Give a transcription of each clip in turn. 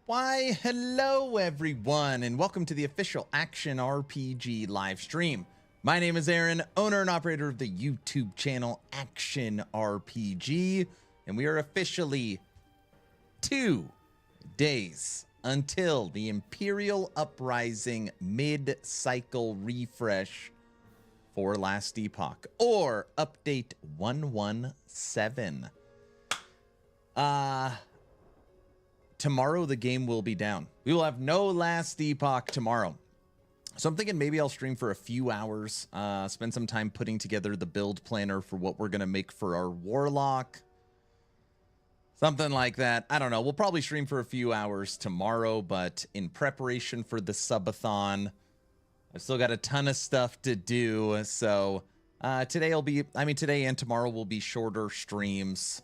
Why, hello everyone, and welcome to the official Action RPG live stream. My name is Aaron, owner and operator of the YouTube channel Action RPG, and we are officially 2 days until the Imperial Uprising mid-cycle refresh for Last Epoch, or update 117. Tomorrow the game will be down. We will have no Last Epoch tomorrow. So I'm thinking maybe I'll stream for a few hours, spend some time putting together the build planner for what we're going to make for our Warlock. Something like that. I don't know. We'll probably stream for a few hours tomorrow, but in preparation for the Subathon, I've still got a ton of stuff to do. So today and tomorrow will be shorter streams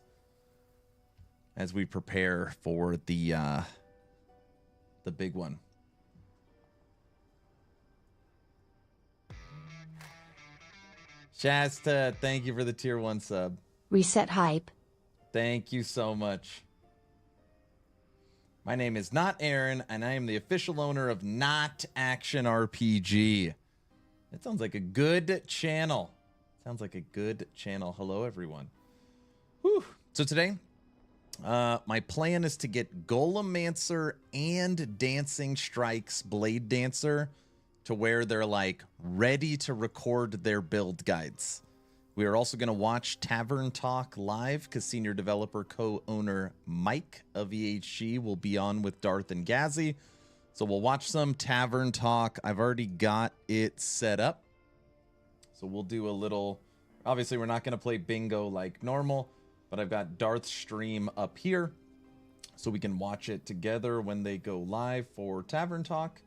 as we prepare for the big one. Shasta, thank you for the tier 1 sub. Reset hype. Thank you so much. My name is Not Aaron, and I am the official owner of Not Action RPG. That sounds like a good channel. Hello, everyone. Whew. So today, my plan is to get Golemancer and Dancing Strikes Blade Dancer to where they're like ready to record their build guides. We are also going to watch Tavern Talk live because senior developer co-owner Mike of EHG will be on with Darth and Gazzy. So we'll watch some Tavern Talk. I've already got it set up. So we'll do a little, obviously we're not going to play bingo like normal, but I've got Darth's stream up here so we can watch it together when they go live for Tavern Talk.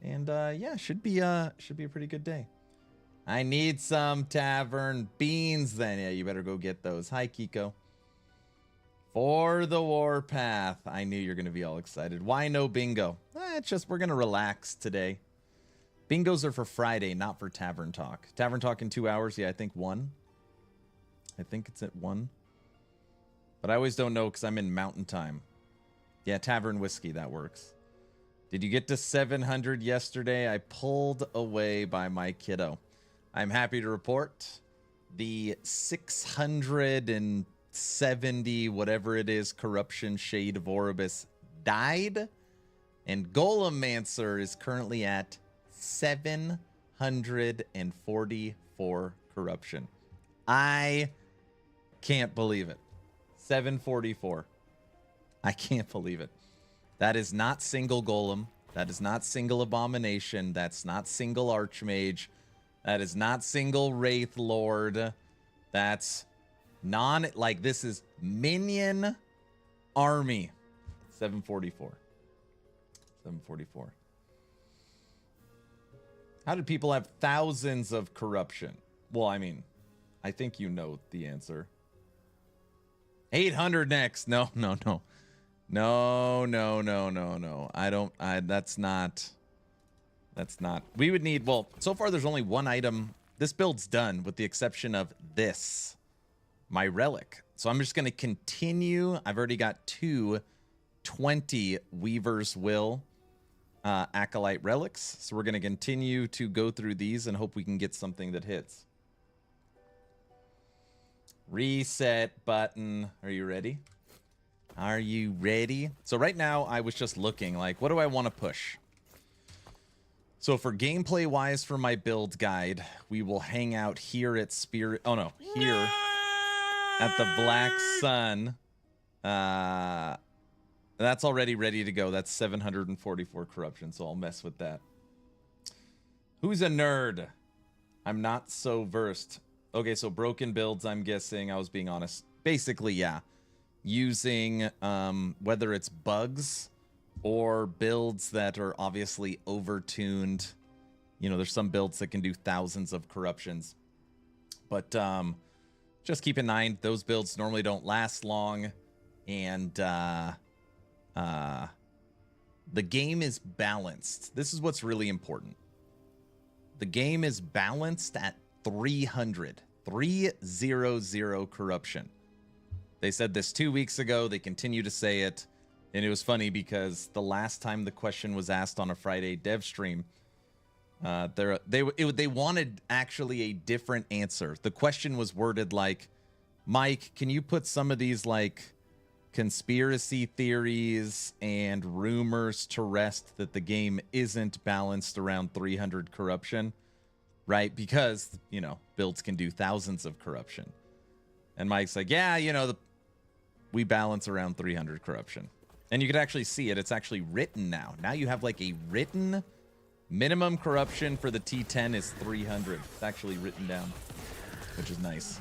And yeah, should be a pretty good day. I need some tavern beans then. Yeah, you better go get those. Hi, Kiko. For the Warpath. I knew you're going to be all excited. Why no bingo? It's just we're going to relax today. Bingos are for Friday, not for Tavern Talk. Tavern Talk in 2 hours. Yeah, I think 1. I think it's at 1. But I always don't know because I'm in mountain time. Yeah, Tavern Whiskey, that works. Did you get to 700 yesterday? I pulled away by my kiddo. I'm happy to report the 670, whatever it is, Corruption Shade of Oribus died. And Golemancer is currently at 744 corruption. I can't believe it. 744. I can't believe it. That is not single Golem. That is not single Abomination. That's not single Archmage. That is not single Wraith Lord. That's this is minion army. 744. 744. How did people have thousands of corruption? Well, I mean, I think you know the answer. 800 next. No. That's not. We would need, well, so far there's only one item. This build's done with the exception of this, my relic. So I'm just going to continue. I've already got 20 Weaver's Will Acolyte relics. So we're going to continue to go through these and hope we can get something that hits. Reset button. Are you ready? Are you ready? So right now I was just looking like, what do I want to push? So for gameplay wise for my build guide, we will hang out here at here at the Black Sun. That's already ready to go. That's 744 corruption, so I'll mess with that. Who's a nerd? I'm not so versed. Okay, so broken builds, I'm guessing. I was being honest. Basically, yeah. Using whether it's bugs or builds that are obviously overtuned. You know, there's some builds that can do thousands of corruptions. But just keep in mind, those builds normally don't last long. And the game is balanced. This is what's really important. The game is balanced at 300 corruption. They said this 2 weeks ago. They continue to say it. And it was funny because the last time the question was asked on a Friday dev stream, they wanted actually a different answer. The question was worded like, Mike, can you put some of these like conspiracy theories and rumors to rest that the game isn't balanced around 300 corruption, right? Because, you know, builds can do thousands of corruption. And Mike's like, yeah, you know, we balance around 300 corruption. And you could actually see it. It's actually written now. Now you have like a written minimum corruption for the T10 is 300. It's actually written down, which is nice.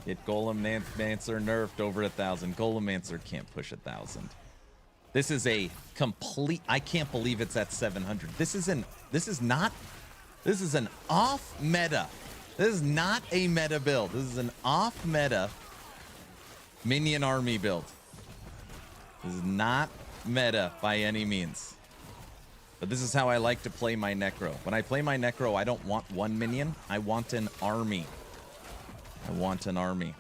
Get Golemancer nerfed over 1,000. Golemancer can't push 1,000. This is a complete... I can't believe it's at 700. This is an off meta. This is not a meta build. This is an off meta minion army build. This is not meta by any means. But this is how I like to play my Necro. When I play my Necro, I don't want one minion. I want an army. I want an army.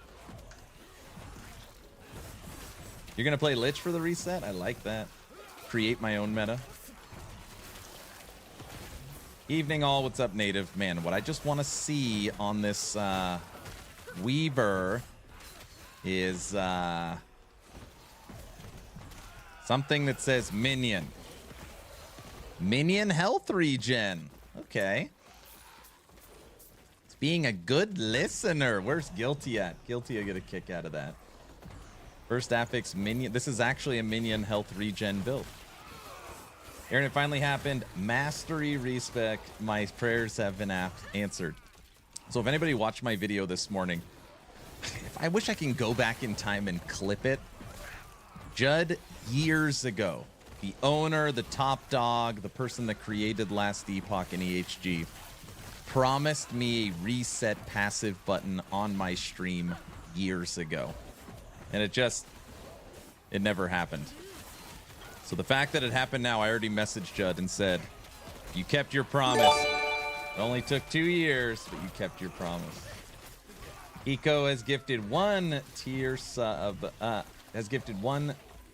You're going to play Lich for the reset? I like that. Create my own meta. Evening all, what's up, Native? Man, what I just want to see on this Weaver is something that says minion. Minion health regen. Okay. It's being a good listener. Where's Guilty at? Guilty, I get a kick out of that. First affix minion. This is actually a minion health regen build. Aaron, it finally happened. Mastery respec. My prayers have been answered. So if anybody watched my video this morning, I wish I can go back in time and clip it. Judd, years ago, the owner, the top dog, the person that created Last Epoch and EHG, promised me a reset passive button on my stream years ago. And it never happened. So the fact that it happened now, I already messaged Judd and said, you kept your promise. It only took 2 years, but you kept your promise. Eco has gifted one tier sub,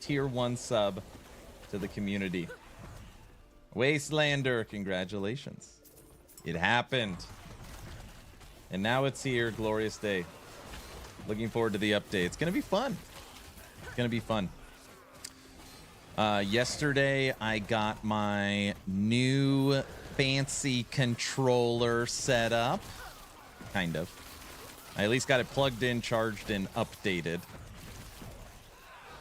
tier 1 sub to the community. Wastelander, congratulations. It happened. And now it's here, glorious day. Looking forward to the update. It's going to be fun. It's going to be fun. Yesterday, I got my new fancy controller set up. Kind of. I at least got it plugged in, charged, and updated.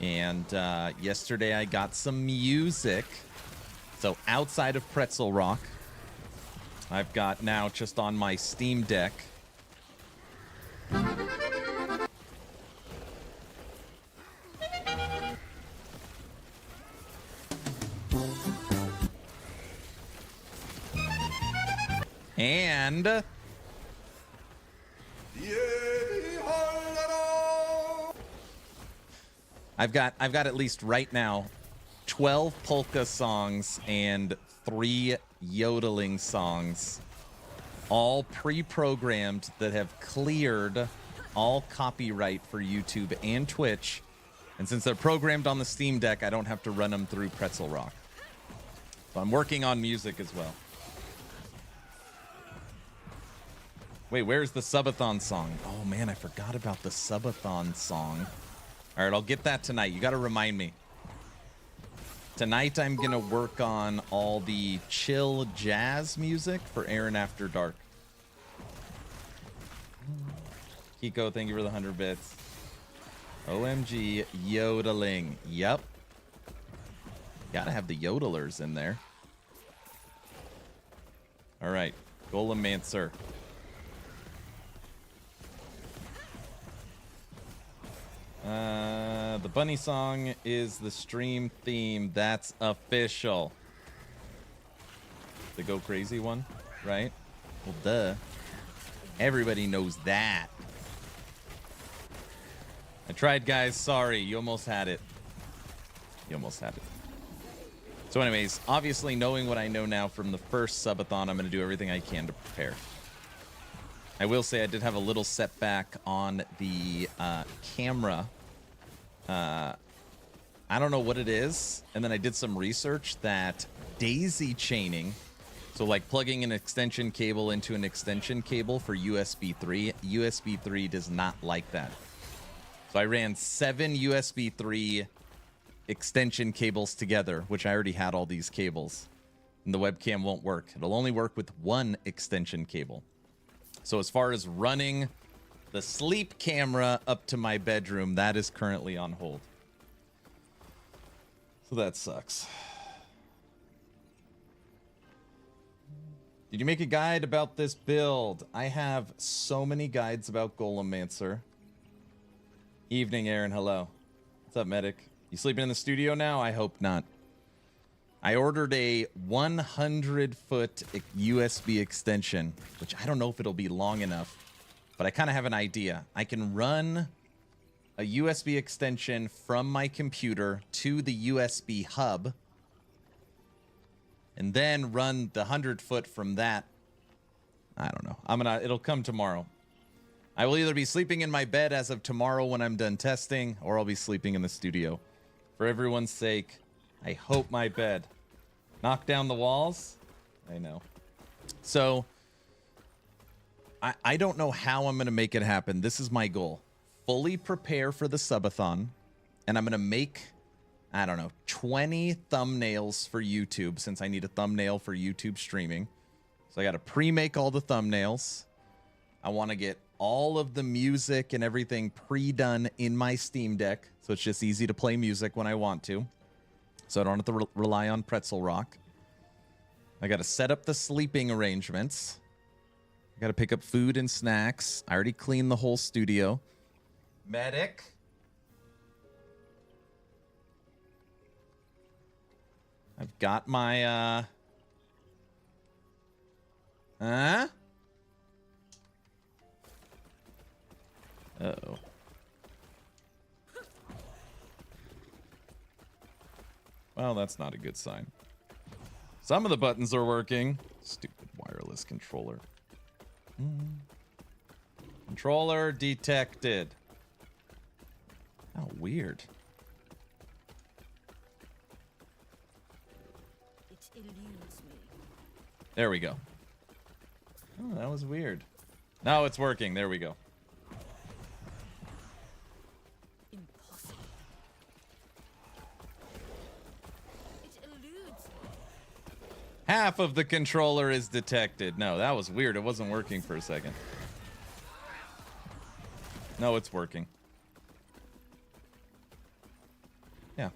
And yesterday, I got some music. So outside of Pretzel Rock, I've got now just on my Steam Deck. And I've got at least right now 12 polka songs and 3 yodeling songs, all pre-programmed, that have cleared all copyright for YouTube and Twitch. And since they're programmed on the Steam Deck, I don't have to run them through Pretzel Rock. So I'm working on music as well. Wait, where's the Subathon song? Oh man, I forgot about the Subathon song. All right, I'll get that tonight. You got to remind me. Tonight I'm going to work on all the chill jazz music for Aaron After Dark. Kiko, thank you for the 100 bits. OMG, yodeling. Yep. Gotta have the yodelers in there. All right, Golemancer. The bunny song is the stream theme. That's official. The Go Crazy one, right? Well, duh. Everybody knows that. I tried, guys. Sorry. You almost had it. You almost had it. So anyways, obviously knowing what I know now from the first subathon, I'm going to do everything I can to prepare. I will say I did have a little setback on the camera I don't know what it is. And then I did some research that daisy chaining, so like plugging an extension cable into an extension cable for USB 3, USB 3 does not like that. So I ran 7 USB 3 extension cables together, which I already had all these cables, and the webcam won't work. It'll only work with 1 extension cable. So as far as running the sleep camera up to my bedroom, that is currently on hold. So that sucks. Did you make a guide about this build? I have so many guides about Golemancer. Evening, Aaron. Hello. What's up, medic? You sleeping in the studio now? I hope not. I ordered a 100-foot USB extension, which I don't know if it'll be long enough, but I kind of have an idea. I can run a USB extension from my computer to the USB hub, and then run the 100-foot from that. I don't know. It'll come tomorrow. I will either be sleeping in my bed as of tomorrow when I'm done testing, or I'll be sleeping in the studio. For everyone's sake, I hope my bed. Knock down the walls? I know. So, I don't know how I'm going to make it happen. This is my goal. Fully prepare for the subathon, and I'm going to make, I don't know, 20 thumbnails for YouTube, since I need a thumbnail for YouTube streaming. So I got to pre-make all the thumbnails. I want to get all of the music and everything pre-done in my Steam Deck, so it's just easy to play music when I want to, so I don't have to rely on Pretzel Rock. I got to set up the sleeping arrangements. I got to pick up food and snacks. I already cleaned the whole studio. Medic. I've got my, Huh? Uh-oh. Well, that's not a good sign. Some of the buttons are working. Stupid wireless controller. Controller detected. How weird. It eludes me. There we go. Oh, that was weird. No, it's working. There we go. Impossible. It eludes me. Half of the controller is detected. No, that was weird. It wasn't working for a second. No, it's working. Yeah.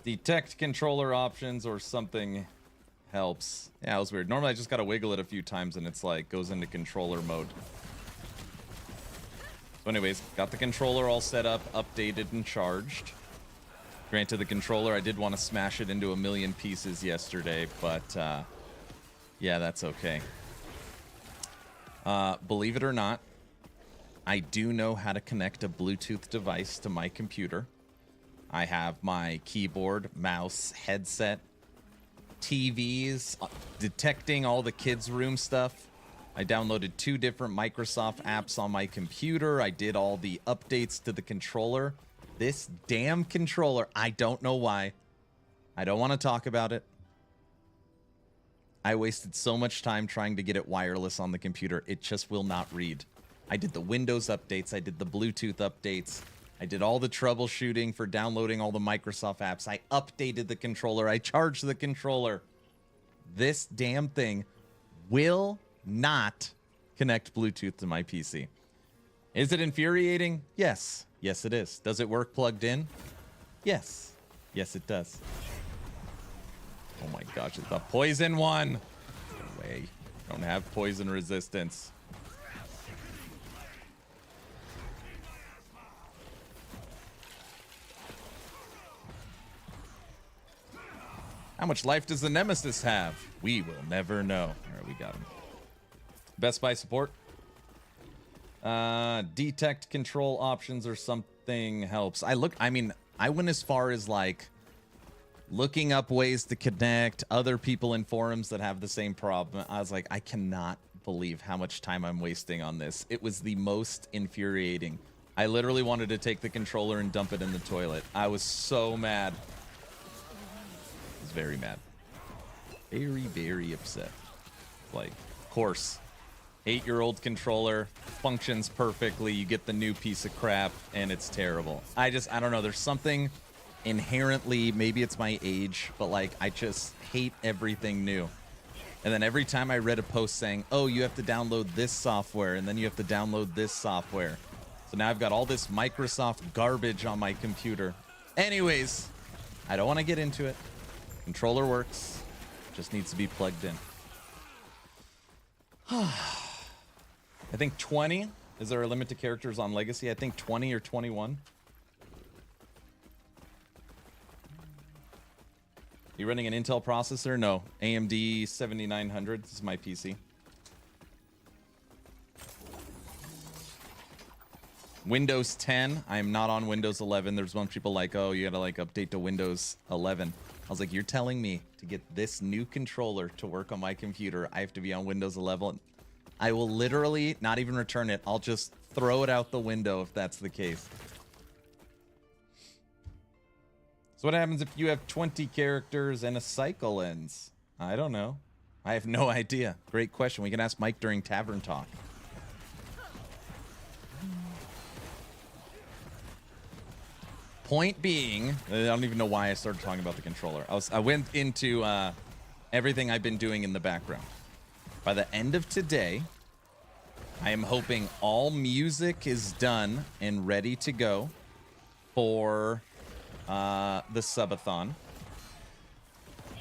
Detect controller options or something helps. Yeah, it was weird. Normally I just gotta wiggle it a few times and it's like goes into controller mode. So anyways, got the controller all set up, updated and charged. Granted, the controller, I did want to smash it into a million pieces yesterday, but yeah, that's okay. Believe it or not, I do know how to connect a Bluetooth device to my computer. I have my keyboard, mouse, headset, TVs, detecting all the kids' room stuff. I downloaded 2 different Microsoft apps on my computer. I did all the updates to the controller. This damn controller, I don't know why. I don't want to talk about it. I wasted so much time trying to get it wireless on the computer. It just will not read. I did the Windows updates. I did the Bluetooth updates. I did all the troubleshooting for downloading all the Microsoft apps. I updated the controller. I charged the controller. This damn thing will not connect Bluetooth to my PC. Is it infuriating? Yes. Yes, it is. Does it work plugged in? Yes. Yes, it does. Oh my gosh, it's the poison one. No way. Don't have poison resistance. How much life does the Nemesis have? We will never know. All right, we got him. Best Buy support. Detect control options or something helps. I went as far as like looking up ways to connect other people in forums that have the same problem. I was like, I cannot believe how much time I'm wasting on this. It was the most infuriating. I literally wanted to take the controller and dump it in the toilet. I was so mad. I was very mad. Very, very upset. Like, of course, 8-year-old controller functions perfectly. You get the new piece of crap, and it's terrible. I don't know. There's something inherently, maybe it's my age, but like, I just hate everything new. And then every time I read a post saying, oh, you have to download this software, and then you have to download this software. So now I've got all this Microsoft garbage on my computer. Anyways, I don't want to get into it. Controller works. Just needs to be plugged in. I think 20. Is there a limit to characters on Legacy? I think 20 or 21. You running an Intel processor? No. AMD 7900. This is my PC. Windows 10. I am not on Windows 11. There's a bunch of people like, oh, you gotta like update to Windows 11. I was like, you're telling me to get this new controller to work on my computer, I have to be on Windows 11. I will literally not even return it. I'll just throw it out the window if that's the case. So what happens if you have 20 characters and a cycle ends? I don't know. I have no idea. Great question. We can ask Mike during Tavern Talk. Point being, I don't even know why I started talking about the controller. I went into everything I've been doing in the background. By the end of today, I am hoping all music is done and ready to go for the Subathon.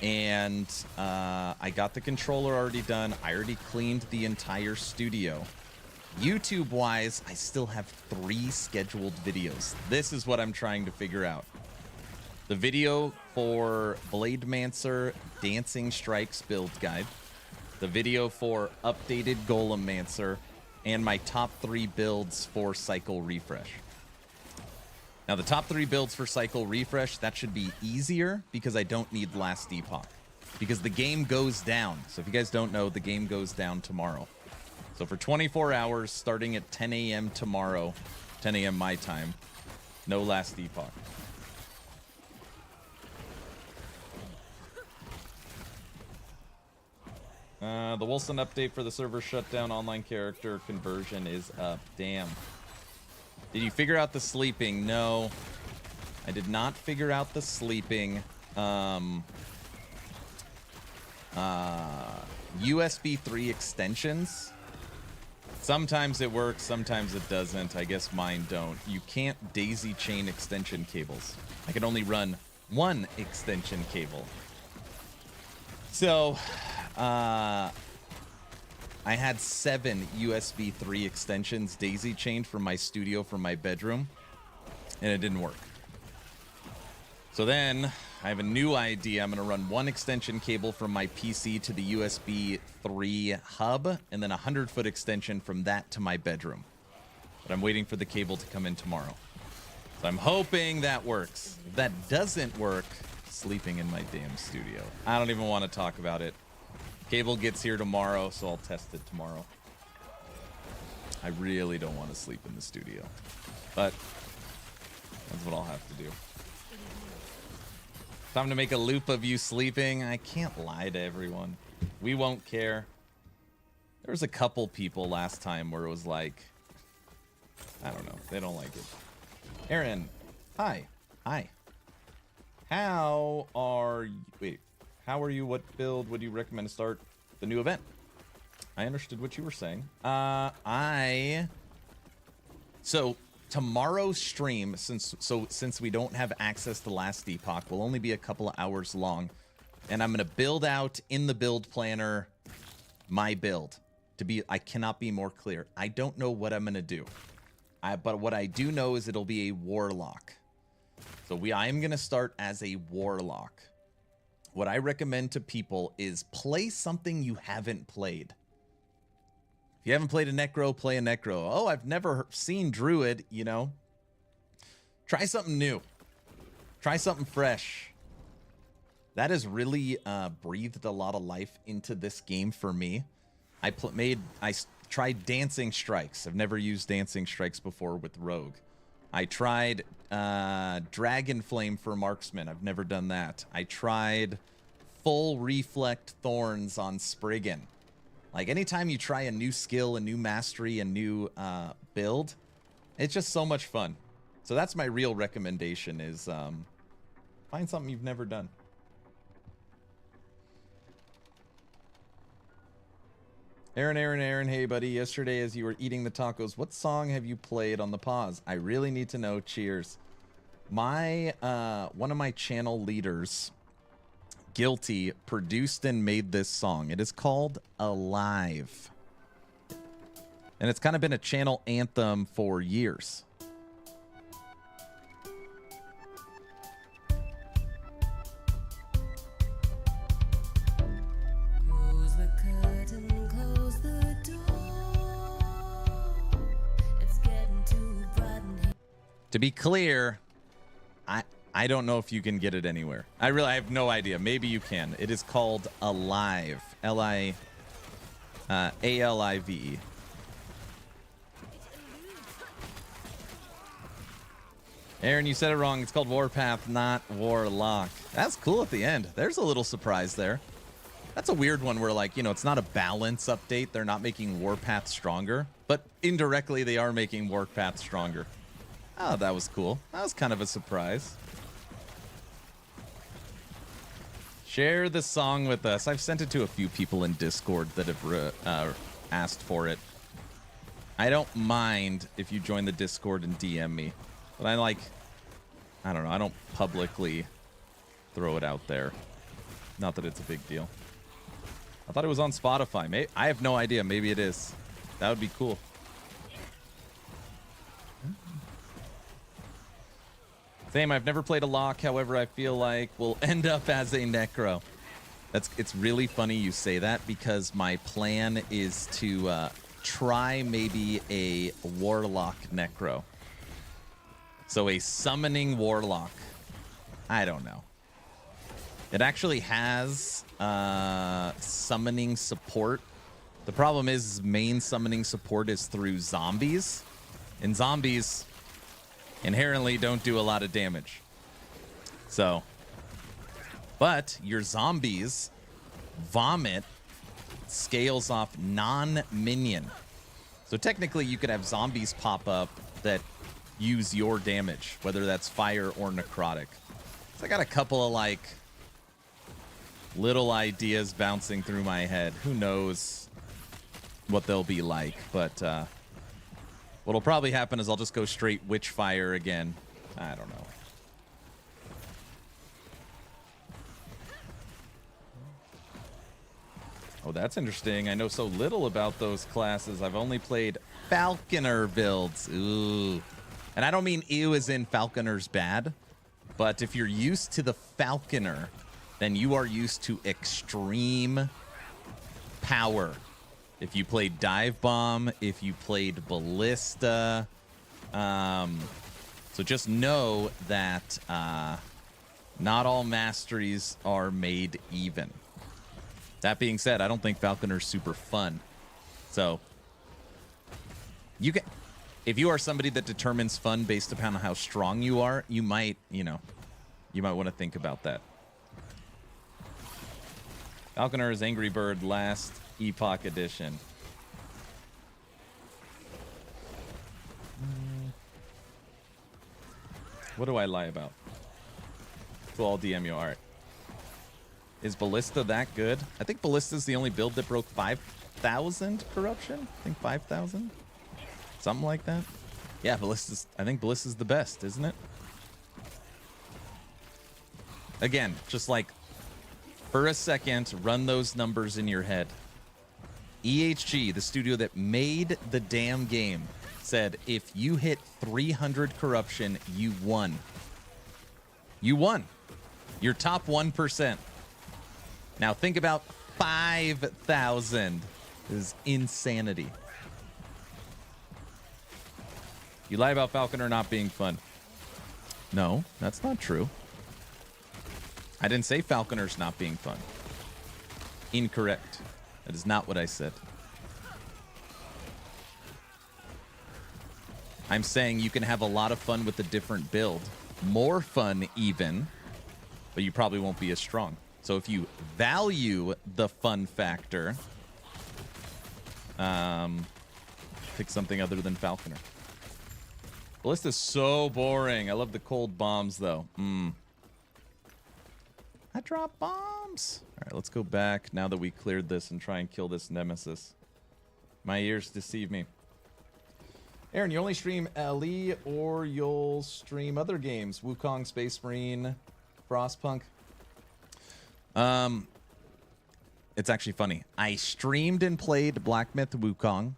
And I got the controller already done. I already cleaned the entire studio. YouTube-wise, I still have 3 scheduled videos. This is what I'm trying to figure out. The video for Golemancer Dancing Strikes build guide. The video for updated Golemancer. And my top 3 builds for Cycle Refresh. Now, the top 3 builds for Cycle Refresh, that should be easier because I don't need Last Epoch. Because the game goes down. So if you guys don't know, the game goes down tomorrow. So for 24 hours, starting at 10 a.m. tomorrow, 10 a.m. my time, no Last Epoch. The Wolcen update for the server shutdown online character conversion is up. Damn. Did you figure out the sleeping? No. I did not figure out the sleeping. USB 3 extensions. Sometimes it works, sometimes it doesn't. I guess mine don't. You can't daisy chain extension cables. I can only run 1 extension cable. So, I had 7 USB 3 extensions daisy chained from my studio from my bedroom, and it didn't work. So then I have a new idea. I'm going to run 1 extension cable from my PC to the USB 3 hub, and then a 100-foot extension from that to my bedroom. But I'm waiting for the cable to come in tomorrow. So I'm hoping that works. If that doesn't work, sleeping in my damn studio. I don't even want to talk about it. Cable gets here tomorrow, so I'll test it tomorrow. I really don't want to sleep in the studio, but that's what I'll have to do. Time to make a loop of you sleeping. I can't lie to everyone. We won't care. There was a couple people last time where it was like, I don't know. They don't like it. Aaron, hi. Hi. How are you? Wait. How are you? What build would you recommend to start the new event? I understood what you were saying. So tomorrow's stream, since we don't have access to Last Epoch, will only be a couple of hours long, and I'm gonna build out in the build planner my build. I cannot be more clear. I don't know what I'm gonna do, but what I do know is it'll be a warlock. So I am gonna start as a warlock. What I recommend to people is play something you haven't played. If you haven't played a Necro, play a Necro. Oh, I've never seen Druid, you know. Try something new. Try something fresh. That has really breathed a lot of life into this game for me. I tried Dancing Strikes. I've never used Dancing Strikes before with Rogue. I tried Dragon Flame for Marksman. I've never done that. I tried full Reflect Thorns on Spriggan. Like, anytime you try a new skill, a new mastery, a new build, it's just so much fun. So that's my real recommendation is find something you've never done. Aaron, hey buddy. Yesterday as you were eating the tacos, what song have you played on the pause? I really need to know. Cheers. My one of my channel leaders, Guilty, produced and made this song. It is called Alive. And it's kind of been a channel anthem for years. Close the curtain, close the door. It's getting too bright in here. To be clear, I don't know if you can get it anywhere. I have no idea. Maybe you can. It is called Alive. A-L-I-V-E. Aaron, you said it wrong. It's called Warpath, not Warlock. That's cool at the end. There's a little surprise there. That's a weird one where, like, you know, it's not a balance update. They're not making Warpath stronger, but indirectly they are making Warpath stronger. Oh, that was cool. That was kind of a surprise. Share the song with us. I've sent it to a few people in Discord that have asked for it. I don't mind if you join the Discord and DM me. But I don't know. I don't publicly throw it out there. Not that it's a big deal. I thought it was on Spotify. I have no idea. Maybe it is. That would be cool. Same, I've never played a lock, however, I feel like we'll end up as a necro. It's really funny you say that because my plan is to try maybe a warlock necro. So a summoning warlock. I don't know. It actually has summoning support. The problem is main summoning support is through zombies. And zombies inherently don't do a lot of damage. So, but your zombies vomit scales off non-minion. So technically you could have zombies pop up that use your damage, whether that's fire or necrotic. So I got a couple of like little ideas bouncing through my head. Who knows what they'll be like, but what'll probably happen is I'll just go straight Witchfire again. I don't know. Oh, that's interesting. I know so little about those classes. I've only played Falconer builds. Ooh. And I don't mean ew as in Falconer's bad, but if you're used to the Falconer, then you are used to extreme power. If you played Dive Bomb, if you played Ballista. So just know that not all masteries are made even. That being said, I don't think Falconer's super fun. So you can, if you are somebody that determines fun based upon how strong you are, you might, you might want to think about that. Falconer is Angry Bird last Epoch edition. What do I lie about? So I'll DM you. All right. Is Ballista that good? I think Ballista's the only build that broke 5,000 corruption. I think 5,000. Something like that. Yeah, I think Ballista's the best, isn't it? Again, just like for a second, run those numbers in your head. EHG, the studio that made the damn game, said if you hit 300 corruption, you won. You won. You're top 1%. Now think about 5,000. This is insanity. You lie about Falconer not being fun. No, that's not true. I didn't say Falconer's not being fun. Incorrect. That is not what I said. I'm saying you can have a lot of fun with a different build. More fun even, but you probably won't be as strong. So if you value the fun factor, pick something other than Falconer. Ballista's so boring. I love the cold bombs, though. I drop bombs. All right, let's go back now that we cleared this and try and kill this nemesis. My ears deceive me. Aaron, you only stream LE or you'll stream other games? Wukong, Space Marine, Frostpunk? It's actually funny. I streamed and played Black Myth Wukong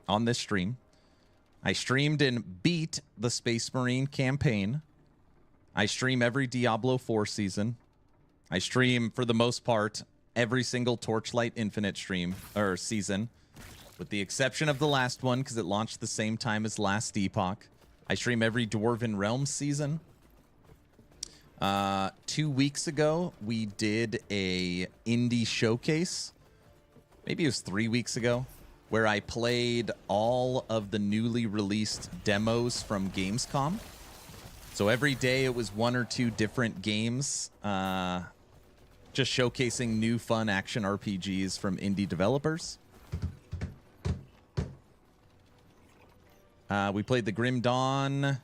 on this stream. I streamed and beat the Space Marine campaign. I stream every Diablo 4 season. I stream, for the most part, every single Torchlight Infinite stream or season, with the exception of the last one because it launched the same time as last Epoch. I stream every Dwarven Realms season. 2 weeks ago, we did a indie showcase. Maybe it was 3 weeks ago, where I played all of the newly released demos from Gamescom. So every day it was 1 or 2 different games, just showcasing new fun action RPGs from indie developers. We played the Grim Dawn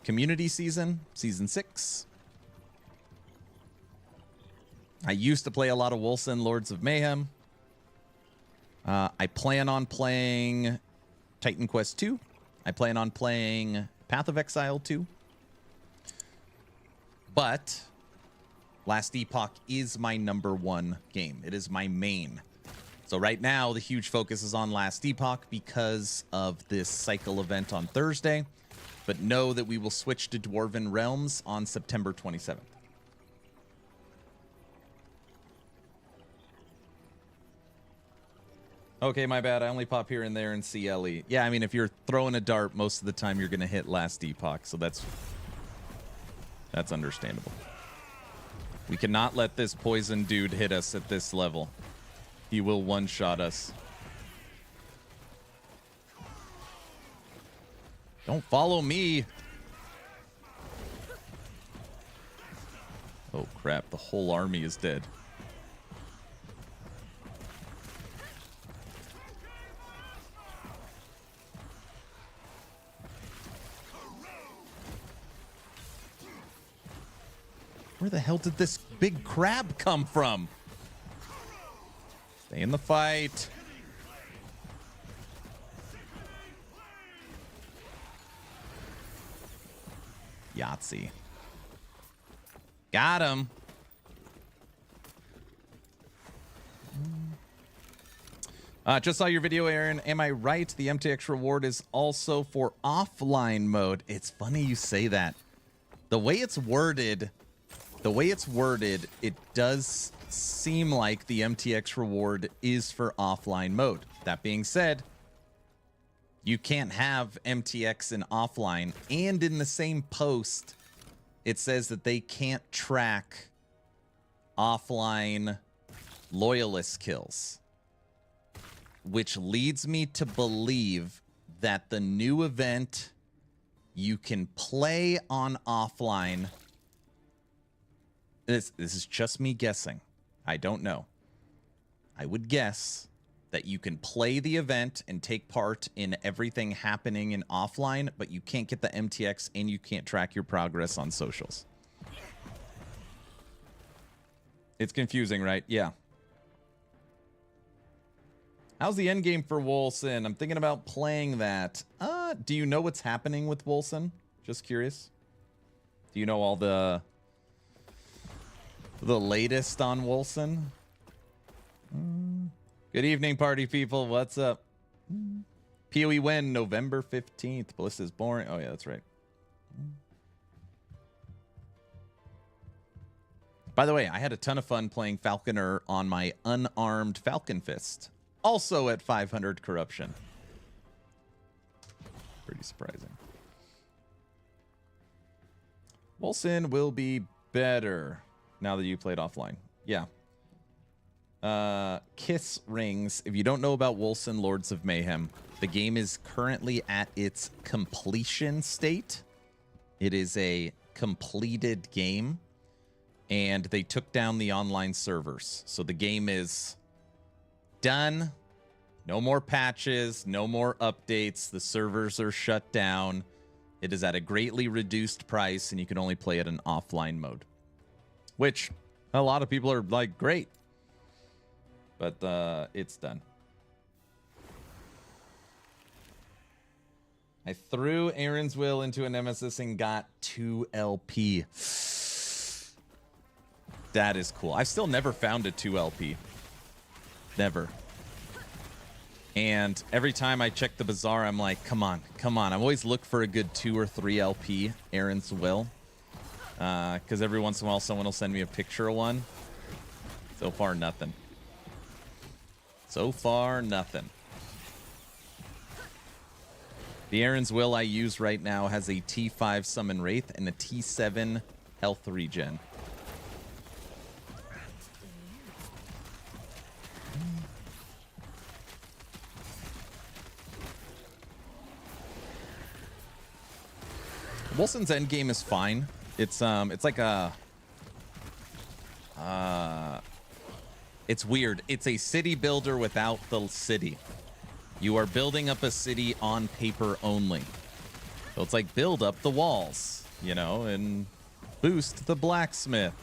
Community Season 6. I used to play a lot of Wolcen Lords of Mayhem. I plan on playing Titan Quest 2. I plan on playing Path of Exile 2. But Last Epoch is my #1 game. It is my main. So right now, the huge focus is on Last Epoch because of this cycle event on Thursday. But know that we will switch to Dwarven Realms on September 27th. Okay, my bad. I only pop here and there in CLE. Yeah, I mean, if you're throwing a dart, most of the time you're going to hit Last Epoch. So that's understandable. We cannot let this poison dude hit us at this level. He will one-shot us. Don't follow me. Oh, crap. The whole army is dead. Where the hell did this big crab come from? Stay in the fight. Yahtzee. Got him. Just saw your video, Aaron. Am I right? The MTX reward is also for offline mode. It's funny you say that. The way it's worded, it does seem like the MTX reward is for offline mode. That being said, you can't have MTX in offline, and in the same post, it says that they can't track offline loyalist kills, which leads me to believe that the new event you can play on offline. This is just me guessing. I don't know. I would guess that you can play the event and take part in everything happening in offline, but you can't get the MTX and you can't track your progress on socials. It's confusing, right? Yeah. How's the end game for Wolcen? I'm thinking about playing that. Do you know what's happening with Wolcen? Just curious. Do you know all the latest on Wolcen? Good evening, party people. What's up? PoE win November 15th. Ballista's boring. Oh, yeah, that's right. By the way, I had a ton of fun playing Falconer on my unarmed Falcon Fist. Also at 500 corruption. Pretty surprising. Wolcen will be better now that you played offline. Yeah. Kiss Rings. If you don't know about Wolcen Lords of Mayhem, the game is currently at its completion state. It is a completed game, and they took down the online servers. So the game is done. No more patches, no more updates. The servers are shut down. It is at a greatly reduced price, and you can only play it in offline mode, which a lot of people are like, great. But it's done. I threw Aaron's Will into a Nemesis and got 2 LP. That is cool. I've still never found a 2 LP. Never. And every time I check the bazaar, I'm like, come on, come on. I always look for a good 2 or 3 LP Aaron's Will. Because every once in a while, someone will send me a picture of one. So far, nothing. So far, nothing. The Aaron's Will I use right now has a T5 Summon Wraith and a T7 Health Regen. Wolcen's endgame is fine. It's like a... it's weird. It's a city builder without the city. You are building up a city on paper only. So it's like build up the walls, you know, and boost the blacksmith.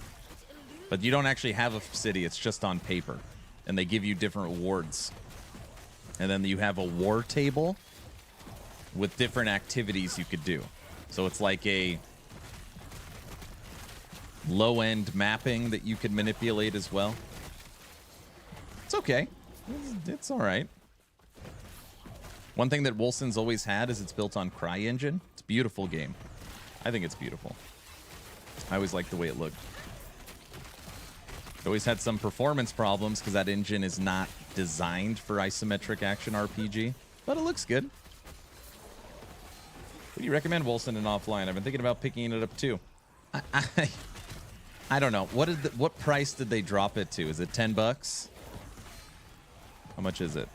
But you don't actually have a city. It's just on paper. And they give you different wards. And then you have a war table with different activities you could do. So it's like a low-end mapping that you could manipulate as well. It's okay. It's all right. One thing that Wolcen's always had is it's built on CryEngine. It's a beautiful game. I think it's beautiful. I always liked the way it looked. It always had some performance problems because that engine is not designed for isometric action RPG, but it looks good. Would you recommend Wolcen in offline? I've been thinking about picking it up too. I don't know. What price did they drop it to? Is it $10? How much is it?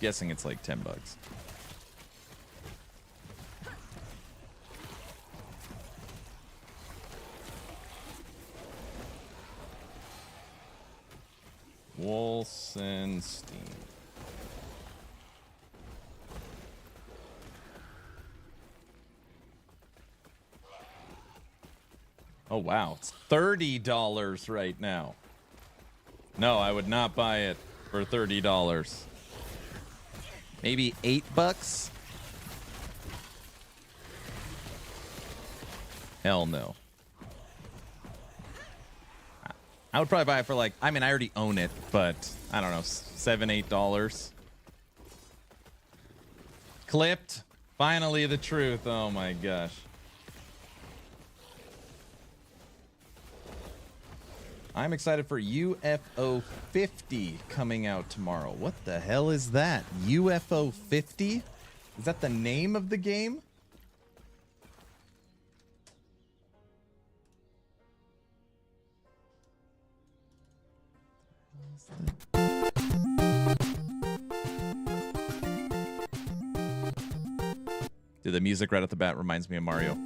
Guessing it's like $10. Wolcen Steam. Oh wow, it's $30 right now. No, I would not buy it for $30. Maybe $8? Hell no. I would probably buy it for like, I mean, I already own it, but I don't know, $7, $8. Clipped. Finally the truth. Oh my gosh. I'm excited for UFO 50 coming out tomorrow. What the hell is that? UFO 50? Is that the name of the game? Dude, the music right off the bat reminds me of Mario.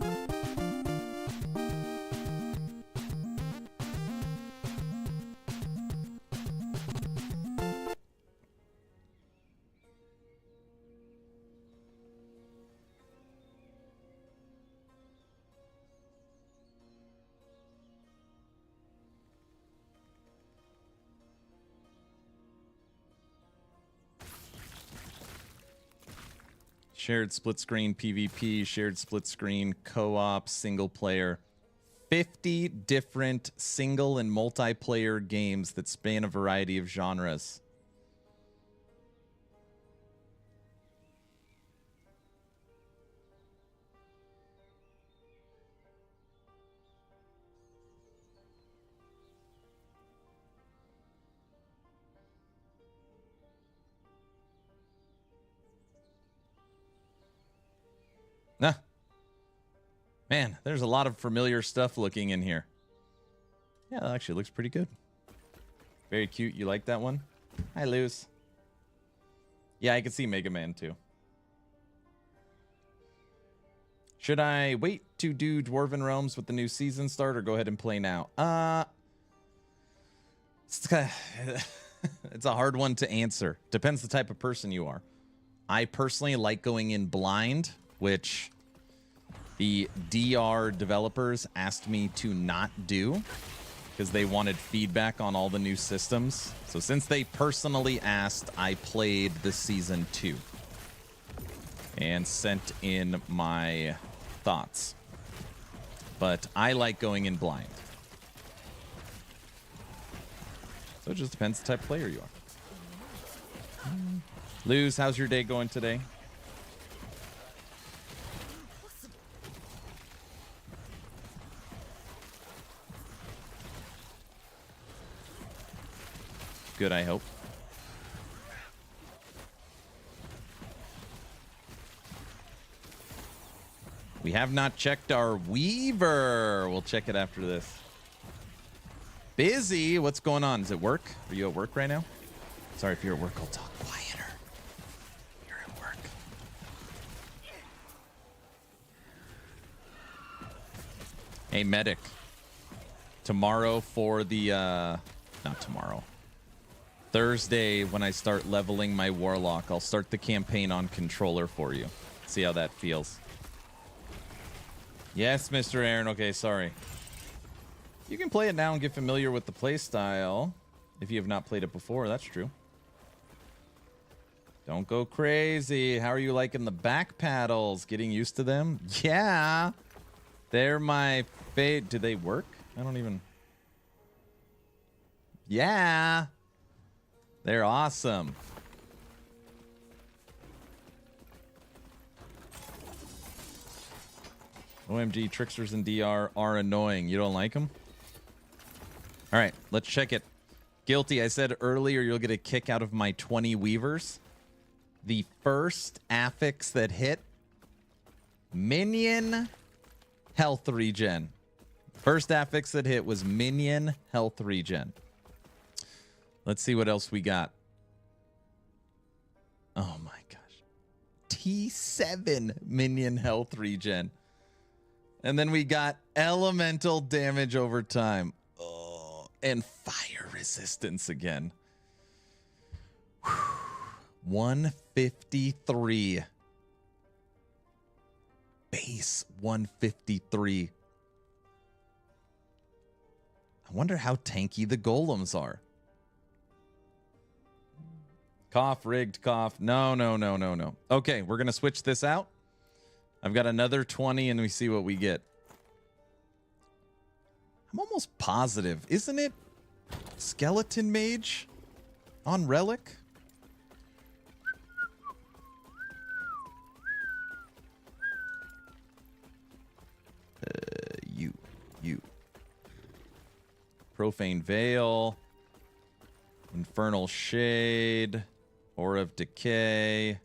Shared split screen PvP, shared split screen co-op, single player. 50 different single and multiplayer games that span a variety of genres. Nah. Man, there's a lot of familiar stuff looking in here. Yeah, that actually looks pretty good. Very cute. You like that one? Hi, Luz. Yeah, I can see Mega Man too. Should I wait to do Dwarven Realms with the new season start or go ahead and play now? It's a hard one to answer. Depends the type of person you are. I personally like going in blind, which the DR developers asked me to not do because they wanted feedback on all the new systems. So since they personally asked, I played the season 2 and sent in my thoughts. But I like going in blind. So it just depends the type of player you are. Luz, how's your day going today? Good, I hope. We have not checked our Weaver. We'll check it after this. Busy? What's going on? Is it work? Are you at work right now? Sorry, if you're at work, I'll talk quieter. You're at work. Hey, medic. Tomorrow for the, not tomorrow. Thursday, when I start leveling my Warlock, I'll start the campaign on controller for you. See how that feels. Yes, Mr. Aaron. Okay, sorry. You can play it now and get familiar with the playstyle if you have not played it before. That's true. Don't go crazy. How are you liking the back paddles? Getting used to them? Yeah. They're my fave. Do they work? I don't even... Yeah. They're awesome. OMG, tricksters and DR are annoying. You don't like them? All right, let's check it. Guilty, I said earlier you'll get a kick out of my 20 Weavers. The first affix that hit, minion health regen. First affix that hit was minion health regen. Let's see what else we got. Oh my gosh. T7 minion health regen. And then we got elemental damage over time. Oh, and fire resistance again. Whew. 153. Base 153. I wonder how tanky the golems are. Cough, rigged, cough. No. Okay, we're going to switch this out. I've got another 20 and we see what we get. I'm almost positive. Isn't it Skeleton Mage on Relic? You. Profane Veil. Infernal Shade. Aura of Decay.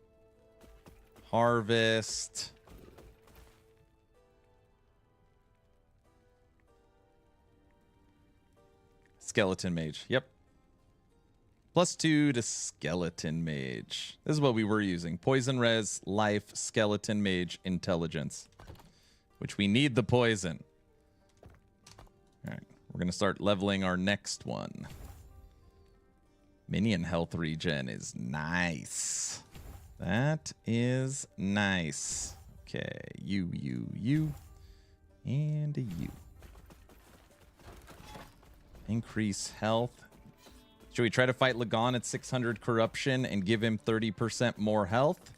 Harvest. Skeleton Mage. Yep. +2 to Skeleton Mage. This is what we were using. Poison Res, Life, Skeleton Mage, Intelligence. Which we need the poison. All right. We're going to start leveling our next one. Minion health regen is nice. That is nice. Okay. You. And you. Increase health. Should we try to fight Lagon at 600 corruption and give him 30% more health?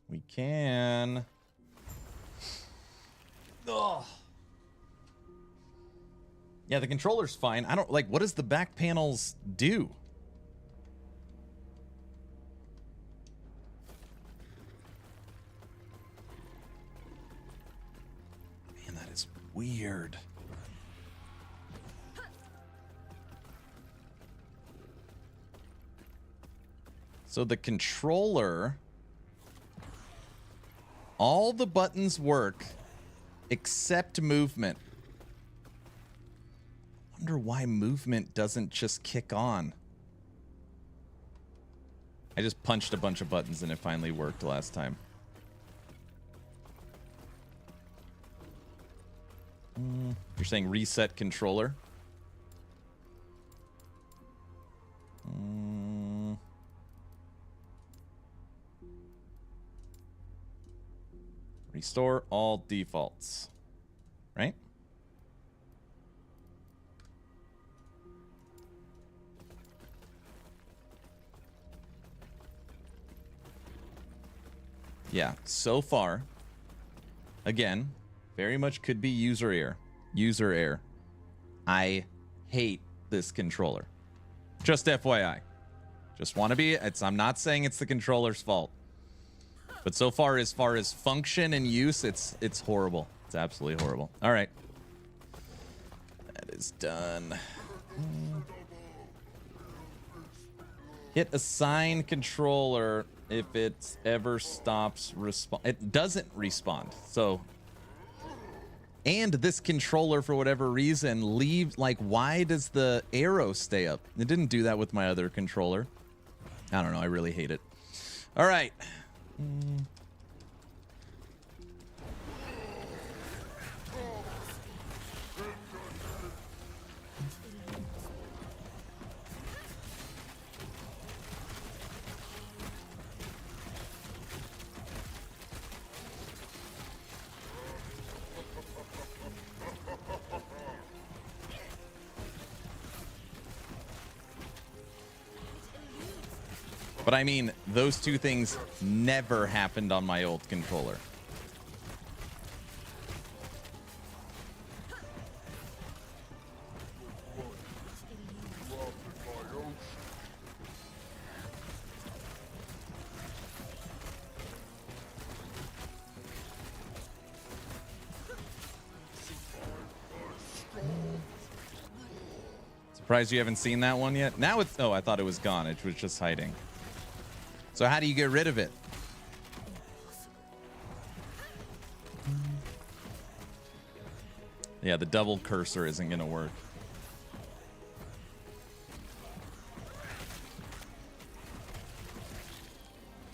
We can. Ugh. Yeah, the controller's fine. I don't like, what does the back panels do? Man, that is weird. So the controller All the buttons work except movement. Wonder why movement doesn't just kick on. I just punched a bunch of buttons and it finally worked last time. You're saying reset controller? Restore all defaults. Right? Yeah, so far, again, very much could be user error. User error. I hate this controller. Just FYI. Just want to be, I'm not saying it's the controller's fault. But so far as function and use, it's horrible. It's absolutely horrible. All right. That is done. Hit assign controller if it ever stops respond. It doesn't respond. So, and this controller for whatever reason leaves, like, why does the arrow stay up? It didn't do that with my other controller. I don't know. I really hate it. All right. But I mean, those two things never happened on my old controller. Surprised you haven't seen that one yet? Now it's... Oh, I thought it was gone. It was just hiding. So how do you get rid of it? Yeah, the double cursor isn't going to work.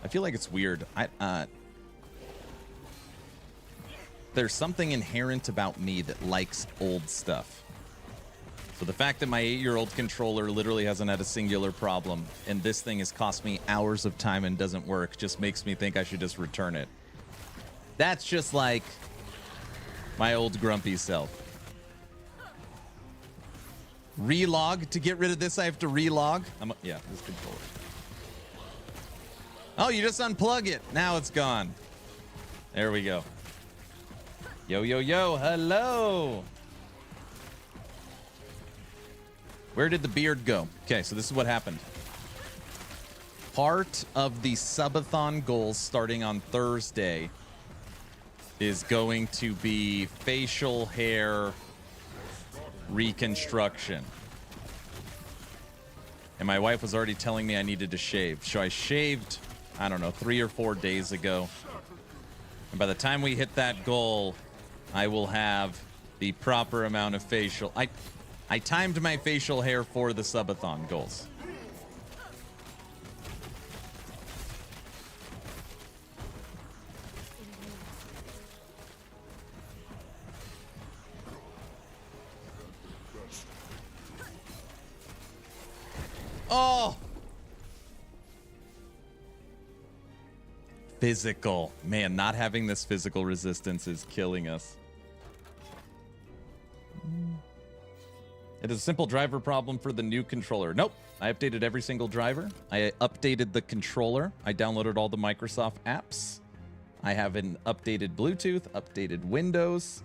I feel like it's weird. There's something inherent about me that likes old stuff. So the fact that my 8-year-old controller literally hasn't had a singular problem, and this thing has cost me hours of time and doesn't work, just makes me think I should just return it. That's just like my old grumpy self. Relog. To get rid of this, I have to relog. Yeah, this controller. Oh, you just unplug it. Now it's gone. There we go. Yo, yo, yo. Hello. Where did the beard go? Okay, so this is what happened. Part of the Subathon goals starting on Thursday is going to be facial hair reconstruction. And my wife was already telling me I needed to shave. So I shaved, I don't know, 3 or 4 days ago. And by the time we hit that goal, I will have the proper amount of facial... I timed my facial hair for the Subathon goals. Oh! Physical. Man, not having this physical resistance is killing us. It is a simple driver problem for the new controller. Nope. I updated every single driver. I updated the controller. I downloaded all the Microsoft apps. I have an updated Bluetooth, updated Windows.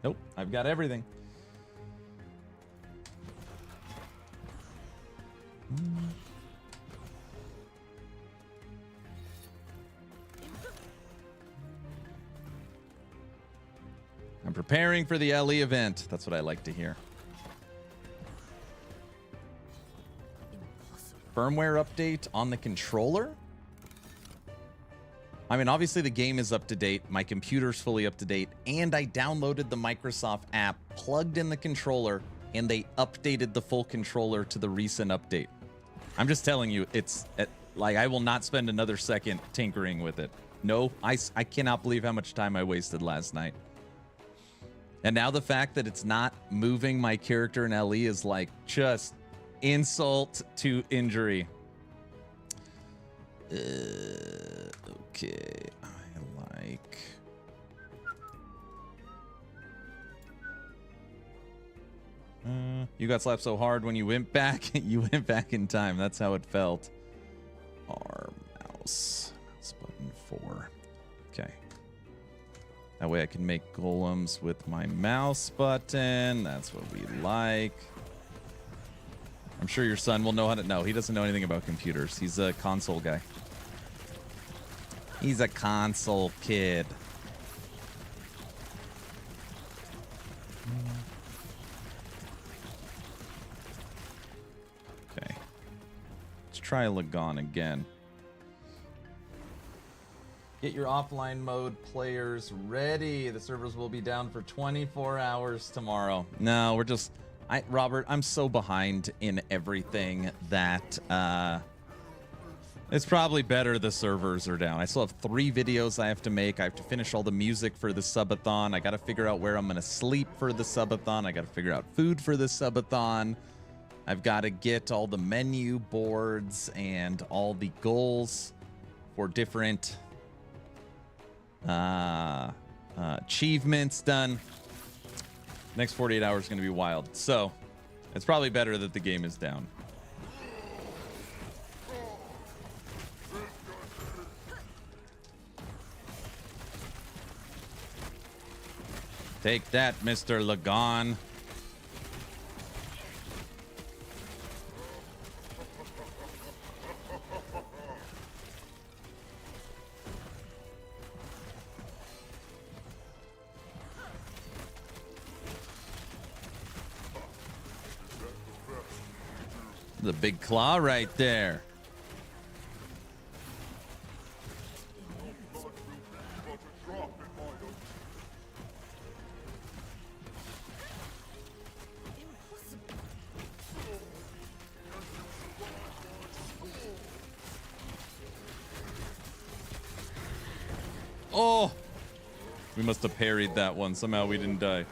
Nope. I've got everything. I'm preparing for the LE event. That's what I like to hear. Firmware update on the controller? I mean, obviously the game is up to date. My computer's fully up to date. And I downloaded the Microsoft app, plugged in the controller, and they updated the full controller to the recent update. I'm just telling you, it's like I will not spend another second tinkering with it. No, I cannot believe how much time I wasted last night. And now the fact that it's not moving my character in LE is like just insult to injury. Okay, I like... you got slapped so hard when you went back, you went back in time. That's how it felt. R mouse button 4. Okay. That way I can make golems with my mouse button. That's what we like. I'm sure your son will know how to... No, he doesn't know anything about computers. He's a console guy. He's a console kid. Okay. Let's try Lagon again. Get your offline mode players ready. The servers will be down for 24 hours tomorrow. No, we're just... Robert, I'm so behind in everything that it's probably better the servers are down. I still have 3 videos I have to make. I have to finish all the music for the subathon. I got to figure out where I'm going to sleep for the subathon. I got to figure out food for the subathon. I've got to get all the menu boards and all the goals for different achievements done. Next 48 hours is going to be wild. So, it's probably better that the game is down. Take that, Mr. Lagon. The big claw right there. Oh! We must have parried that one. Somehow we didn't die.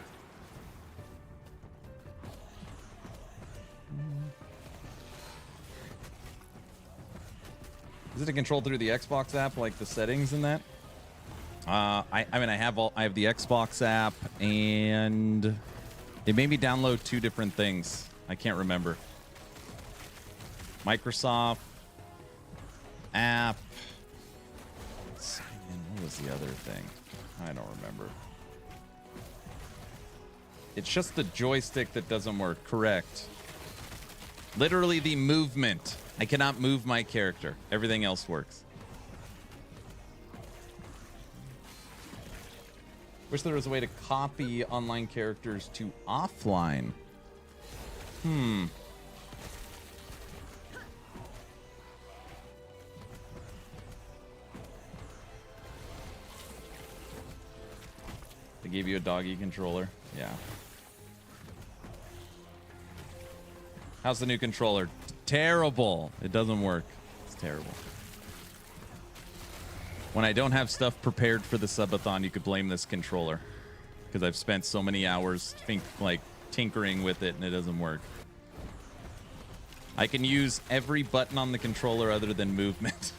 Is it a control through the Xbox app, like the settings in that? I mean, I have the Xbox app, and it made me download 2 different things. I can't remember. Microsoft app. What was the other thing? I don't remember. It's just the joystick that doesn't work. Correct. Literally the movement. I cannot move my character. Everything else works. Wish there was a way to copy online characters to offline. They gave you a doggy controller? Yeah. How's the new controller? Terrible. It doesn't work. It's terrible. When I don't have stuff prepared for the subathon, you could blame this controller. Because I've spent so many hours tinkering with it and it doesn't work. I can use every button on the controller other than movement.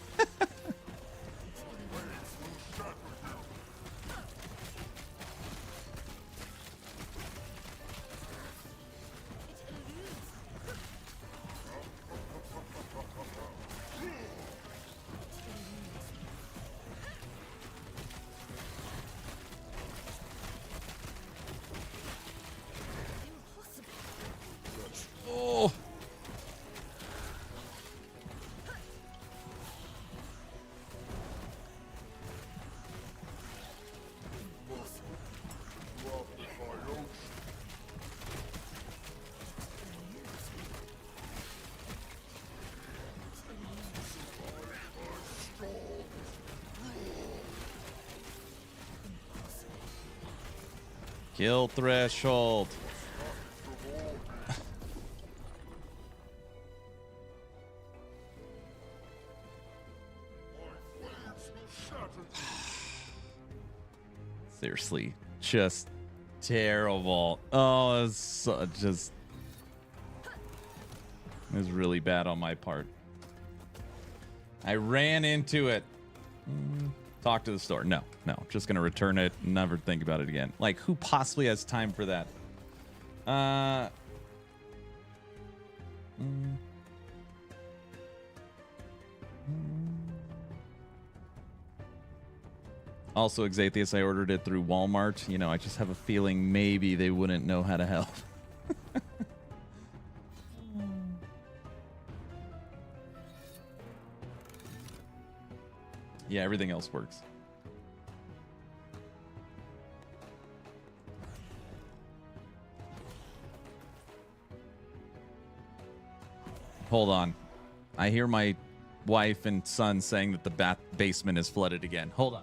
Kill threshold. Seriously, just terrible. Oh, it's just it was really bad on my part. I ran into it. Talk to the store. No, just gonna return it. Never think about it again. Like, who possibly has time for that? Also, Exathius, I ordered it through Walmart. You know, I just have a feeling maybe they wouldn't know how to help. Yeah, everything else works. Hold on. I hear my wife and son saying that the basement is flooded again. Hold on.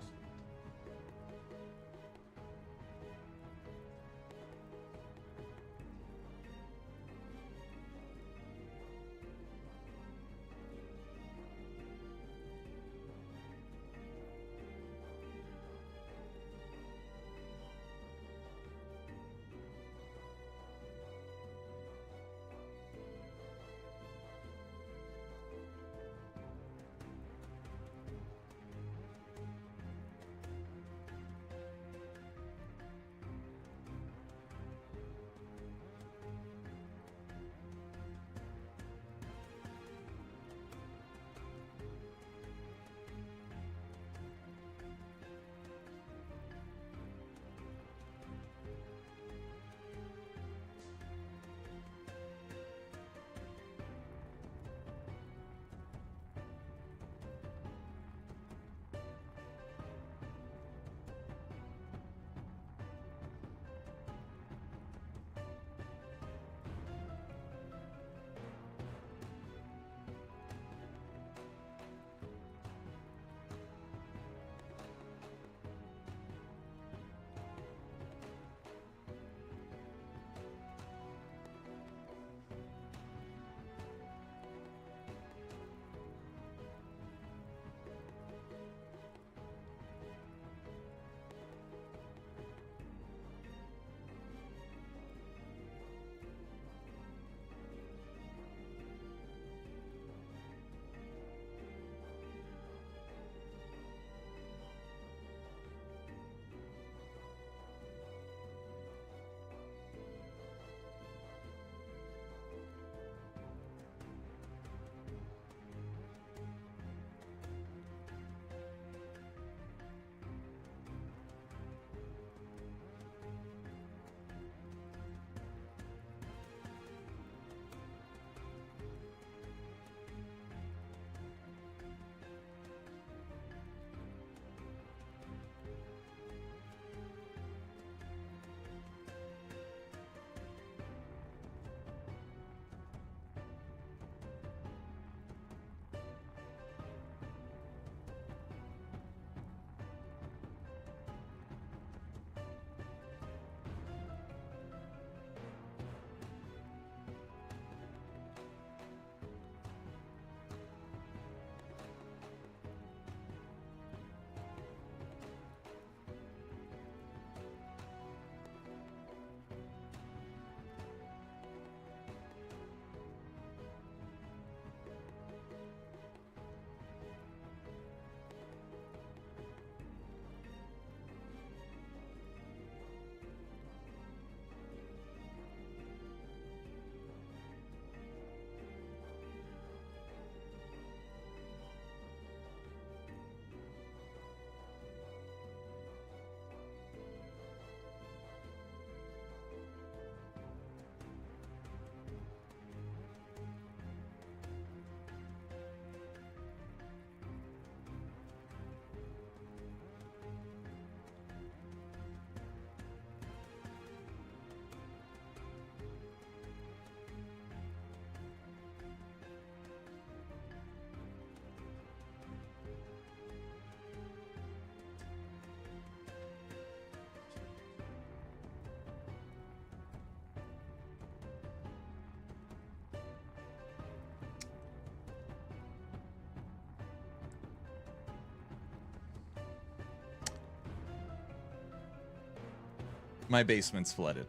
My basement's flooded.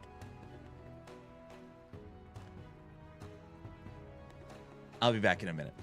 I'll be back in a minute.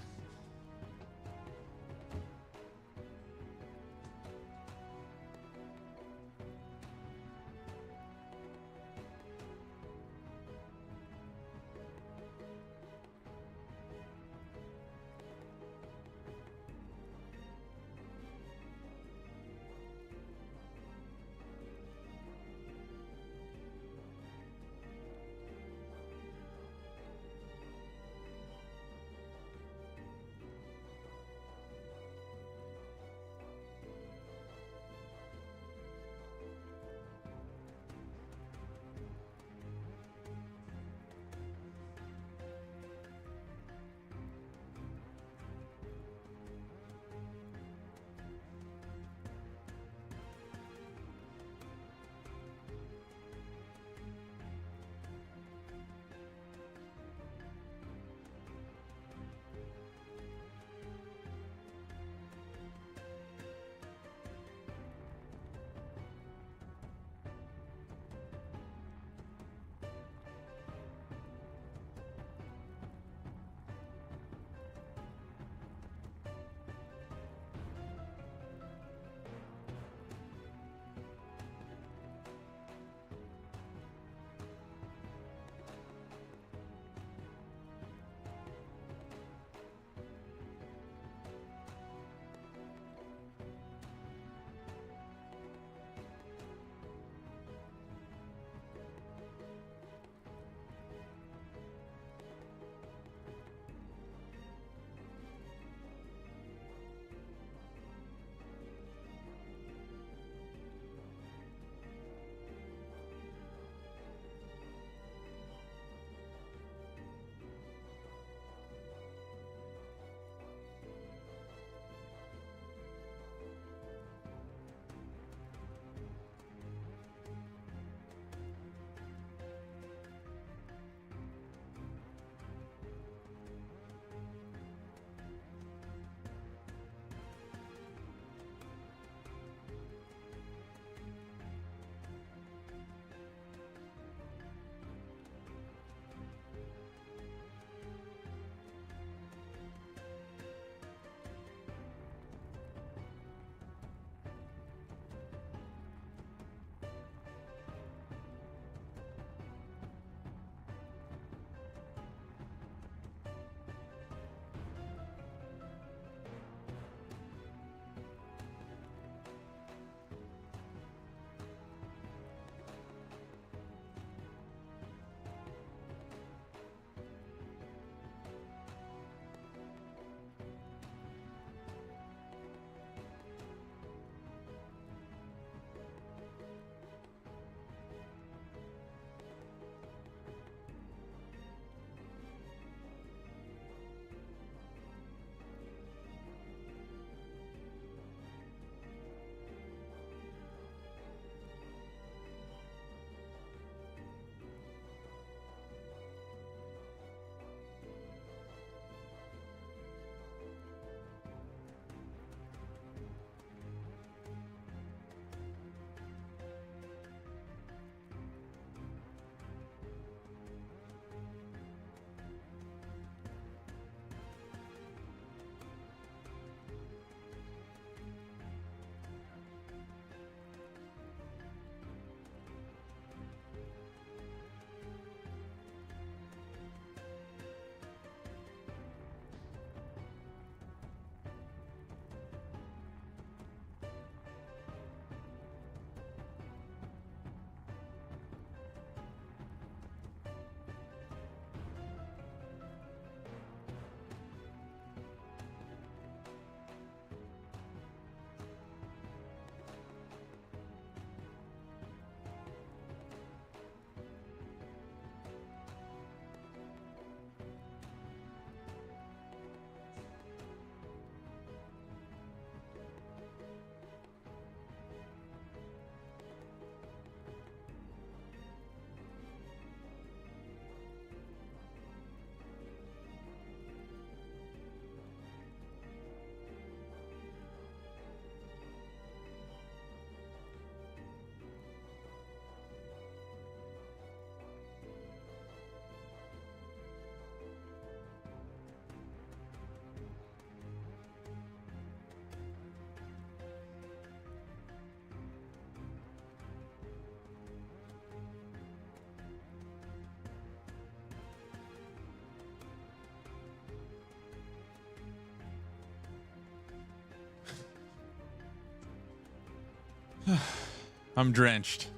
I'm drenched.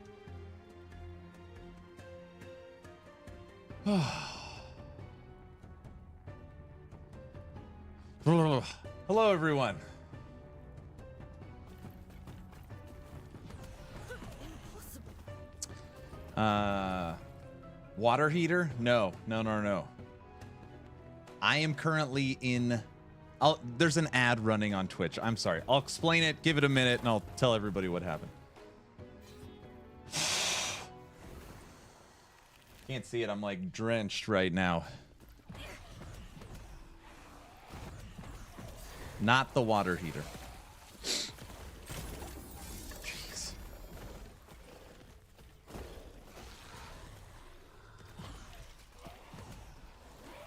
Hello, everyone. Water heater? No. I am currently in... there's an ad running on Twitch. I'm sorry. I'll explain it, give it a minute, and I'll tell everybody what happened. Can't see it. I'm like drenched right now. Not the water heater. Jeez.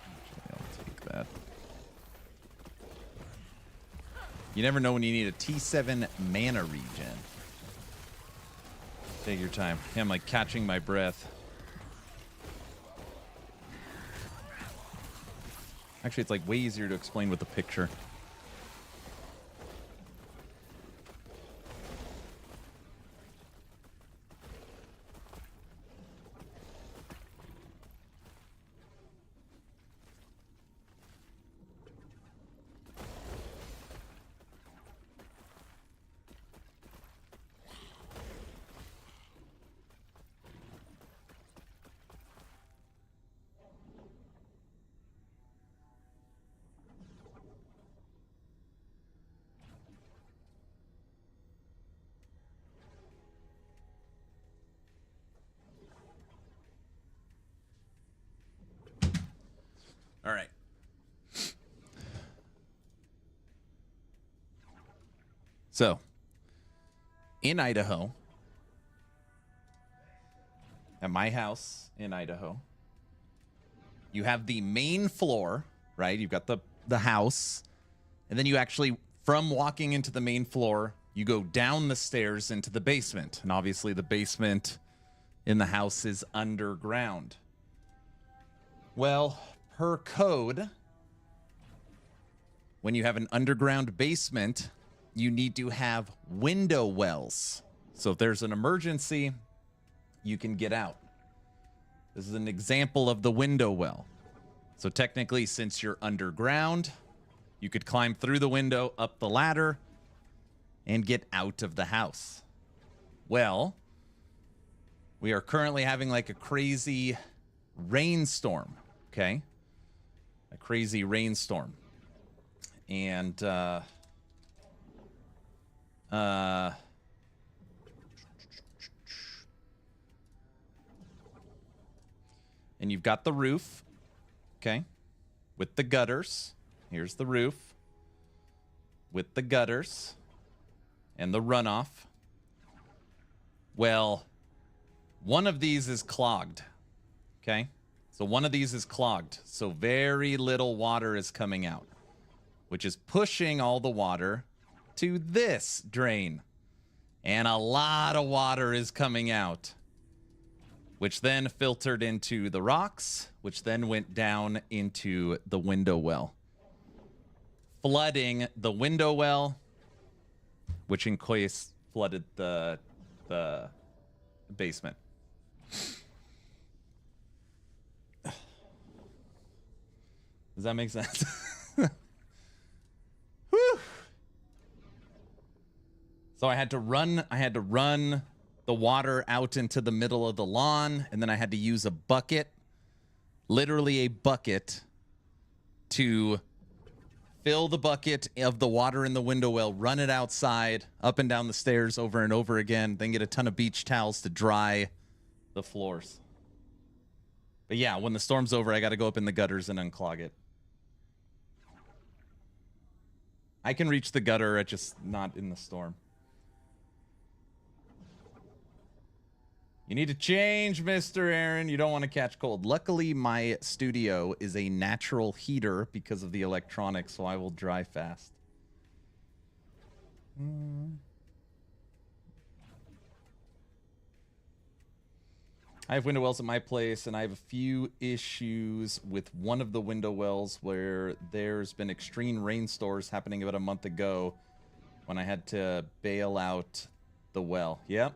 Actually, I'll take that. You never know when you need a T7 mana regen. Take your time. Yeah, I'm like catching my breath. Actually, it's like way easier to explain with a picture. All right. So, in Idaho, at my house in Idaho, you have the main floor, right? You've got the house, and then you actually, from walking into the main floor, you go down the stairs into the basement. And obviously the basement in the house is underground. Well, per code, when you have an underground basement, you need to have window wells. So if there's an emergency, you can get out. This is an example of the window well. So technically, since you're underground, you could climb through the window, up the ladder, and get out of the house. Well, we are currently having like a crazy rainstorm, okay? A crazy rainstorm. And and you've got the roof, okay, with the gutters. Here's the roof with the gutters and the runoff. Well, one of these is clogged, okay? So one of these is clogged, so very little water is coming out, which is pushing all the water to this drain. And a lot of water is coming out, which then filtered into the rocks, which then went down into the window well, flooding the window well, which in case flooded the basement. Does that make sense? Whew. So I had to run the water out into the middle of the lawn, and then I had to use a bucket, literally a bucket, to fill the bucket of the water in the window well, run it outside, up and down the stairs over and over again, then get a ton of beach towels to dry the floors. But yeah, when the storm's over, I got to go up in the gutters and unclog it. I can reach the gutter, it's just not in the storm. You need to change, Mr. Aaron. You don't want to catch cold. Luckily, my studio is a natural heater because of the electronics, so I will dry fast. I have window wells at my place, and I have a few issues with one of the window wells where there's been extreme rainstorms happening about a month ago when I had to bail out the well. Yep.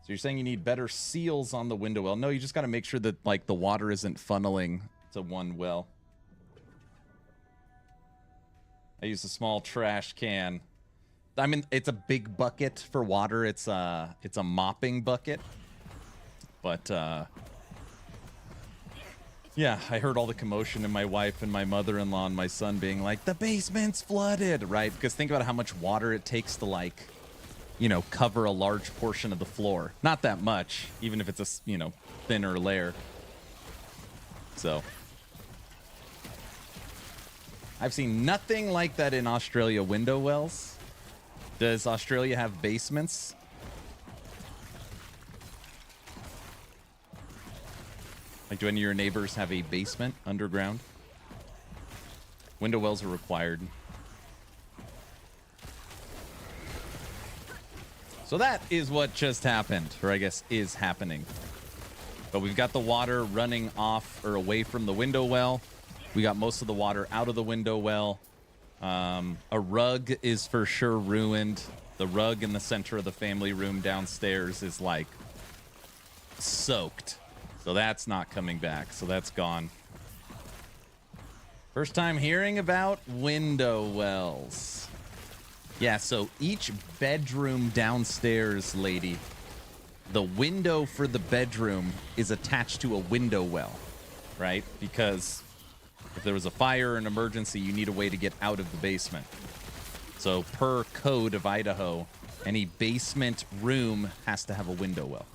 So you're saying you need better seals on the window well. No, you just got to make sure that like the water isn't funneling to one well. I use a small trash can. I mean, it's a big bucket for water. It's a mopping bucket. But yeah, I heard all the commotion, and my wife and my mother-in-law and my son being like, the basement's flooded, right? Because think about how much water it takes to, like, you know, cover a large portion of the floor. Not that much, even if it's a, you know, thinner layer. So I've seen nothing like that in Australia window wells. Does Australia have basements? Like, do any of your neighbors have a basement underground? Window wells are required. So that is what just happened, or I guess is happening. But we've got the water running off or away from the window well. We got most of the water out of the window well. A rug is for sure ruined. The rug in the center of the family room downstairs is like soaked. So that's not coming back. So that's gone. First time hearing about window wells. Yeah, so each bedroom downstairs, lady, the window for the bedroom is attached to a window well, right? Because if there was a fire or an emergency, you need a way to get out of the basement. So per code of Idaho, any basement room has to have a window well.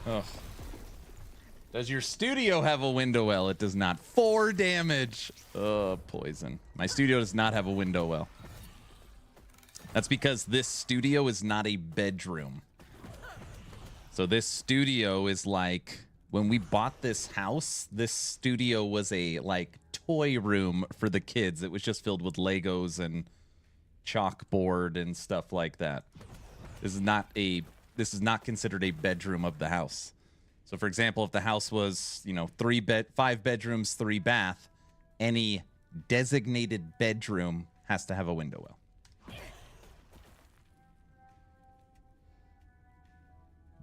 Ugh. Does your studio have a window well? It does not. 4 damage. Poison. My studio does not have a window well. That's because this studio is not a bedroom. So this studio is like, when we bought this house, this studio was a like toy room for the kids. It was just filled with Legos and chalkboard and stuff like that. This is not considered a bedroom of the house. So for example, if the house was, you know, 5 bedrooms, 3 bath, any designated bedroom has to have a window well.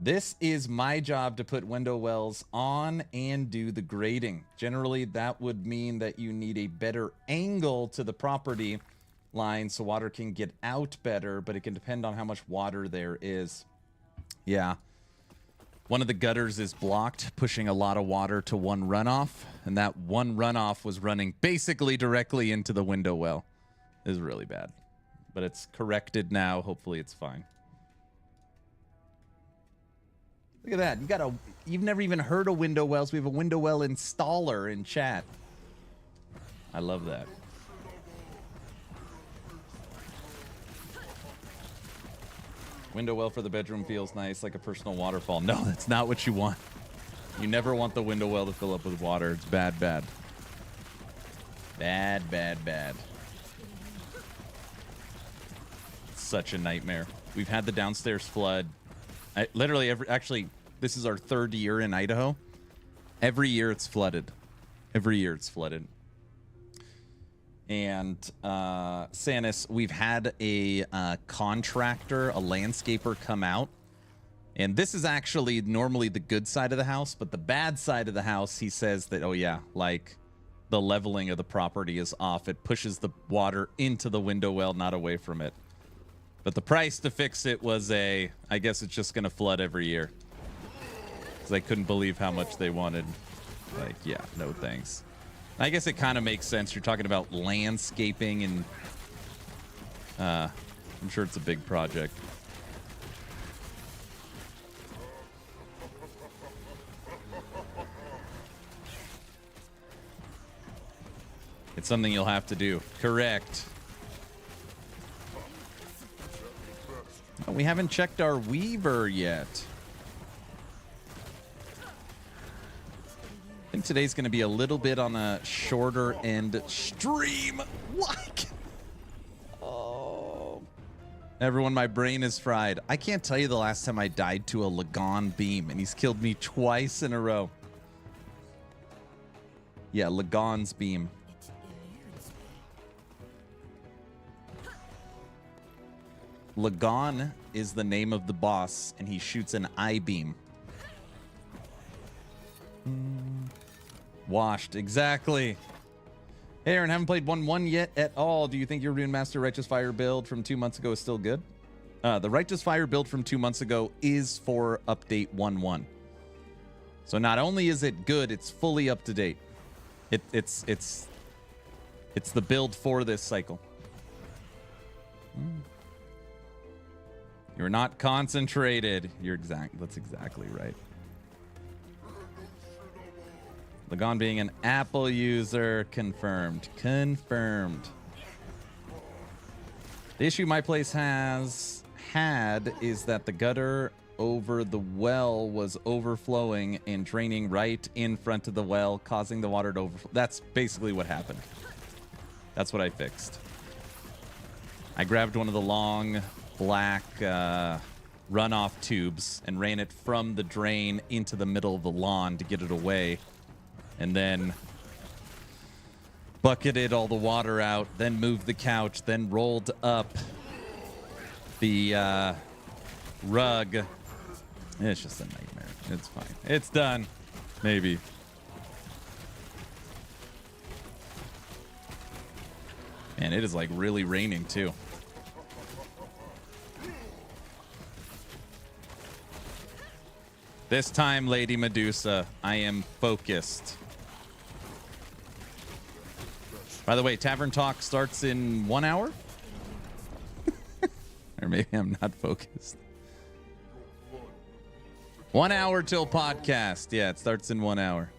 This is my job to put window wells on and do the grading. Generally, that would mean that you need a better angle to the property line so water can get out better, but it can depend on how much water there is. Yeah. One of the gutters is blocked, pushing a lot of water to one runoff, and that one runoff was running basically directly into the window well. It is really bad, but it's corrected now. Hopefully it's fine. Look at that. You've never even heard of window wells. We have a window well installer in chat. I love that. Window well for the bedroom feels nice, like a personal waterfall. No, that's not what you want. You never want the window well to fill up with water. It's bad, bad. Bad, bad, bad. It's such a nightmare. We've had the downstairs flood. Actually, this is our 3rd year in Idaho. Every year it's flooded. Every year it's flooded. And Sanis, we've had a contractor, a landscaper come out. And this is actually normally the good side of the house, but the bad side of the house, he says that, oh yeah, like the leveling of the property is off. It pushes the water into the window well, not away from it. But the price to fix it was I guess it's just going to flood every year. Because I couldn't believe how much they wanted. Like, yeah, no thanks. I guess it kind of makes sense. You're talking about landscaping, and I'm sure it's a big project. It's something you'll have to do. Correct. Oh, we haven't checked our Weaver yet. today's going to be a little bit on a shorter end stream. What? Oh. Everyone, my brain is fried. I can't tell you the last time I died to a Lagon beam, and he's killed me twice in a row. Yeah, Lagon's beam. It eludes me. Lagon is the name of the boss, and he shoots an eye beam. Washed, exactly. Hey, Aaron, haven't played 1-1 yet at all. Do you think your Rune Master Righteous Fire build from 2 months ago is still good? The Righteous Fire build from 2 months ago is for update 1-1. So not only is it good, it's fully up to date. It's the build for this cycle. You're not concentrated. That's exactly right. Lagon being an Apple user, confirmed. Confirmed. The issue my place has had is that the gutter over the well was overflowing and draining right in front of the well, causing the water to overflow. That's basically what happened. That's what I fixed. I grabbed one of the long black runoff tubes and ran it from the drain into the middle of the lawn to get it away. And then bucketed all the water out, then moved the couch, then rolled up the rug. It's just a nightmare. It's fine. It's done. Maybe. Man, it is like really raining too. This time, Lady Medusa, I am focused. By the way, Tavern Talk starts in 1 hour? Or maybe I'm not focused. 1 hour till podcast. Yeah, it starts in 1 hour.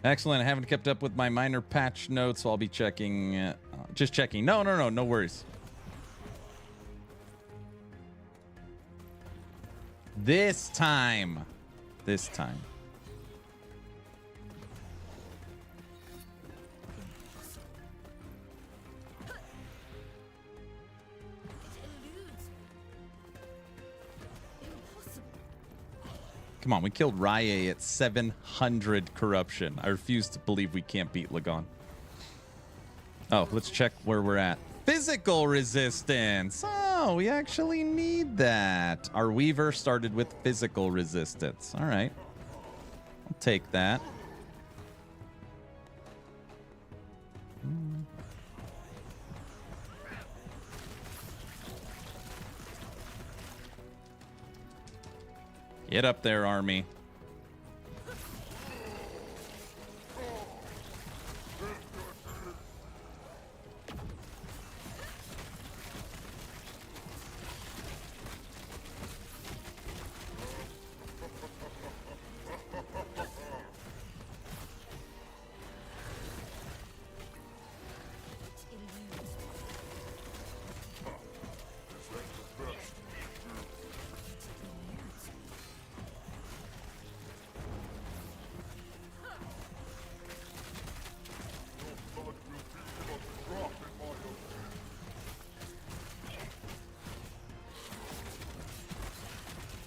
Excellent. I haven't kept up with my minor patch notes, so I'll be checking. Just checking. No worries. This time. Come on, we killed Rye at 700 corruption. I refuse to believe we can't beat Lagon. Oh, let's check where we're at. Physical resistance. Oh, we actually need that. Our Weaver started with physical resistance. All right. I'll take that. Get up there, army.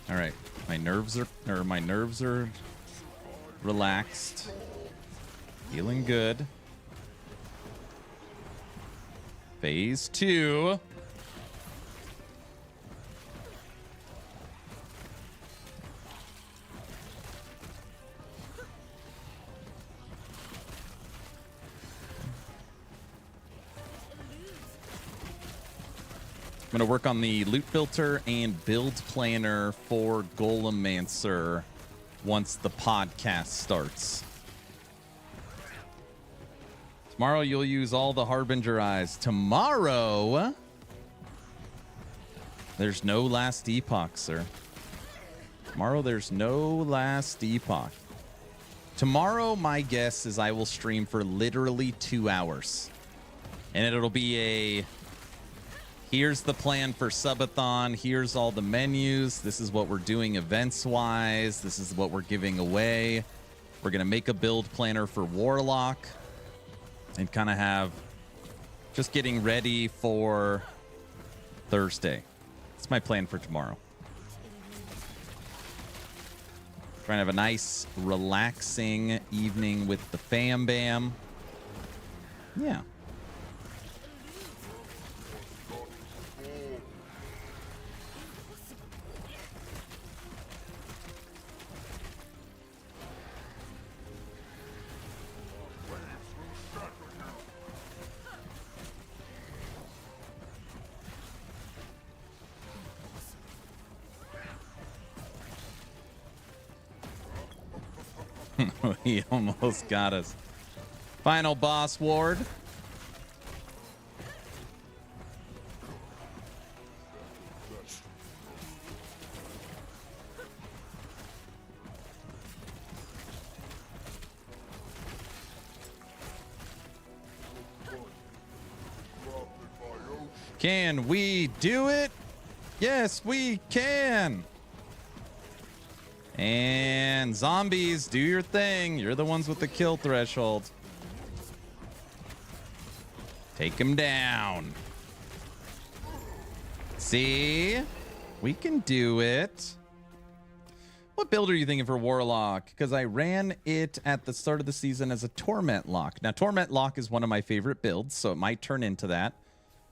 All right, my nerves are relaxed, feeling good. Phase 2. I'm going to work on the loot filter and build planner for Golemancer once the podcast starts. Tomorrow you'll use all the Harbinger eyes. Tomorrow, there's no last epoch, sir. Tomorrow there's no last epoch. Tomorrow, my guess is I will stream for literally 2 hours. And it'll be a Here's the plan for Subathon. Here's all the menus. This is what we're doing events-wise. This is what we're giving away. We're going to make a build planner for Warlock and kind of have just getting ready for Thursday. That's my plan for tomorrow. Trying to have a nice, relaxing evening with the fam bam. Yeah. He almost got us. Final boss ward. Can we do it? Yes, we can. And zombies, do your thing. You're the ones with the kill threshold. Take them down. See? We can do it. What build are you thinking for Warlock? Because I ran it at the start of the season as a Torment Lock. Now, Torment Lock is one of my favorite builds, so it might turn into that.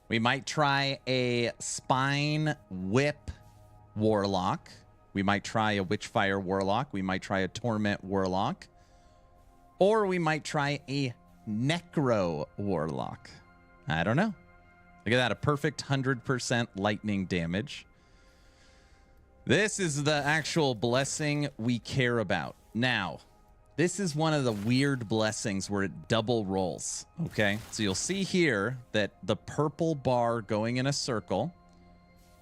We might try a Spine Whip Warlock. We might try a Witchfire Warlock. We might try a Torment Warlock. Or we might try a Necro Warlock. I don't know. Look at that. A perfect 100% lightning damage. This is the actual blessing we care about. Now, this is one of the weird blessings where it double rolls. Okay? So you'll see here that the purple bar going in a circle.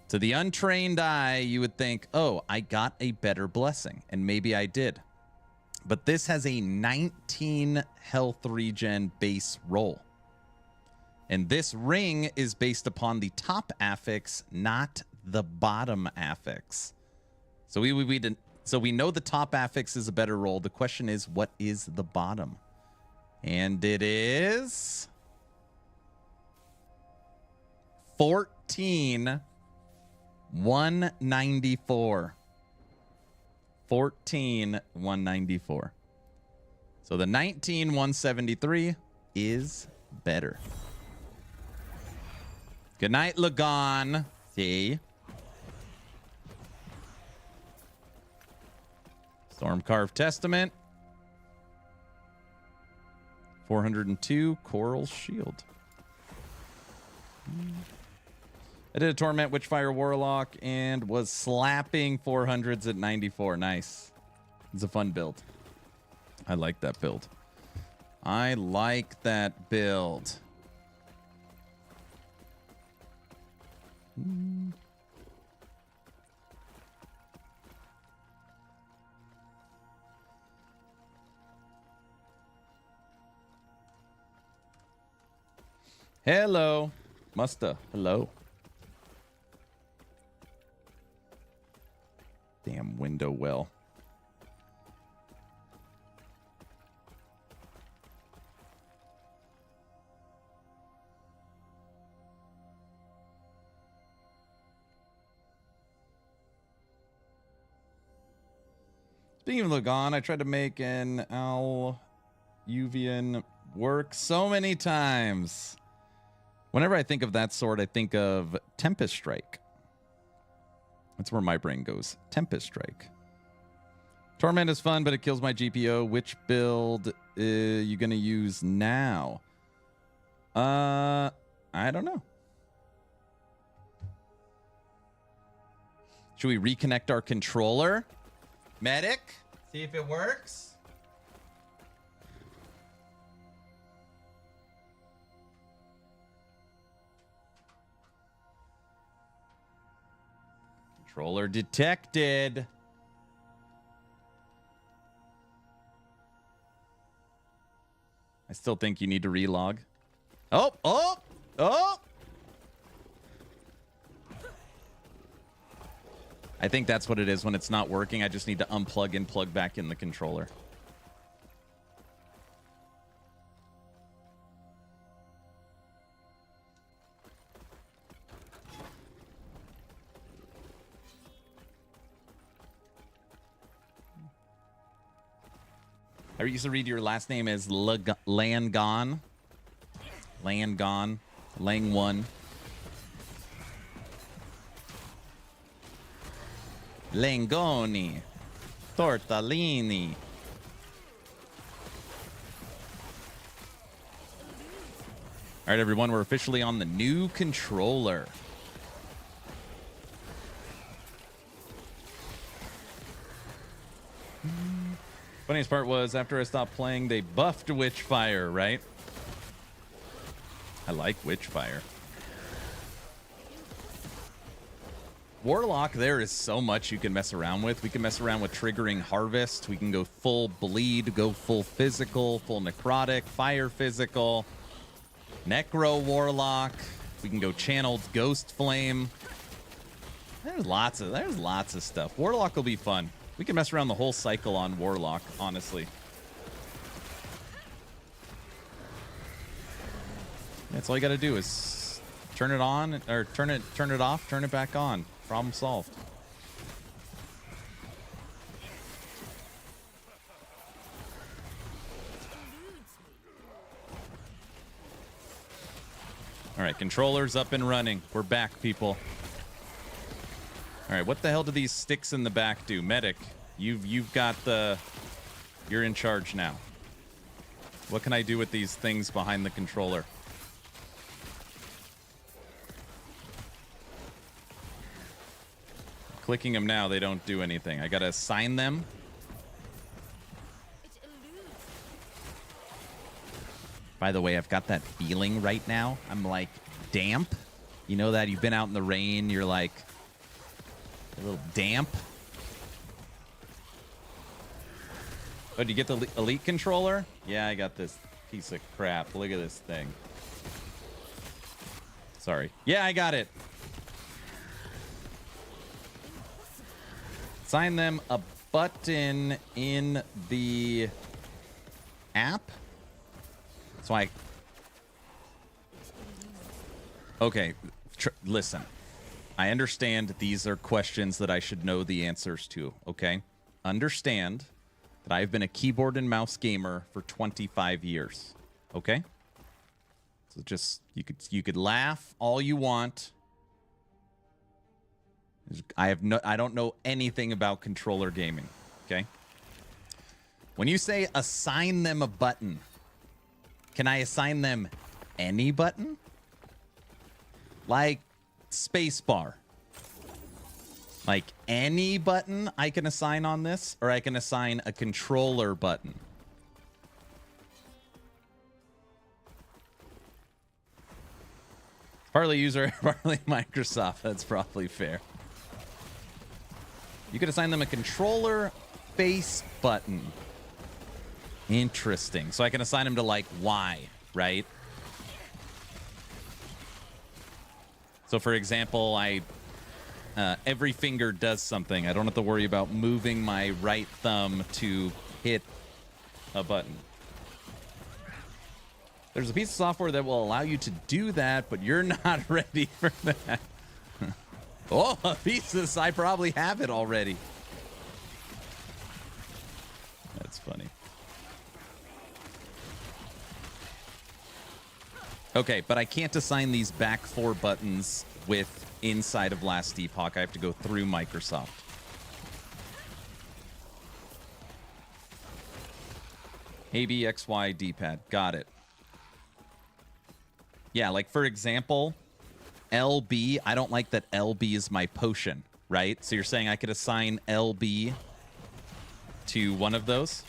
To the untrained eye, you would think, oh, I got a better blessing. And maybe I did. But this has a 19 health regen base roll. And this ring is based upon the top affix, not the bottom affix. So we know the top affix is a better roll. The question is, what is the bottom? And it is 14,194. 14,194. So the 19,173 is better. Good night, Lagon. See? Stormcarved Testament. 402 Coral Shield. I did a Torment Witchfire Warlock and was slapping 400s at 94. Nice. It's a fun build. I like that build. I like that build. Hello. Musta. Hello. Damn window well. Speaking of Lagon, I tried to make an Al'Uvian work so many times. Whenever I think of that sword, I think of Tempest Strike. That's where my brain goes. Tempest Strike. Torment is fun, but it kills my GPO. Which build you gonna use now? I don't know. Should we reconnect our controller? Medic? See if it works. Controller detected. I still think you need to relog. Oh. I think that's what it is. When it's not working, I just need to unplug and plug back in the controller. I used to read your last name as Langon. Langon. Lang1. Langoni. Tortellini. All right, everyone, we're officially on the new controller. Funniest part was after I stopped playing, they buffed Witchfire, right? I like Witchfire. Warlock, there is so much you can mess around with. We can mess around with triggering Harvest. We can go full bleed, go full physical, full necrotic, fire physical, Necro Warlock. We can go channeled Ghost Flame. There's lots of stuff. Warlock will be fun. We can mess around the whole cycle on Warlock, honestly. That's all you got to do is turn it on or turn it off, turn it back on. Problem solved. All right, controller's up and running. We're back, people. All right, what the hell do these sticks in the back do? Medic, you've got the... You're in charge now. What can I do with these things behind the controller? Clicking them now, they don't do anything. I gotta assign them. By the way, I've got that feeling right now. I'm like damp. You know that? You've been out in the rain, you're like a little damp. Oh, did you get the elite controller? Yeah, I got this piece of crap. Look at this thing. Sorry. Yeah, I got it. Assign them a button in the app. So I... Okay, listen. I understand these are questions that I should know the answers to, okay? Understand that I've been a keyboard and mouse gamer for 25 years, okay? So just, you could laugh all you want. I don't know anything about controller gaming, okay? When you say assign them a button, can I assign them any button? Like spacebar. Like any button I can assign on this, or I can assign a controller button. Partly user, partly Microsoft. That's probably fair. You could assign them a controller face button. Interesting. So I can assign them to like Y, right? So for example, every finger does something. I don't have to worry about moving my right thumb to hit a button. There's a piece of software that will allow you to do that, but you're not ready for that. Oh, a piece of this, I probably have it already. That's funny. Okay, but I can't assign these back 4 buttons with inside of Last Epoch. I have to go through Microsoft. AB, XY, D-pad. Got it. Yeah, like for example, LB, I don't like that LB is my potion, right? So you're saying I could assign LB to one of those?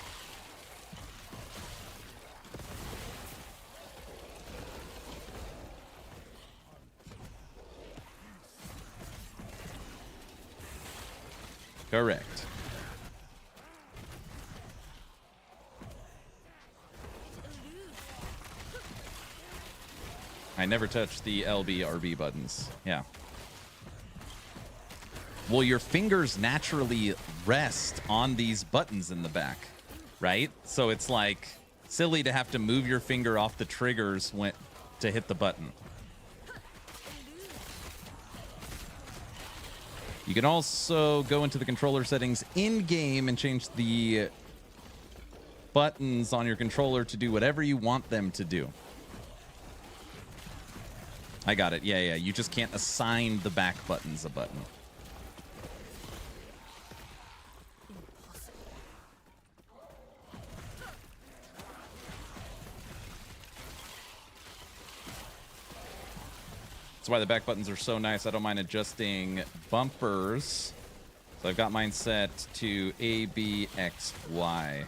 Correct. I never touched the LB, RB buttons. Yeah. Well, your fingers naturally rest on these buttons in the back, right? So it's like silly to have to move your finger off the triggers to hit the button. You can also go into the controller settings in-game and change the buttons on your controller to do whatever you want them to do. I got it. Yeah. You just can't assign the back buttons a button. That's why the back buttons are so nice. I don't mind adjusting bumpers. So I've got mine set to A, B, X, Y.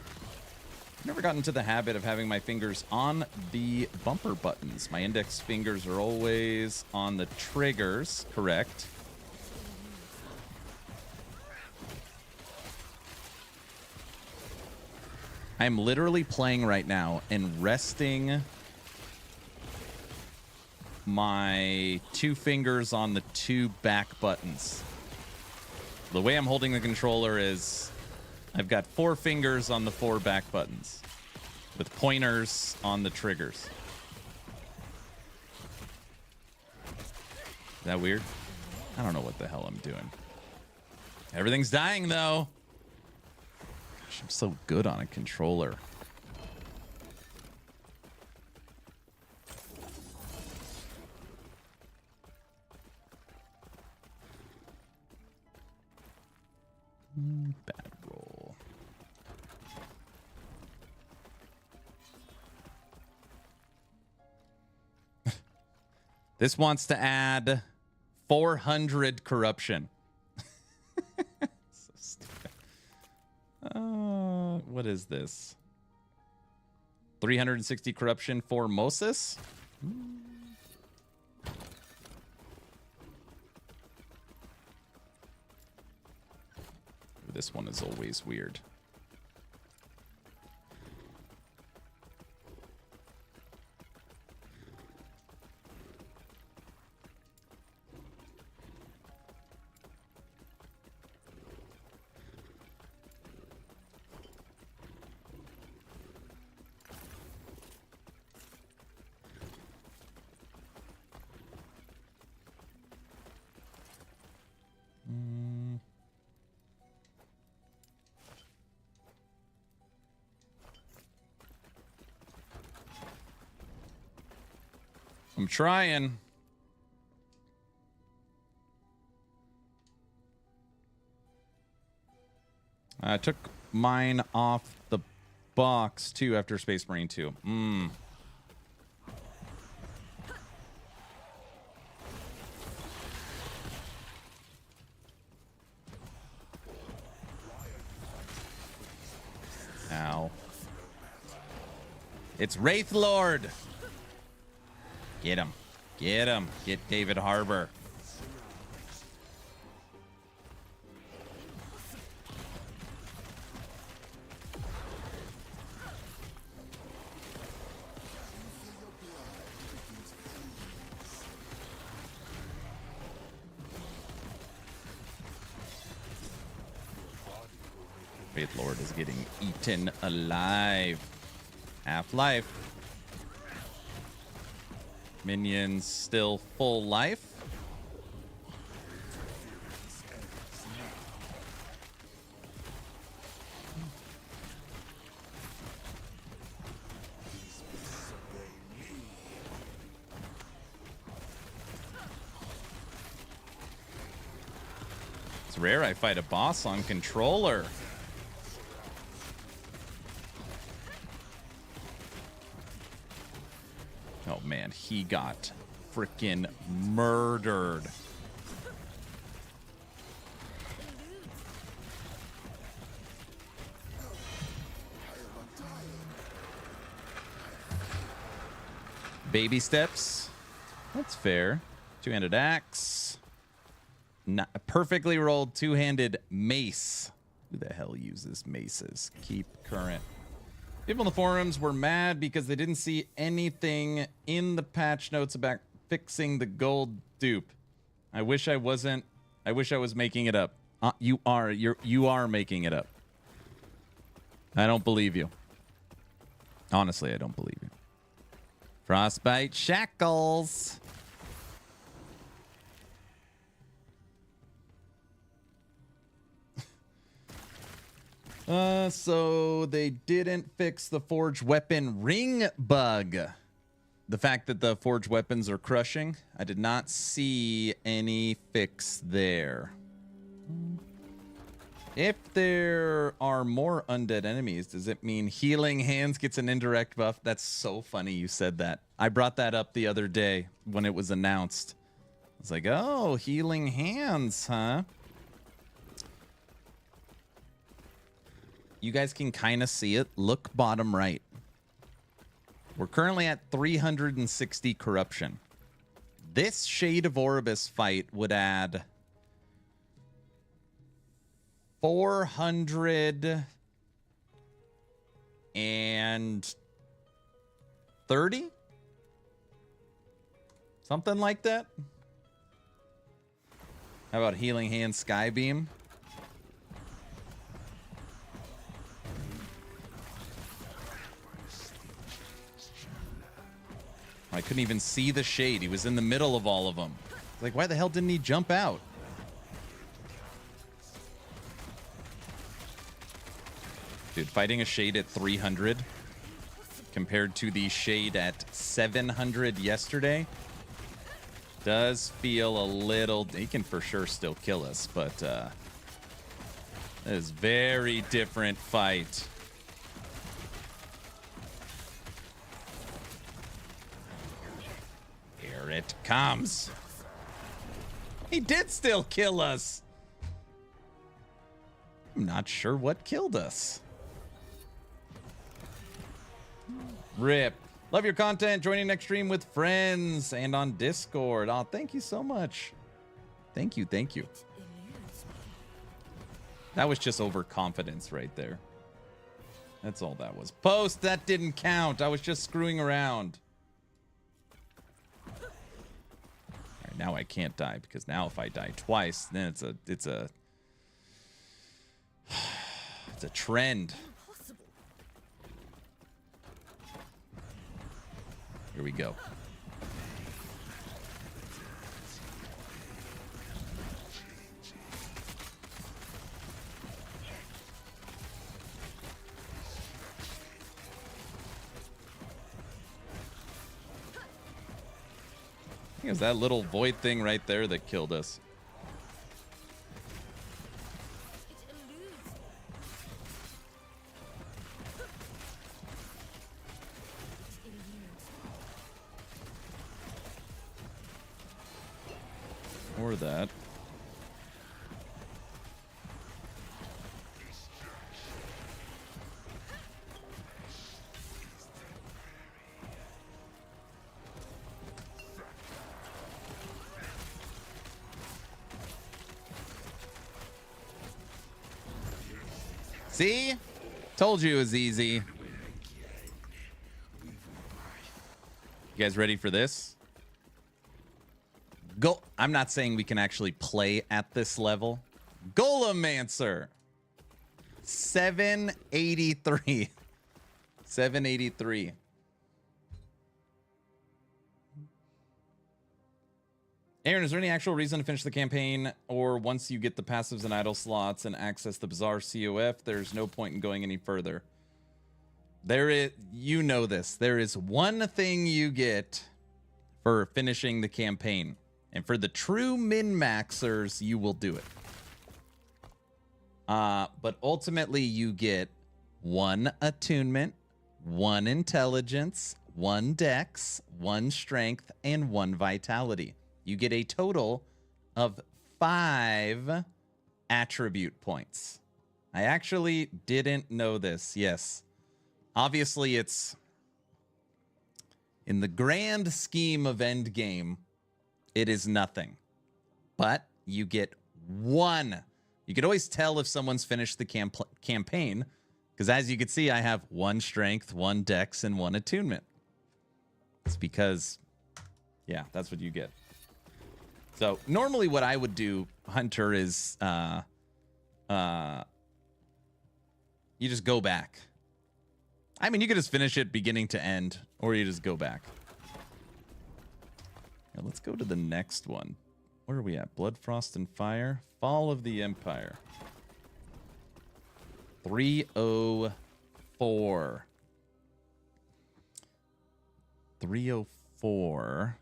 I've never gotten into the habit of having my fingers on the bumper buttons. My index fingers are always on the triggers, correct? I'm literally playing right now and resting my two fingers on the two back buttons. The way I'm holding the controller is I've got 4 fingers on the 4 back buttons with pointers on the triggers. Is that weird? I don't know what the hell I'm doing. Everything's dying though. Gosh, I'm so good on a controller. Bad roll. This wants to add 400 corruption. So stupid. What is this? 360 corruption for Moses? This one is always weird. I'm trying. I took mine off the box too after Space Marine 2. Ow. It's Wraith Lord. Get him. Get him. Get David Harbour. Wraith Lord is getting eaten alive. Half-life. Minions still full life. It's rare I fight a boss on controller. Oh man, he got freaking murdered. Baby steps. That's fair. Two-handed axe. Not perfectly rolled two-handed mace. Who the hell uses maces? Keep current. People in the forums were mad because they didn't see anything in the patch notes about fixing the gold dupe. I wish I wasn't I wish I was making it up. You are making it up. I don't believe you. Honestly, I don't believe you. Frostbite shackles. So they didn't fix the forged weapon ring bug. The fact that the forged weapons are crushing, I did not see any fix there. If there are more undead enemies, does it mean healing hands gets an indirect buff? That's so funny you said that. I brought that up the other day when it was announced. I was like, oh, healing hands, huh? You guys can kind of see it. Look bottom right. We're currently at 360 corruption. This Shade of Orbis fight would add 430? Something like that? How about Healing Hand Skybeam? I couldn't even see the shade. He was in the middle of all of them. Like, why the hell didn't he jump out? Dude, fighting a shade at 300 compared to the shade at 700 yesterday does feel a little... He can for sure still kill us, but it is very different fight. Here it comes. He did still kill us. I'm not sure what killed us. Rip. Love your content. Joining next stream with friends and on Discord. Oh, thank you so much. Thank you. Thank you. That was just overconfidence right there. That's all that was. Post, that didn't count. I was just screwing around. All right, now I can't die because now if I die twice, then it's a trend. Here we go. I think it was that little void thing right there that killed us. Or that. See? Told you it was easy. You guys ready for this? I'm not saying we can actually play at this level. Golemancer. 783. 783. Aaron, is there any actual reason to finish the campaign, or once you get the passives and idle slots and access the bizarre COF, there's no point in going any further? There is, you know this. There is one thing you get for finishing the campaign. And for the true min-maxers, you will do it. But ultimately, you get 1 attunement, 1 intelligence, 1 dex, 1 strength, and 1 vitality. You get a total of 5 attribute points. I actually didn't know this. Yes. Obviously, it's in the grand scheme of endgame. It is nothing, but you get 1. You can always tell if someone's finished the campaign, because as you can see, I have 1 strength, 1 dex, and 1 attunement. It's because, yeah, that's what you get. So normally what I would do hunter is you just go back. I mean, you could just finish it beginning to end, or you just go back. Now, let's go to the next one. Where are we at? Blood, Frost, and Fire. Fall of the Empire. 304. 304.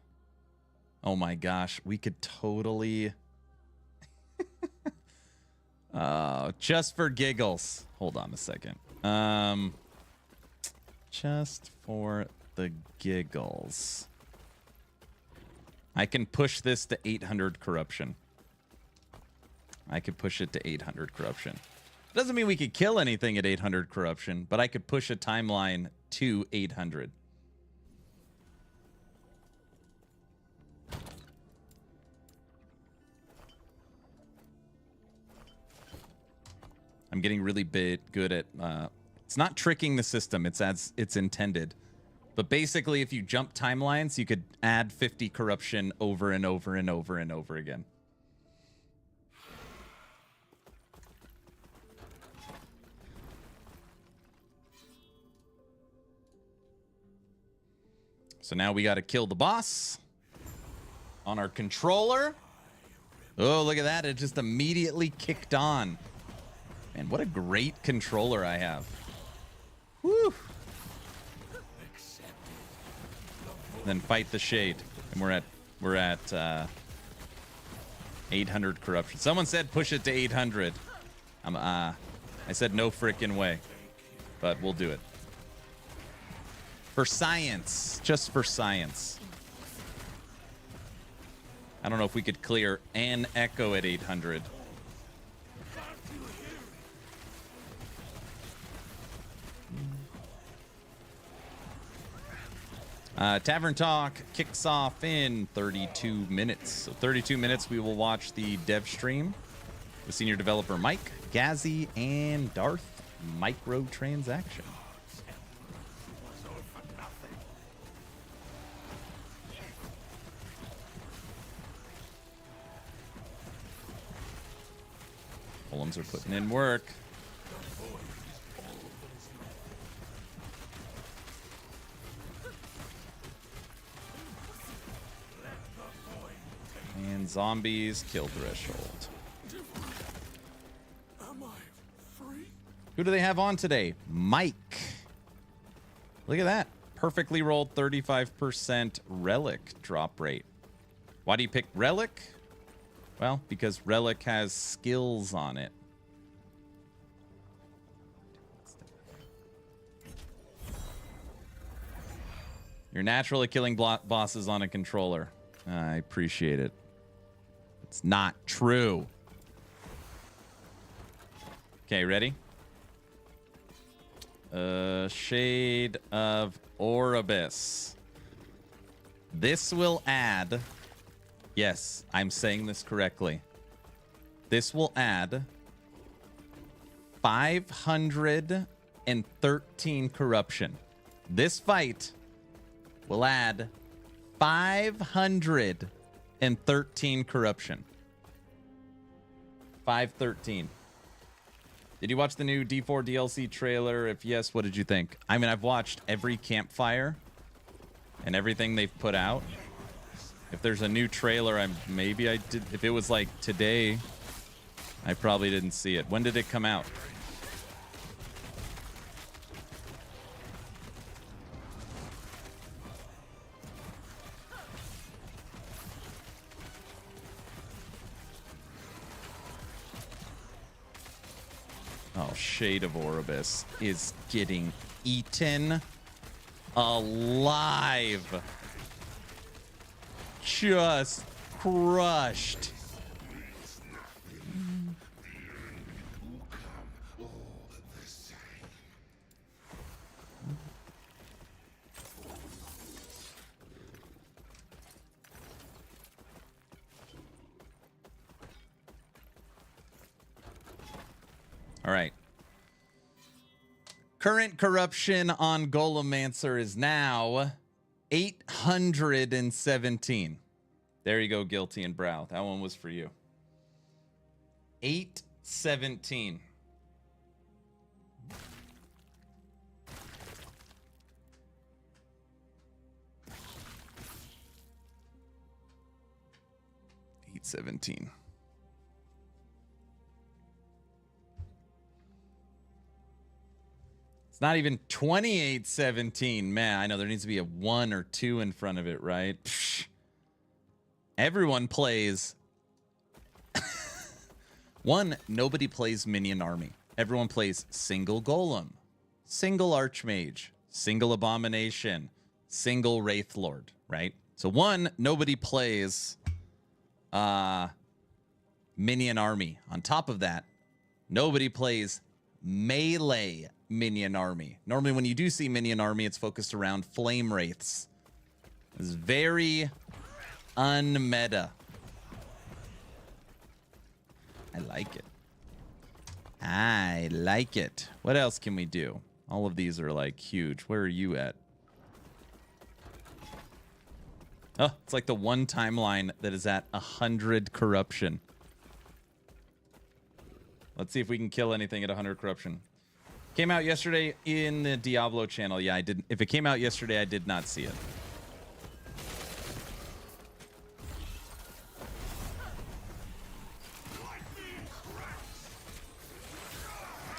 Oh my gosh, we could totally... just for giggles. Hold on a second. Just for the giggles. I can push this to 800 corruption. I could push it to 800 corruption. Doesn't mean we could kill anything at 800 corruption, but I could push a timeline to 800. I'm getting really good at... it's not tricking the system. It's as it's intended. But basically, if you jump timelines, you could add 50 corruption over and over and over and over again. So now we got to kill the boss on our controller. Oh, look at that. It just immediately kicked on. Man, what a great controller I have. Woo! Then fight the shade. And we're at 800 corruption. Someone said push it to 800. I said no frickin' way. But we'll do it. For science. Just for science. I don't know if we could clear an echo at 800. Tavern Talk kicks off in 32 minutes. So 32 minutes, we will watch the dev stream with senior developer Mike, Gazzy, and Darth Microtransaction. Golems are putting in work. And zombies kill threshold. Who do they have on today? Mike. Look at that. Perfectly rolled 35% relic drop rate. Why do you pick relic? Well, because relic has skills on it. You're naturally killing bosses on a controller. I appreciate it. It's not true. Okay, ready? Shade of Oribus. This will add... Yes, I'm saying this correctly. This will add 513 corruption. This fight will add 513 corruption. 513. Did you watch the new D4 DLC trailer? If yes, what did you think? I mean, I've watched every campfire and everything they've put out. If there's a new trailer, maybe I did. If it was like today, I probably didn't see it. When did it come out? Oh, Shade of Oribus is getting eaten alive. Just crushed. All right. Current corruption on Golemancer is now 817. There you go, Guilty and Brow. That one was for you. 817. $817. It's not even 2817. Man, I know there needs to be a 1 or 2 in front of it, right? Psh. Everyone plays. One, nobody plays minion army. Everyone plays single golem, single archmage, single abomination, single wraith lord, right? So one, nobody plays minion army. On top of that, nobody plays melee minion army. Normally when you do see minion army, it's focused around flame wraiths. It's very unmeta. I like it. I like it. What else can we do? All of these are like huge. Where are you at? Oh, it's like the one timeline that is at 100 corruption. Let's see if we can kill anything at 100 corruption. Came out yesterday in the Diablo channel. Yeah, I didn't. If it came out yesterday, I did not see it.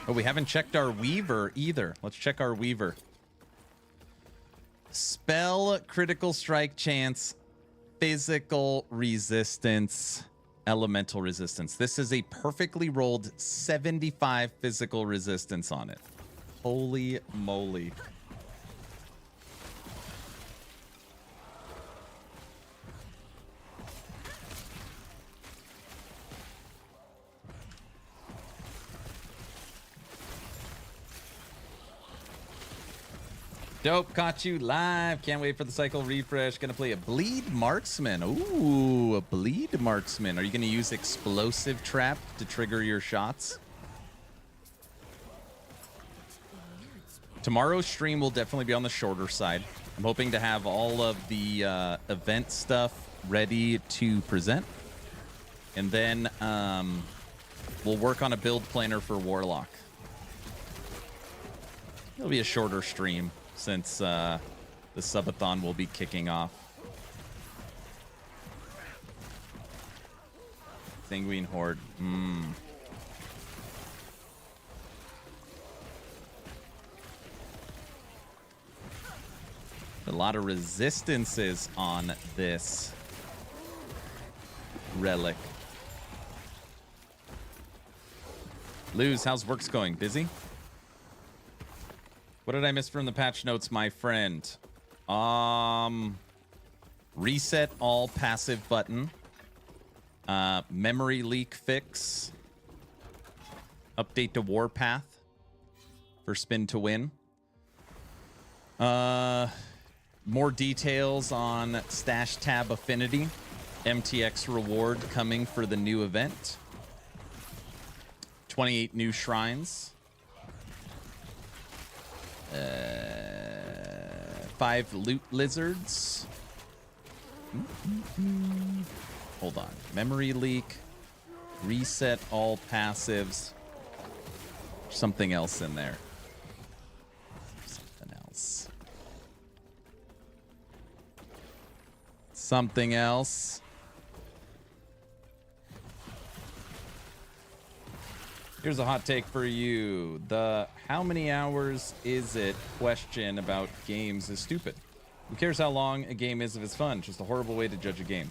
Oh, we haven't checked our Weaver either. Let's check our Weaver. Spell, critical strike chance, physical resistance, elemental resistance. This is a perfectly rolled 75 physical resistance on it. Holy moly. Dope, caught you live. Can't wait for the cycle refresh. Gonna play a bleed marksman. Ooh, a bleed marksman. Are you gonna use explosive trap to trigger your shots? Tomorrow's stream will definitely be on the shorter side. I'm hoping to have all of the event stuff ready to present. And then we'll work on a build planner for Warlock. It'll be a shorter stream, since the Subathon will be kicking off. Sanguine Horde. A lot of resistances on this relic. Luz, how's works going? Busy? What did I miss from the patch notes, my friend? Reset all passive button. Memory leak fix. Update to Warpath for spin to win. More details on Stash Tab Affinity. MTX reward coming for the new event. 28 new shrines. 5 loot lizards. Hold on. Memory leak. Reset all passives. Something else in there. Something else. Something else. Here's a hot take for you. The how many hours is it question about games is stupid. Who cares how long a game is if it's fun? Just a horrible way to judge a game.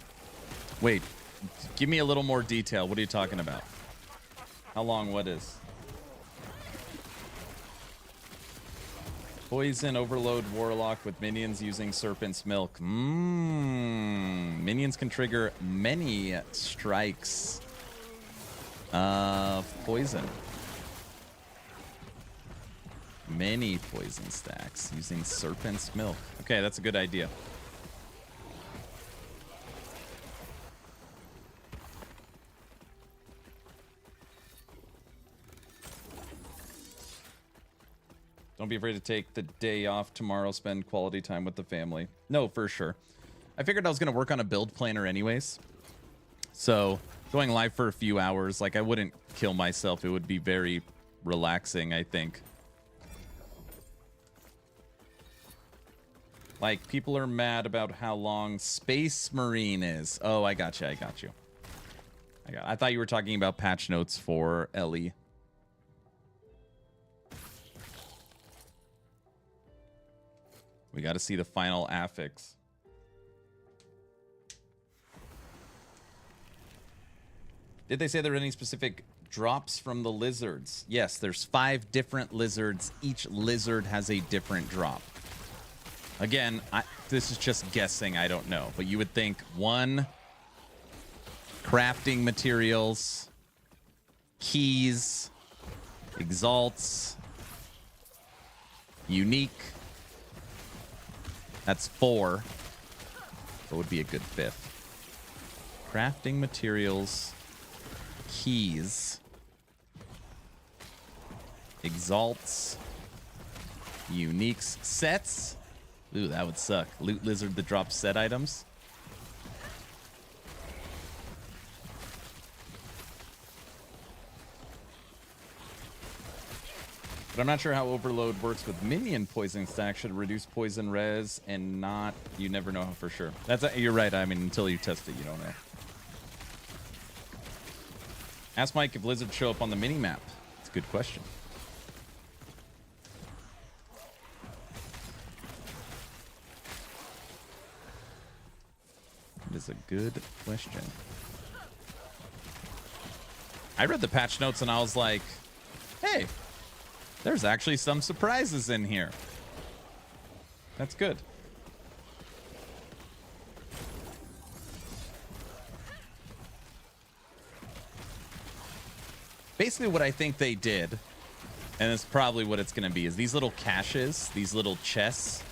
Wait, give me a little more detail. What are you talking about? How long what is? Poison overload warlock with minions using serpent's milk. Minions can trigger many strikes of poison. Many poison stacks using serpent's milk. Okay, that's a good idea. Don't be afraid to take the day off tomorrow, spend quality time with the family. No, for sure. I figured I was going to work on a build planner anyways. So Going live for a few hours, like I wouldn't kill myself. It would be very relaxing, I think. Like, people are mad about how long Space Marine is. Oh, I got you. I got you. I thought you were talking about patch notes for Ellie. We got to see the final affix. Did they say there are any specific drops from the lizards? Yes, there's 5 different lizards. Each lizard has a different drop. Again, this is just guessing. I don't know. But you would think 1, crafting materials, keys, exalts, unique. That's 4. So it would be a good 5th. Crafting materials, keys, exalts, uniques, sets. Ooh, that would suck. Loot lizard that drops set items. But I'm not sure how overload works with minion poison stack. Should reduce poison res and not. You never know for sure. You're right. I mean, until you test it, you don't know. Ask Mike if lizards show up on the mini map. It's a good question. It is a good question. I read the patch notes and I was like, hey, there's actually some surprises in here. That's good. Basically what I think they did, and it's probably what it's going to be, is these little caches, these little chests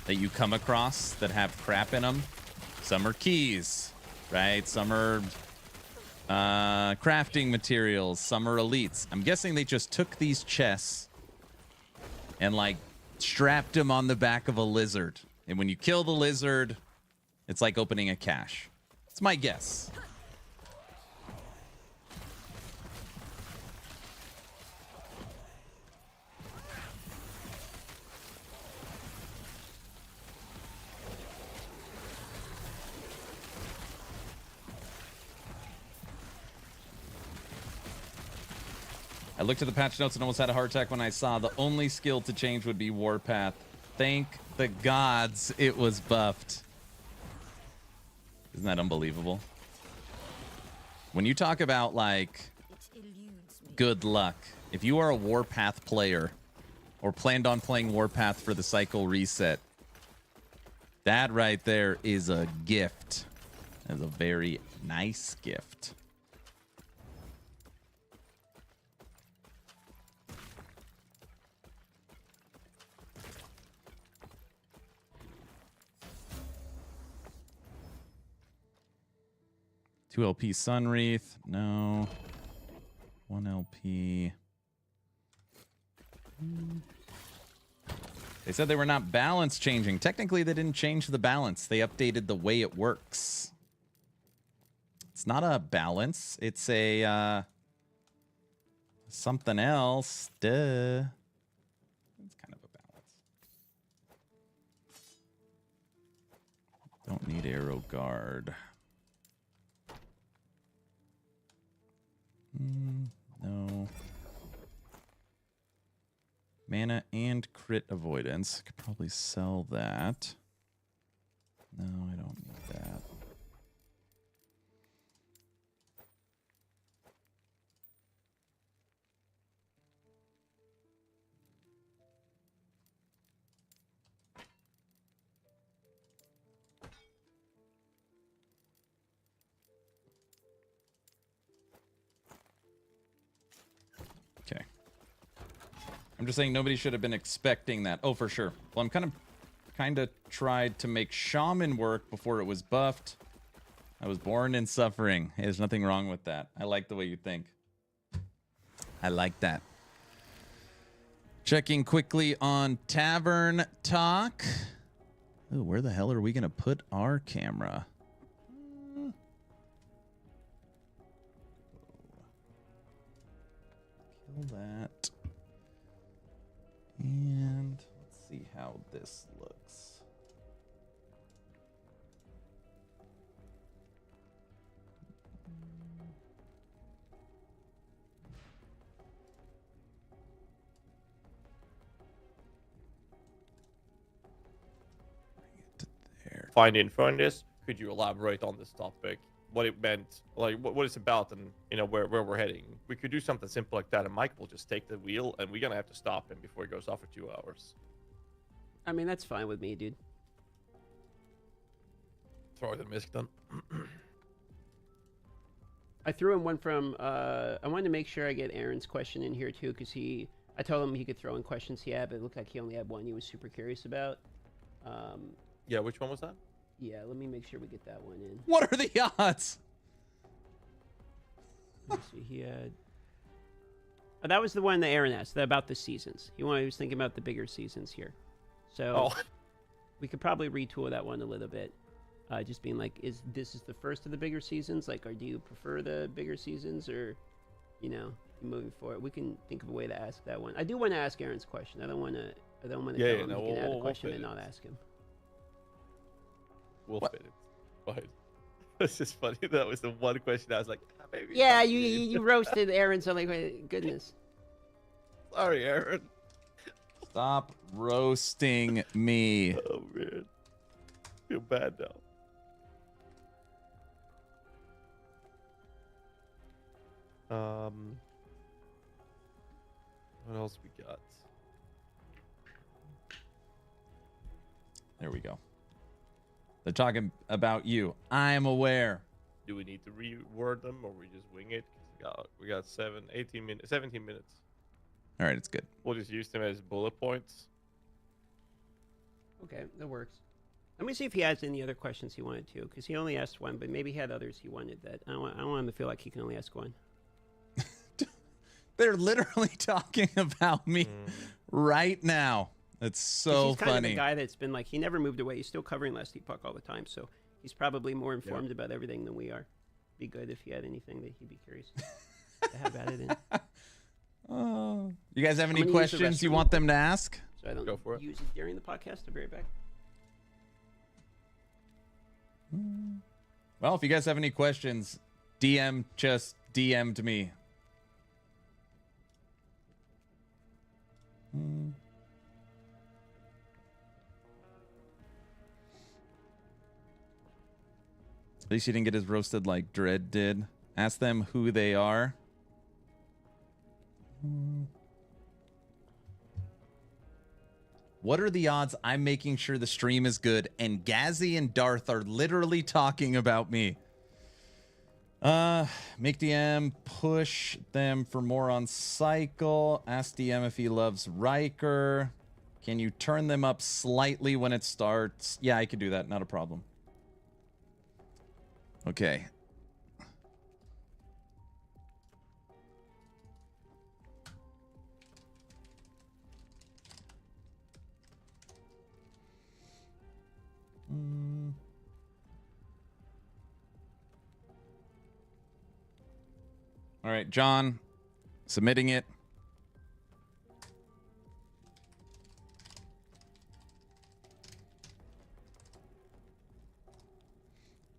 that you come across that have crap in them. Some are keys, right? Some are crafting materials. Some are elites. I'm guessing they just took these chests and like strapped them on the back of a lizard. And when you kill the lizard, it's like opening a cache. It's my guess. I looked at the patch notes and almost had a heart attack when I saw the only skill to change would be Warpath. Thank the gods it was buffed. Isn't that unbelievable? When you talk about, like, good luck, if you are a Warpath player or planned on playing Warpath for the cycle reset, that right there is a gift. That is a very nice gift. Two LP Sunwreath. No. 1 LP. They said they were not balance changing. Technically, they didn't change the balance. They updated the way it works. It's not a balance. It's a something else. Duh. It's kind of a balance. Don't need Arrow Guard. No. Mana and crit avoidance. Could probably sell that. No, I don't need that. Okay. I'm just saying nobody should have been expecting that. Oh, for sure. Well, I'm kind of tried to make Shaman work before it was buffed. I was born in suffering. Hey, there's nothing wrong with that. I like the way you think. I like that. Checking quickly on Tavern Talk. Ooh, where the hell are we going to put our camera? Pull that. And let's see how this looks. Bring it to there. Find info on this. Could you elaborate on this topic? What it meant, like what it's about, and where we're heading. We could do something simple like that, and Mike will just take the wheel, and we're gonna have to stop him before he goes off for 2 hours. I mean, that's fine with me, dude. Throw the misc then. I threw him one from. I wanted to make sure I get Aaron's question in here too, because I told him he could throw in questions he had, but it looked like he only had one he was super curious about. Yeah, which one was that? Yeah, let me make sure we get that one in. What are the odds? Let me see. He had. Oh, that was the one that Aaron asked about the seasons. He was thinking about the bigger seasons here, so we could probably retool that one a little bit. Just being like, this is the first of the bigger seasons? Like, or do you prefer the bigger seasons, or moving forward? We can think of a way to ask that one. I do want to ask Aaron's question. I don't want to. Tell him he can add a question and not ask him. We'll fit it. Fine. It's just funny. That was the one question I was like, maybe. Yeah, you roasted Aaron, so like, goodness. Sorry, Aaron. Stop roasting me. Oh man, feel bad now. What else we got? There we go. They're talking about you. I'm aware. Do we need to reword them, or we just wing it? Cause we got 17 minutes. All right, it's good. We'll just use them as bullet points. Okay, that works. Let me see if he has any other questions he wanted to, because he only asked one, but maybe he had others he wanted that. I don't want him to feel like he can only ask one. They're literally talking about me right now. It's so he's kind funny. of the guy that's been like, he never moved away. He's still covering Last Epoch all the time, so he's probably more informed about everything than we are. Be good if he had anything that he'd be curious to have added in. Oh, you guys have any I'm gonna use the questions you restroom. want them to ask? So I don't Go for it. use it during the podcast. I'll be right back. Well, if you guys have any questions, just DM'd me. At least you didn't get as roasted like Dread did. Ask them who they are. What are the odds I'm making sure the stream is good and Gazzy and Darth are literally talking about me? Make DM push them for more on cycle. Ask DM if he loves Riker. Can you turn them up slightly when it starts? Yeah, I could do that. Not a problem. Okay. All right, John, submitting it.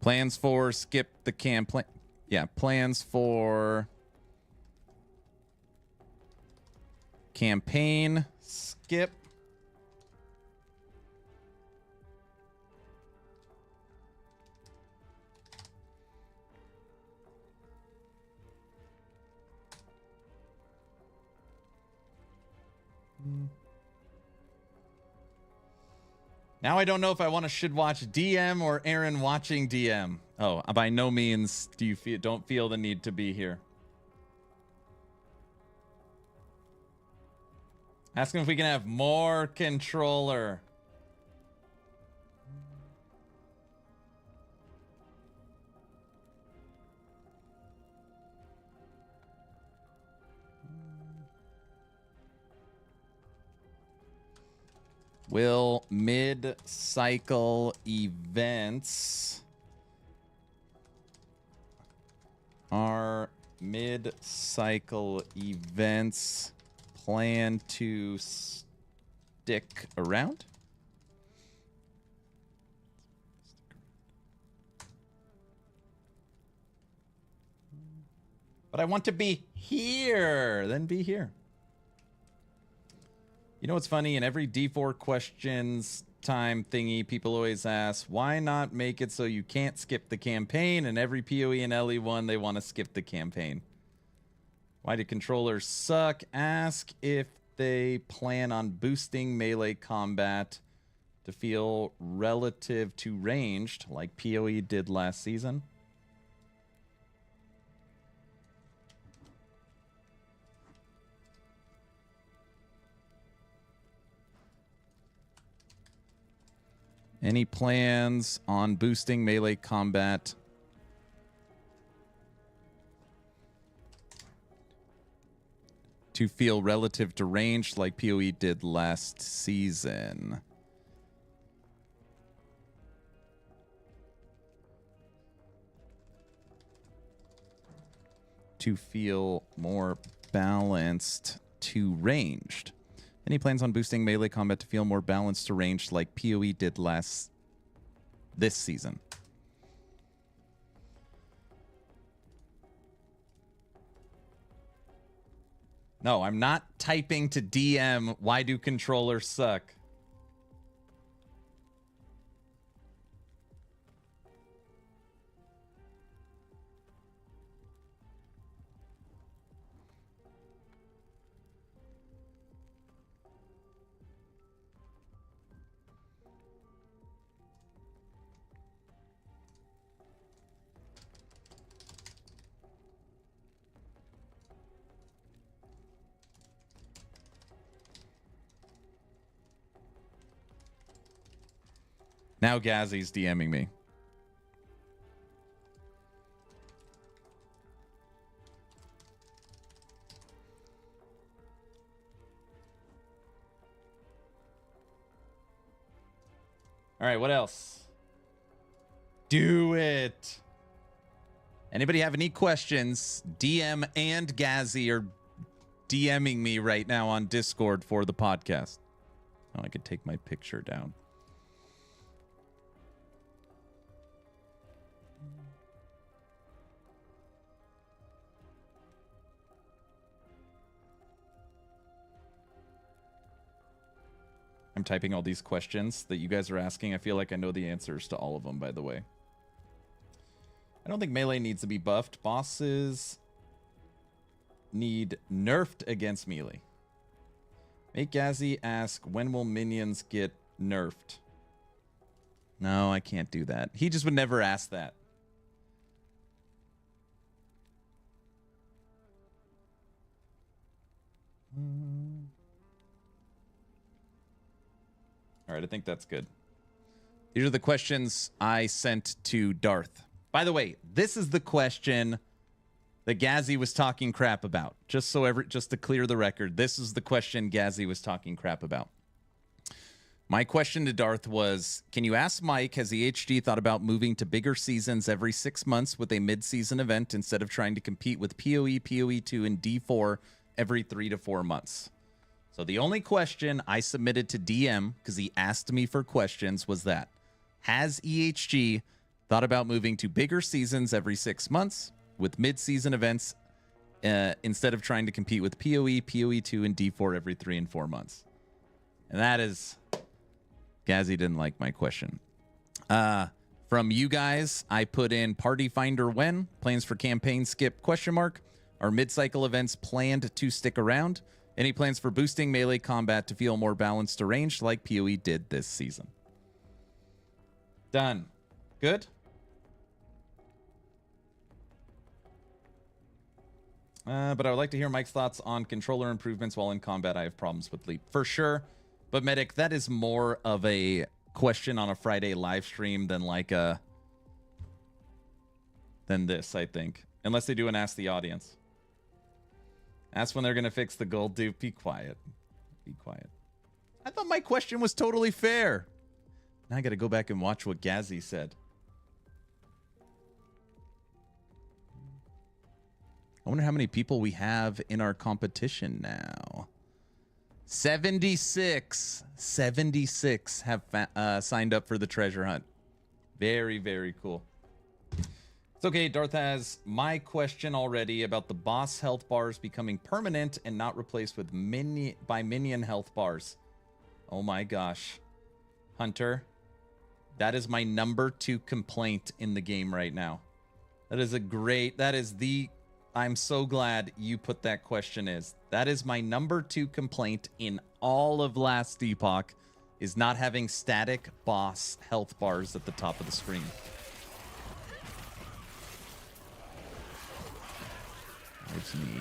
Plans for skip the campaign. Yeah, plans for campaign skip. Now I don't know if I should watch DM or Aaron watching DM. Oh, by no means do you don't feel the need to be here. Ask him if we can have more controller. Will mid-cycle events are mid-cycle events plan to stick around? But I want to be here. Then be here. You know what's funny? In every D4 questions time thingy, people always ask, why not make it so you can't skip the campaign? And every PoE and LE1, they want to skip the campaign. Why do controllers suck? Ask if they plan on boosting melee combat to feel relative to ranged, like PoE did last season. Any plans on boosting melee combat to feel relative to ranged like PoE did last season? To feel more balanced to ranged. Any plans on boosting melee combat to feel more balanced to ranged like PoE did this season? No, I'm not typing to DM, why do controllers suck? Now Gazzy's DMing me. All right, what else? Do it. Anybody have any questions? DM and Gazzy are DMing me right now on Discord for the podcast. Oh, I could take my picture down. I'm typing all these questions that you guys are asking. I feel like I know the answers to all of them, by the way. I don't think melee needs to be buffed. Bosses need nerfed against melee. Make Gazzy ask, when will minions get nerfed? No, I can't do that. He just would never ask that. All right, I think that's good. These are the questions I sent to Darth. By the way, this is the question that Gazzy was talking crap about. Just to clear the record, this is the question Gazzy was talking crap about. My question to Darth was, can you ask Mike, has EHG thought about moving to bigger seasons every 6 months with a mid-season event instead of trying to compete with PoE, PoE2, and D4 every 3 to 4 months? So the only question I submitted to DM, because he asked me for questions, was that, has EHG thought about moving to bigger seasons every 6 months with mid-season events instead of trying to compete with PoE, PoE2, and D4 every 3 and 4 months? And that is... Gazzy didn't like my question. From you guys, I put in Party Finder when, plans for campaign skip, question mark. Are mid-cycle events planned to stick around? Any plans for boosting melee combat to feel more balanced to ranged like PoE did this season? Done. Good? But I would like to hear Mike's thoughts on controller improvements while in combat. I have problems with Leap. For sure. But Medic, that is more of a question on a Friday live stream than than this, I think. Unless they do an Ask the Audience. Ask when they're going to fix the gold dupe. Be quiet. Be quiet. I thought my question was totally fair. Now I got to go back and watch what Gazzy said. I wonder how many people we have in our competition now. 76. 76 have signed up for the treasure hunt. Very, very cool. It's okay, Darth has my question already about the boss health bars becoming permanent and not replaced with minion health bars. Oh my gosh. Hunter, that is my number 2 complaint in the game right now. That is I'm so glad you put that question That is my number 2 complaint in all of last Epoch, is not having static boss health bars at the top of the screen. Gives me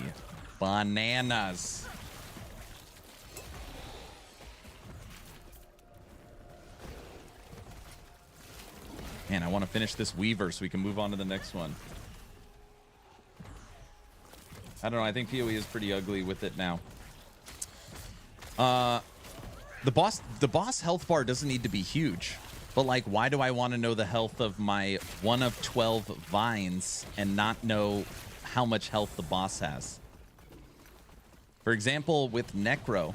bananas. Man, I want to finish this Weaver so we can move on to the next one. I don't know. I think PoE is pretty ugly with it now. The boss health bar doesn't need to be huge. But, like, why do I want to know the health of my 1 of 12 vines and not know how much health the boss has? For example, with Necro,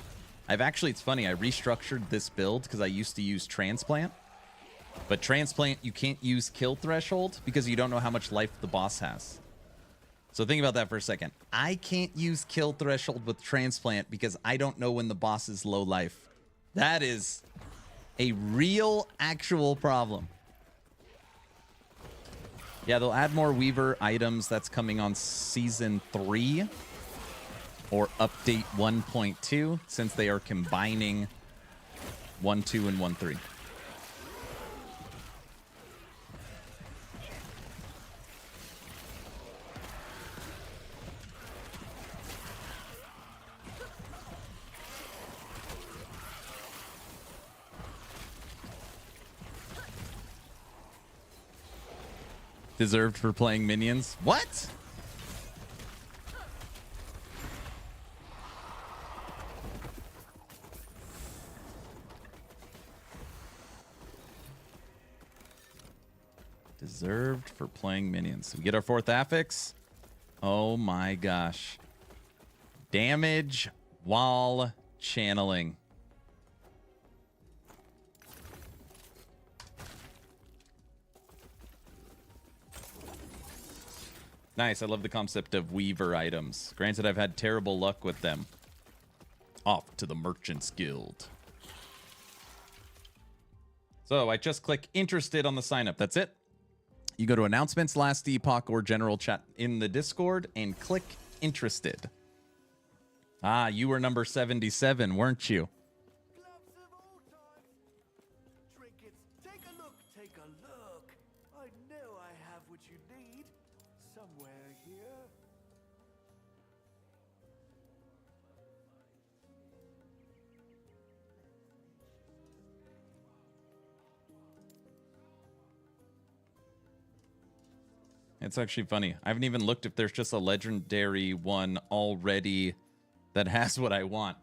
it's funny, I restructured this build because I used to use Transplant. But Transplant, you can't use Kill Threshold because you don't know how much life the boss has. So think about that for a second. I can't use Kill Threshold with Transplant because I don't know when the boss is low life. That is a real, actual problem. Yeah, they'll add more Weaver items. That's coming on Season 3 or Update 1.2 since they are combining 1.2 and 1.3. Deserved for playing minions. What? Deserved for playing minions. We get our 4th affix. Oh my gosh. Damage while channeling. Nice. I love the concept of Weaver items. Granted, I've had terrible luck with them. Off to the Merchant's Guild. So I just click interested on the sign up. That's it. You go to announcements, last Epoch, or general chat in the Discord and click interested. Ah, you were number 77, weren't you? Gloves of all types. Trinkets. Take a look. Take a look. I know I have what you need. Somewhere here. It's actually funny. I haven't even looked if there's just a legendary one already that has what I want.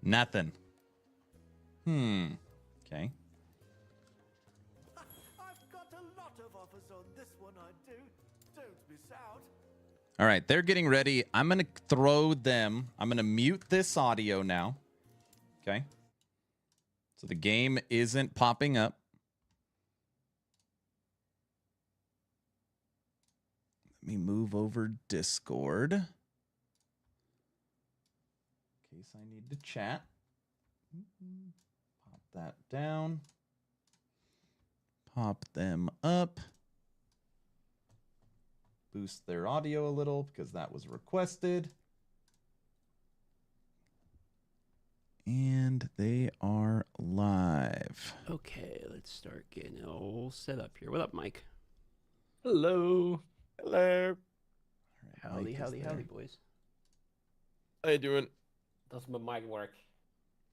Nothing. Okay. I've got a lot of offers on this one, I do. Don't miss out. All right, they're getting ready. I'm going to throw them. I'm going to mute this audio now. Okay. So the game isn't popping up. Let me move over Discord. In case I need to chat. Pop that down. Pop them up. Boost their audio a little because that was requested. And they are live. Okay, let's start getting it all set up here. What up, Mike? Hello. Hello. Howdy, howdy, boys. How you doing? Does my mic work?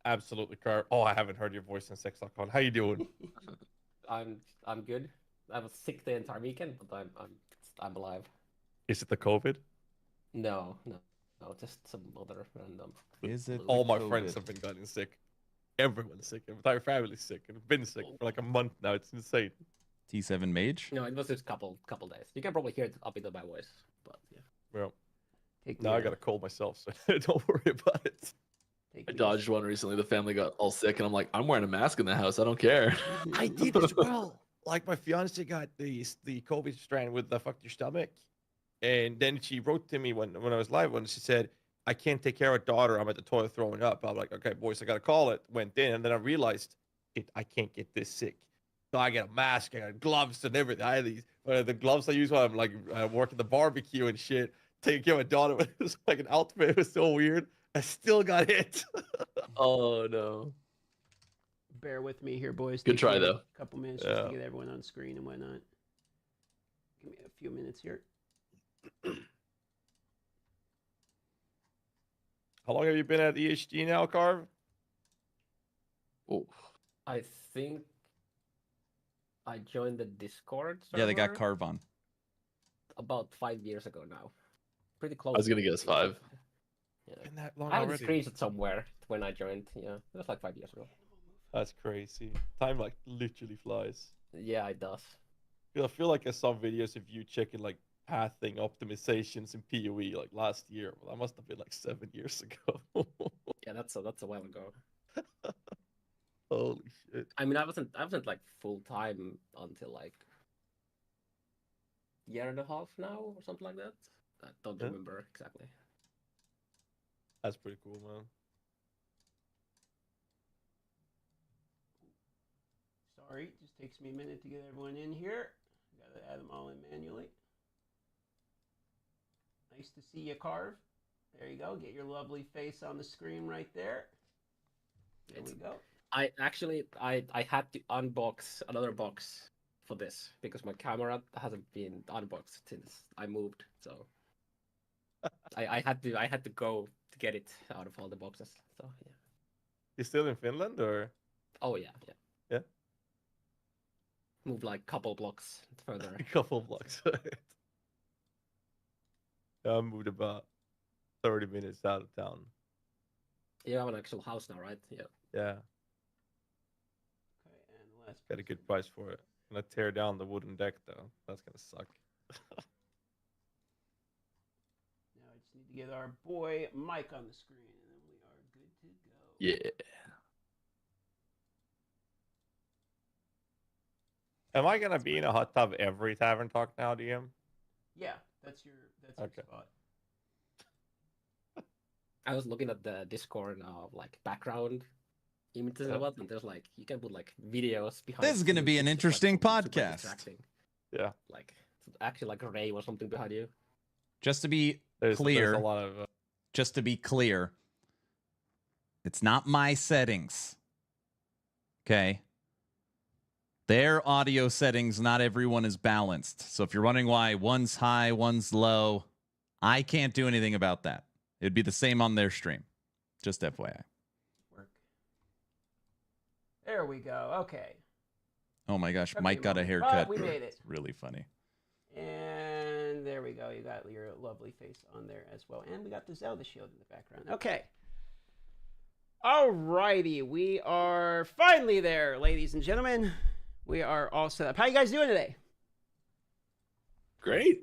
Absolutely, Car. Oh, I haven't heard your voice since 6:00. How you doing? I'm good. I was sick the entire weekend, but I'm alive. Is it the COVID? No, just some other random. Is it All my COVID? friends have been getting sick. Everyone's sick. The entire family's sick. And I've been sick for like a month now. It's insane. T7 Mage? No, it was just a couple days. You can probably hear it up into my voice, but yeah. Well, Take now me I out. got a cold myself, so don't worry about it. Take I me dodged one recently. The family got all sick, and I'm like, I'm wearing a mask in the house. I don't care. I did as well. Like my fiance got the COVID strand with the fuck your stomach, and then she wrote to me when I was live, when she said, "I can't take care of daughter. I'm at the toilet throwing up." I'm like, "Okay, boys, I gotta call it." Went in, and then I realized, I can't get this sick. So I got a mask, I got gloves and everything. I had these the gloves I use when I'm like working the barbecue and shit. Taking care of my daughter, it was like an outfit. It was so weird. I still got hit. Oh no. Bear with me here, boys. Good Take try, me though. A couple minutes just Yeah. to get everyone on screen and whatnot. Give me a few minutes here. How long have you been at EHG now, Carv? Oh, I think I joined the Discord server Yeah, they got Carv on. about 5 years ago now. Pretty close. I was gonna guess 5. Yeah. Been that long I have a already? screenshot somewhere when I joined. Yeah, it was like 5 years ago. That's crazy. Time like literally flies. Yeah, it does. I feel like I saw videos of you checking like pathing optimizations in PoE like last year. Well, that must have been like 7 years ago. Yeah, that's a while ago. Holy shit. I mean, I wasn't like full time until like year and a half now or something like that. I don't Yeah. remember exactly. That's pretty cool, man. Sorry, just takes me a minute to get everyone in here. Gotta add them all in manually. Nice to see you, Carve. There you go. Get your lovely face on the screen right there. There we go. I had to unbox another box for this because my camera hasn't been unboxed since I moved. So I had to go to get it out of all the boxes. So yeah. You still in Finland or? Oh yeah. Yeah? Move like couple blocks further. A couple blocks. Yeah, I moved about 30 minutes out of town. You have an actual house now, right? Yeah. Yeah, Okay, and last got a good price for it. Gonna tear down the wooden deck though. That's gonna suck. Now I just need to get our boy Mike on the screen, and then we are good to go. yeah. Am I gonna be in a hot tub every Tavern Talk now, DM? Yeah, that's your Okay. spot. I was looking at the Discord like background images Yeah. and what, and there's like you can put like videos behind. This is gonna you, be an which is, like, interesting super podcast. distracting. Yeah. Like it's actually like a ray or something behind you. Just to be There's clear, a lot of just to be clear, it's not my settings. Okay. Their audio settings, not everyone is balanced. So if you're wondering why one's high, one's low, I can't do anything about that. It'd be the same on their stream. Just FYI. Work. There we go. Okay. Oh my gosh, Took me Mike a got a moment, haircut. but we made it. It's really funny. And there we go. You got your lovely face on there as well. And we got the Zelda shield in the background. Okay. Alrighty. We are finally there, ladies and gentlemen. We are all set up. How you guys doing today? Great.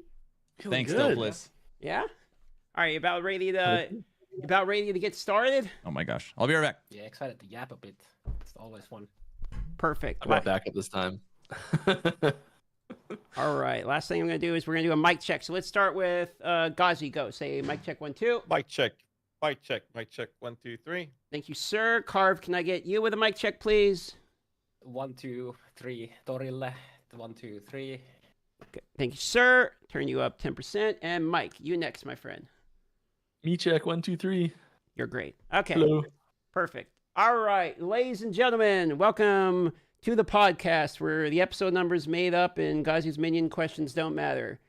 Feeling Thanks, good. Doubtless. Yeah? All right, about ready to You about ready to get started? Oh my gosh. I'll be right back. Yeah, excited to yap a bit. It's always fun. Perfect. I'm not back up this time. All right. Last thing I'm going to do is we're going to do a mic check. So let's start with Ghazi. Go. Say mic check 1, 2. Mic check. Mic check. Mic check. 1, 2, 3. Thank you, sir. Carve, can I get you with a mic check, please? 1, 2, 3. Torille. 1, 2, 3. Okay. Thank you, sir. Turn you up 10%. And Mike, you next, my friend. Me check 1, 2, 3. You're great. Okay. Hello. Perfect. All right, ladies and gentlemen, welcome to the podcast where the episode number is made up and Ghazi's minion questions don't matter.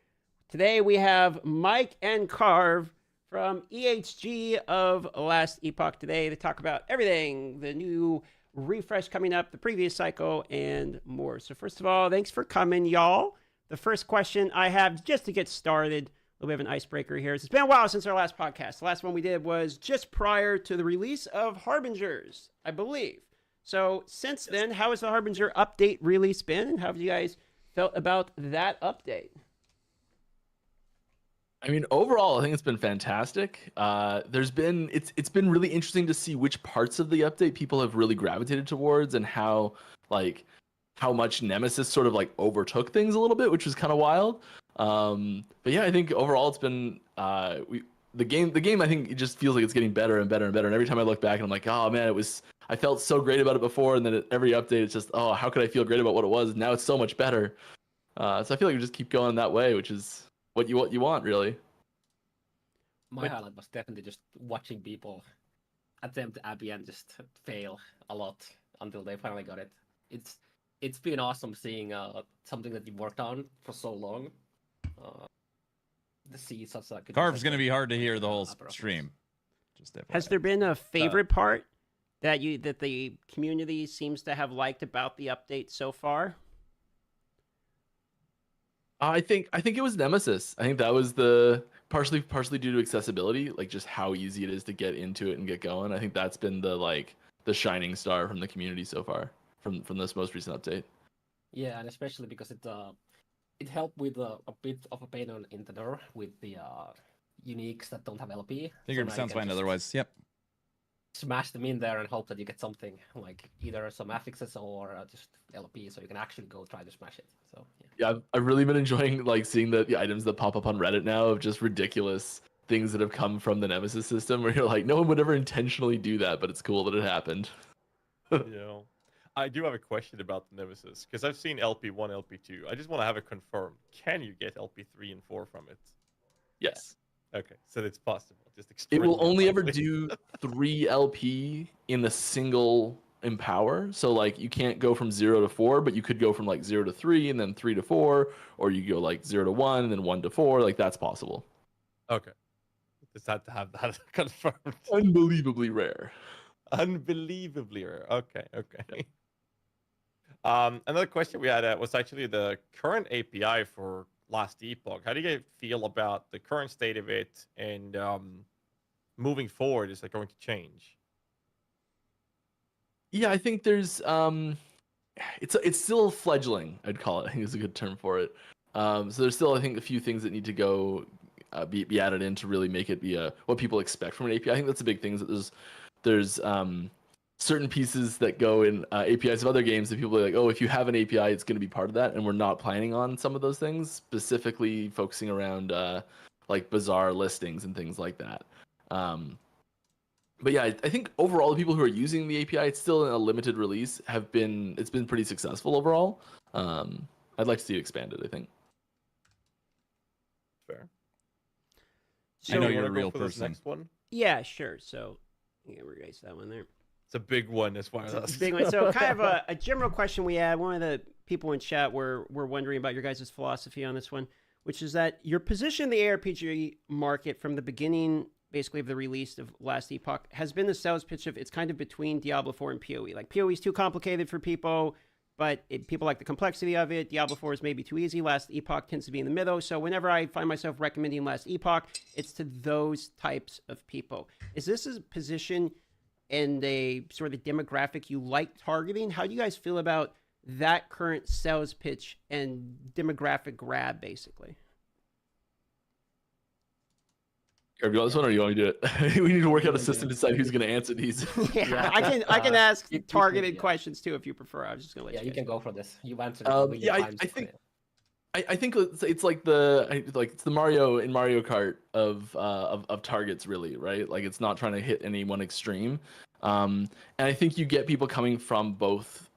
Today we have Mike and Carve from EHG of Last Epoch today to talk about everything, the new refresh coming up, the previous cycle, and more. So first of all, thanks for coming, y'all. The first question I have just to get started, a little bit of an icebreaker here. It's been a while since our last podcast. The last one we did was just prior to the release of Harbingers, I believe. So since then, how has the Harbinger update release been? And how have you guys felt about that update? I mean, overall, I think it's been fantastic. It's been really interesting to see which parts of the update people have really gravitated towards and how much Nemesis sort of like overtook things a little bit, which was kind of wild. But yeah, I think overall it's been the game I think it just feels like it's getting better and better and better. And every time I look back and I'm like, oh man, I felt so great about it before, and then at every update it's just, oh, how could I feel great about what it was? Now it's so much better. So I feel like we just keep going that way, which is what you want, really. My highlight was definitely just watching people attempt Abby and just fail a lot until they finally got it. It's been awesome seeing something that you worked on for so long. To see such a Carve's going to be hard to hear the whole stream. Has there been a favorite part that the community seems to have liked about the update so far? I think it was Nemesis. I think that was the partially due to accessibility, like just how easy it is to get into it and get going. I think that's been the shining star from the community so far from this most recent update. Yeah, and especially because it helped with a bit of a pain in the door with the uniques that don't have LP. Figured it sounds fine otherwise. Yep. Smash them in there and hope that you get something like either some affixes or just LP, so you can actually go try to smash it. So yeah, I've really been enjoying seeing the items that pop up on Reddit now of just ridiculous things that have come from the Nemesis system, where you're like, no one would ever intentionally do that, but it's cool that it happened. Yeah. I do have a question about the Nemesis, because I've seen LP1, LP2. I just want to have it confirmed. Can you get LP3 and 4 from it? Yes. Okay, so it's possible. It will only ever do 3 LP in a single empower. So like you can't go from 0 to 4, but you could go from like 0 to 3 and then 3 to 4, or you go like 0 to 1 and then 1 to 4. Like that's possible. Okay. Just had to have that confirmed. Unbelievably rare. Unbelievably rare. Okay. Another question we had was actually the current API for Last Epoch. How do you feel about the current state of it, and moving forward, is it going to change? Yeah, I think there's it's still fledgling, I'd call it. I think is a good term for it. So there's still, I think, a few things that need to go be added in to really make it be what people expect from an API. I think that's a big thing, is that there's certain pieces that go in APIs of other games that people are like, oh, if you have an API, it's going to be part of that, and we're not planning on some of those things, specifically focusing around like bizarre listings and things like that. But yeah, I think overall the people who are using the API, it's still in a limited release, it's been pretty successful overall. I'd like to see it expanded, I think. Fair. So, I know you're a go real for this person. next one? Yeah, sure. So yeah, we're going to that one there. It's a big one as far as It's a big one. So kind of a general question we had. One of the people in chat were wondering about your guys' philosophy on this one, which is that your position in the ARPG market from the beginning, basically, of the release of Last Epoch, has been the sales pitch of it's kind of between Diablo 4 and PoE. Like, PoE is too complicated for people, but people like the complexity of it. Diablo 4 is maybe too easy. Last Epoch tends to be in the middle. So whenever I find myself recommending Last Epoch, it's to those types of people. Is this a position and a sort of demographic you like targeting? How do you guys feel about that current sales pitch and demographic grab, basically? Kirby, you want this one or you want me to do it? We need to work out a system to decide who's going to answer these. Yeah, I can ask you can- targeted yeah. questions too if you prefer. I was just gonna let Yeah, you. you guys can go. go for this. You've answered it a million Yeah, times. I think I think it's like it's the Mario in Mario Kart of targets, really, right? Like it's not trying to hit any one extreme. And I think you get people coming from both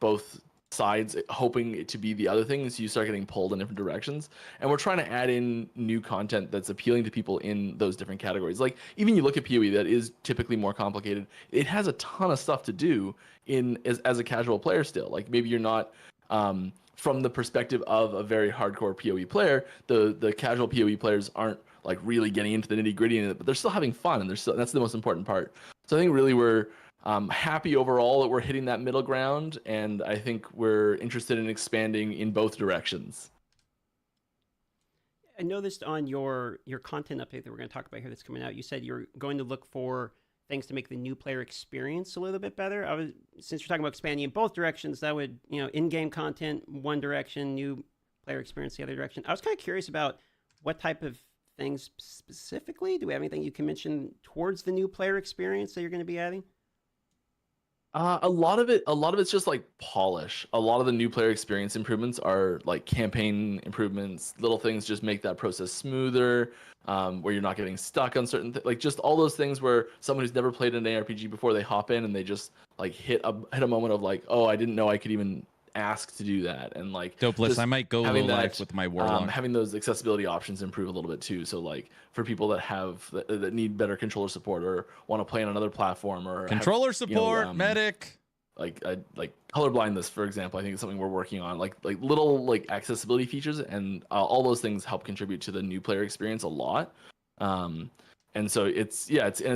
sides hoping it to be the other thing, so you start getting pulled in different directions. And we're trying to add in new content that's appealing to people in those different categories. Like even you look at PoE, that is typically more complicated. It has a ton of stuff to do as a casual player still. Like maybe you're not from the perspective of a very hardcore PoE player, the casual PoE players aren't like really getting into the nitty gritty in it, but they're still having fun, and that's the most important part. So I think really we're happy overall that we're hitting that middle ground, and I think we're interested in expanding in both directions. I noticed on your content update that we're going to talk about here that's coming out, you said you're going to look for things to make the new player experience a little bit better. Since you're talking about expanding in both directions, that would, in-game content one direction, new player experience the other direction. I was kind of curious about what type of things specifically. Do we have anything you can mention towards the new player experience that you're going to be adding? A lot of it's just like polish. A lot of the new player experience improvements are like campaign improvements, little things just make that process smoother, where you're not getting stuck on certain like just all those things where someone who's never played an ARPG before, they hop in and they just like hit a moment of like, oh, I didn't know I could even ask to do that. And like Dopeless, I might go low life with my Warlock. Having those accessibility options improve a little bit too. So like for people that that need better controller support or want to play on another platform or Controller support, medic. Like colorblindness, for example, I think is something we're working on. Like little like accessibility features, and all those things help contribute to the new player experience a lot. And so it's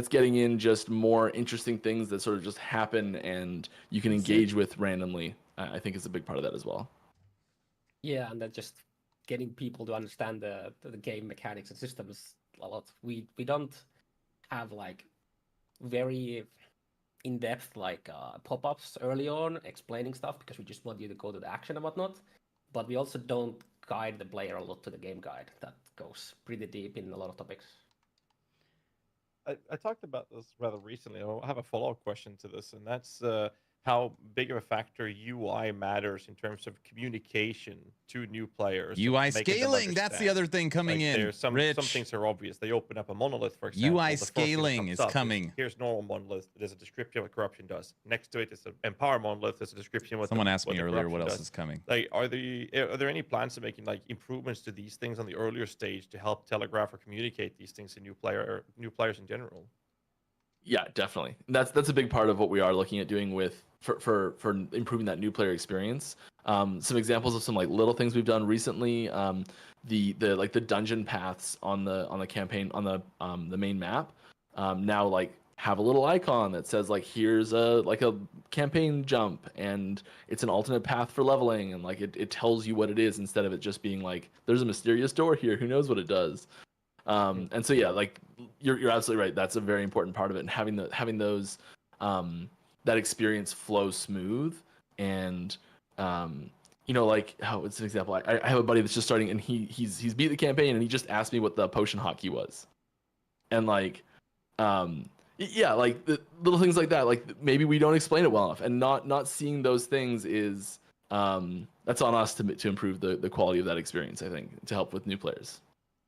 getting in just more interesting things that sort of just happen and you can engage with randomly. I think is a big part of that as well. Yeah, and then just getting people to understand the game mechanics and systems a lot. We don't have like very in-depth like pop-ups early on explaining stuff because we just want you to go to the action and whatnot. But we also don't guide the player a lot to the game guide that goes pretty deep in a lot of topics. I talked about this rather recently. I have a follow-up question to this, and that's how big of a factor UI matters in terms of communication to new players. UI scaling, that's the other thing coming in. There's some things are obvious. They open up a monolith, for example. UI scaling is coming. Here's normal monolith. There's a description of what corruption does. Next to it is an empower monolith. There's a description of what Someone asked me earlier what else is coming. Like, are there any plans to making like improvements to these things on the earlier stage to help telegraph or communicate these things to new players in general? Yeah, definitely. That's a big part of what we are looking at doing for improving that new player experience. Some examples of some like little things we've done recently. The dungeon paths on the campaign on the main map now like have a little icon that says like here's a campaign jump, and it's an alternate path for leveling, and like it tells you what it is instead of it just being like there's a mysterious door here, who knows what it does. And so yeah, like you're absolutely right. That's a very important part of it, and having those that experience flow smooth. And like it's an example. I have a buddy that's just starting, and he's beat the campaign, and he just asked me what the potion hotkey was, and like yeah, like the little things like that. Like maybe we don't explain it well enough, and not seeing those things is that's on us to improve the quality of that experience. I think to help with new players.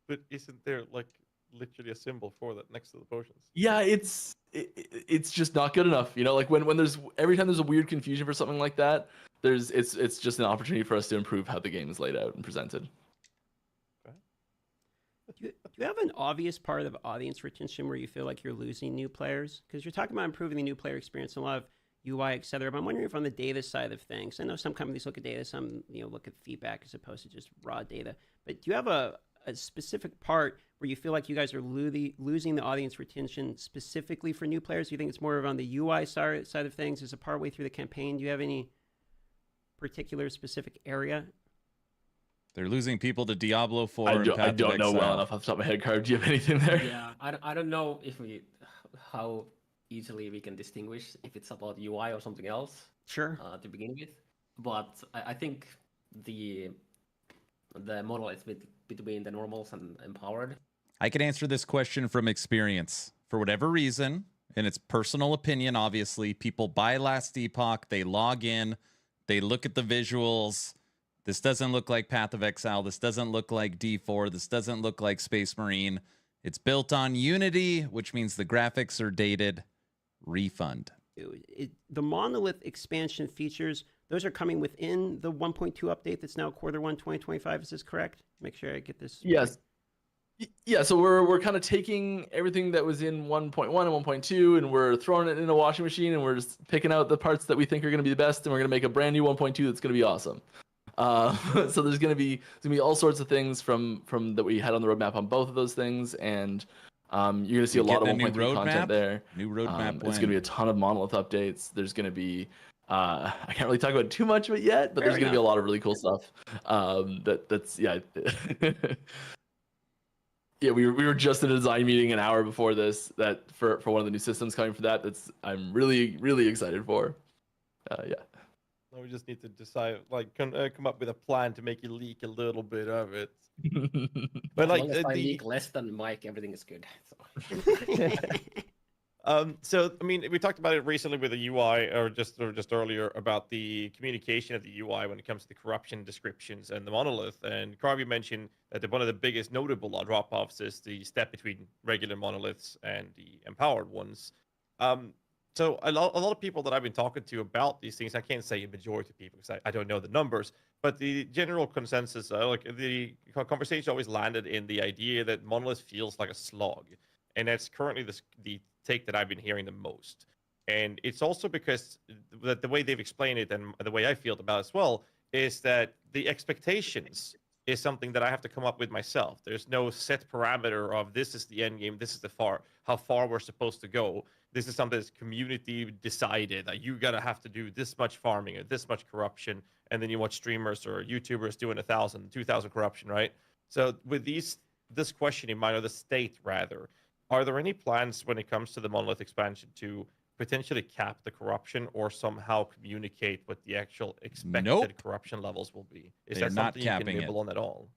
But isn't there like literally a symbol for that next to the potions? Yeah, it's just not good enough. Like when there's every time there's a weird confusion for something like that, it's just an opportunity for us to improve how the game is laid out and presented. Okay. Do you have an obvious part of audience retention where you feel like you're losing new players? Because you're talking about improving the new player experience and a lot of UI, etc. But I'm wondering if on the data side of things, I know some companies look at data, some look at feedback as opposed to just raw data. But do you have a specific part where you feel like you guys are losing the audience retention specifically for new players? Do you think it's more of on the UI side of things as a partway through the campaign? Do you have any particular specific area? They're losing people to Diablo 4. I don't know well enough off the top of my head, Carb. Do you have anything there? Yeah, I don't know how easily we can distinguish if it's about UI or something else. Sure. To begin with, but I think the model is between the normals and empowered. I can answer this question from experience. For whatever reason, and it's personal opinion, obviously, people buy Last Epoch, they log in, they look at the visuals. This doesn't look like Path of Exile. This doesn't look like D4. This doesn't look like Space Marine. It's built on Unity, which means the graphics are dated. Refund. The Monolith expansion features, those are coming within the 1.2 update that's now Q1 2025. Is this correct? Make sure I get this. Yes. Yeah, so we're kind of taking everything that was in 1.1 and 1.2, and we're throwing it in a washing machine, and we're just picking out the parts that we think are going to be the best, and we're going to make a brand new 1.2 that's going to be awesome. So there's going to be all sorts of things from that we had on the roadmap on both of those things, and you're going to see a lot of 1.3 content there. New roadmap. It's going to be a ton of Monolith updates. There's going to be I can't really talk about too much of it yet, but there's going to be a lot of really cool stuff. That's yeah. Yeah, we were just in a design meeting an hour before this that for one of the new systems coming for that. I'm really excited for. Yeah. We just need to decide, like, come up with a plan to make you leak a little bit of it. But like, if I leak less than Mike, everything is good. So I mean, we talked about it recently with the UI, or just earlier about the communication of the UI when it comes to the corruption descriptions and the monolith. And Carvey mentioned that one of the biggest notable drop-offs is the step between regular monoliths and the empowered ones. So a lot of people that I've been talking to about these things, I can't say a majority of people because I don't know the numbers, but the general consensus, like the conversation always landed in the idea that monolith feels like a slog. And that's currently the take that I've been hearing the most. And it's also because the way they've explained it and the way I feel about it as well is that the expectations is something that I have to come up with myself. There's no set parameter of this is the end game, this is how far we're supposed to go. This is something that's community decided that you gotta have to do this much farming or this much corruption, and then you watch streamers or YouTubers doing 1,000, 2,000 corruption, right? So with this question in mind, or the state rather, are there any plans when it comes to the monolith expansion to potentially cap the corruption or somehow communicate what the actual expected corruption levels will be? Is that something you can nibble on at all?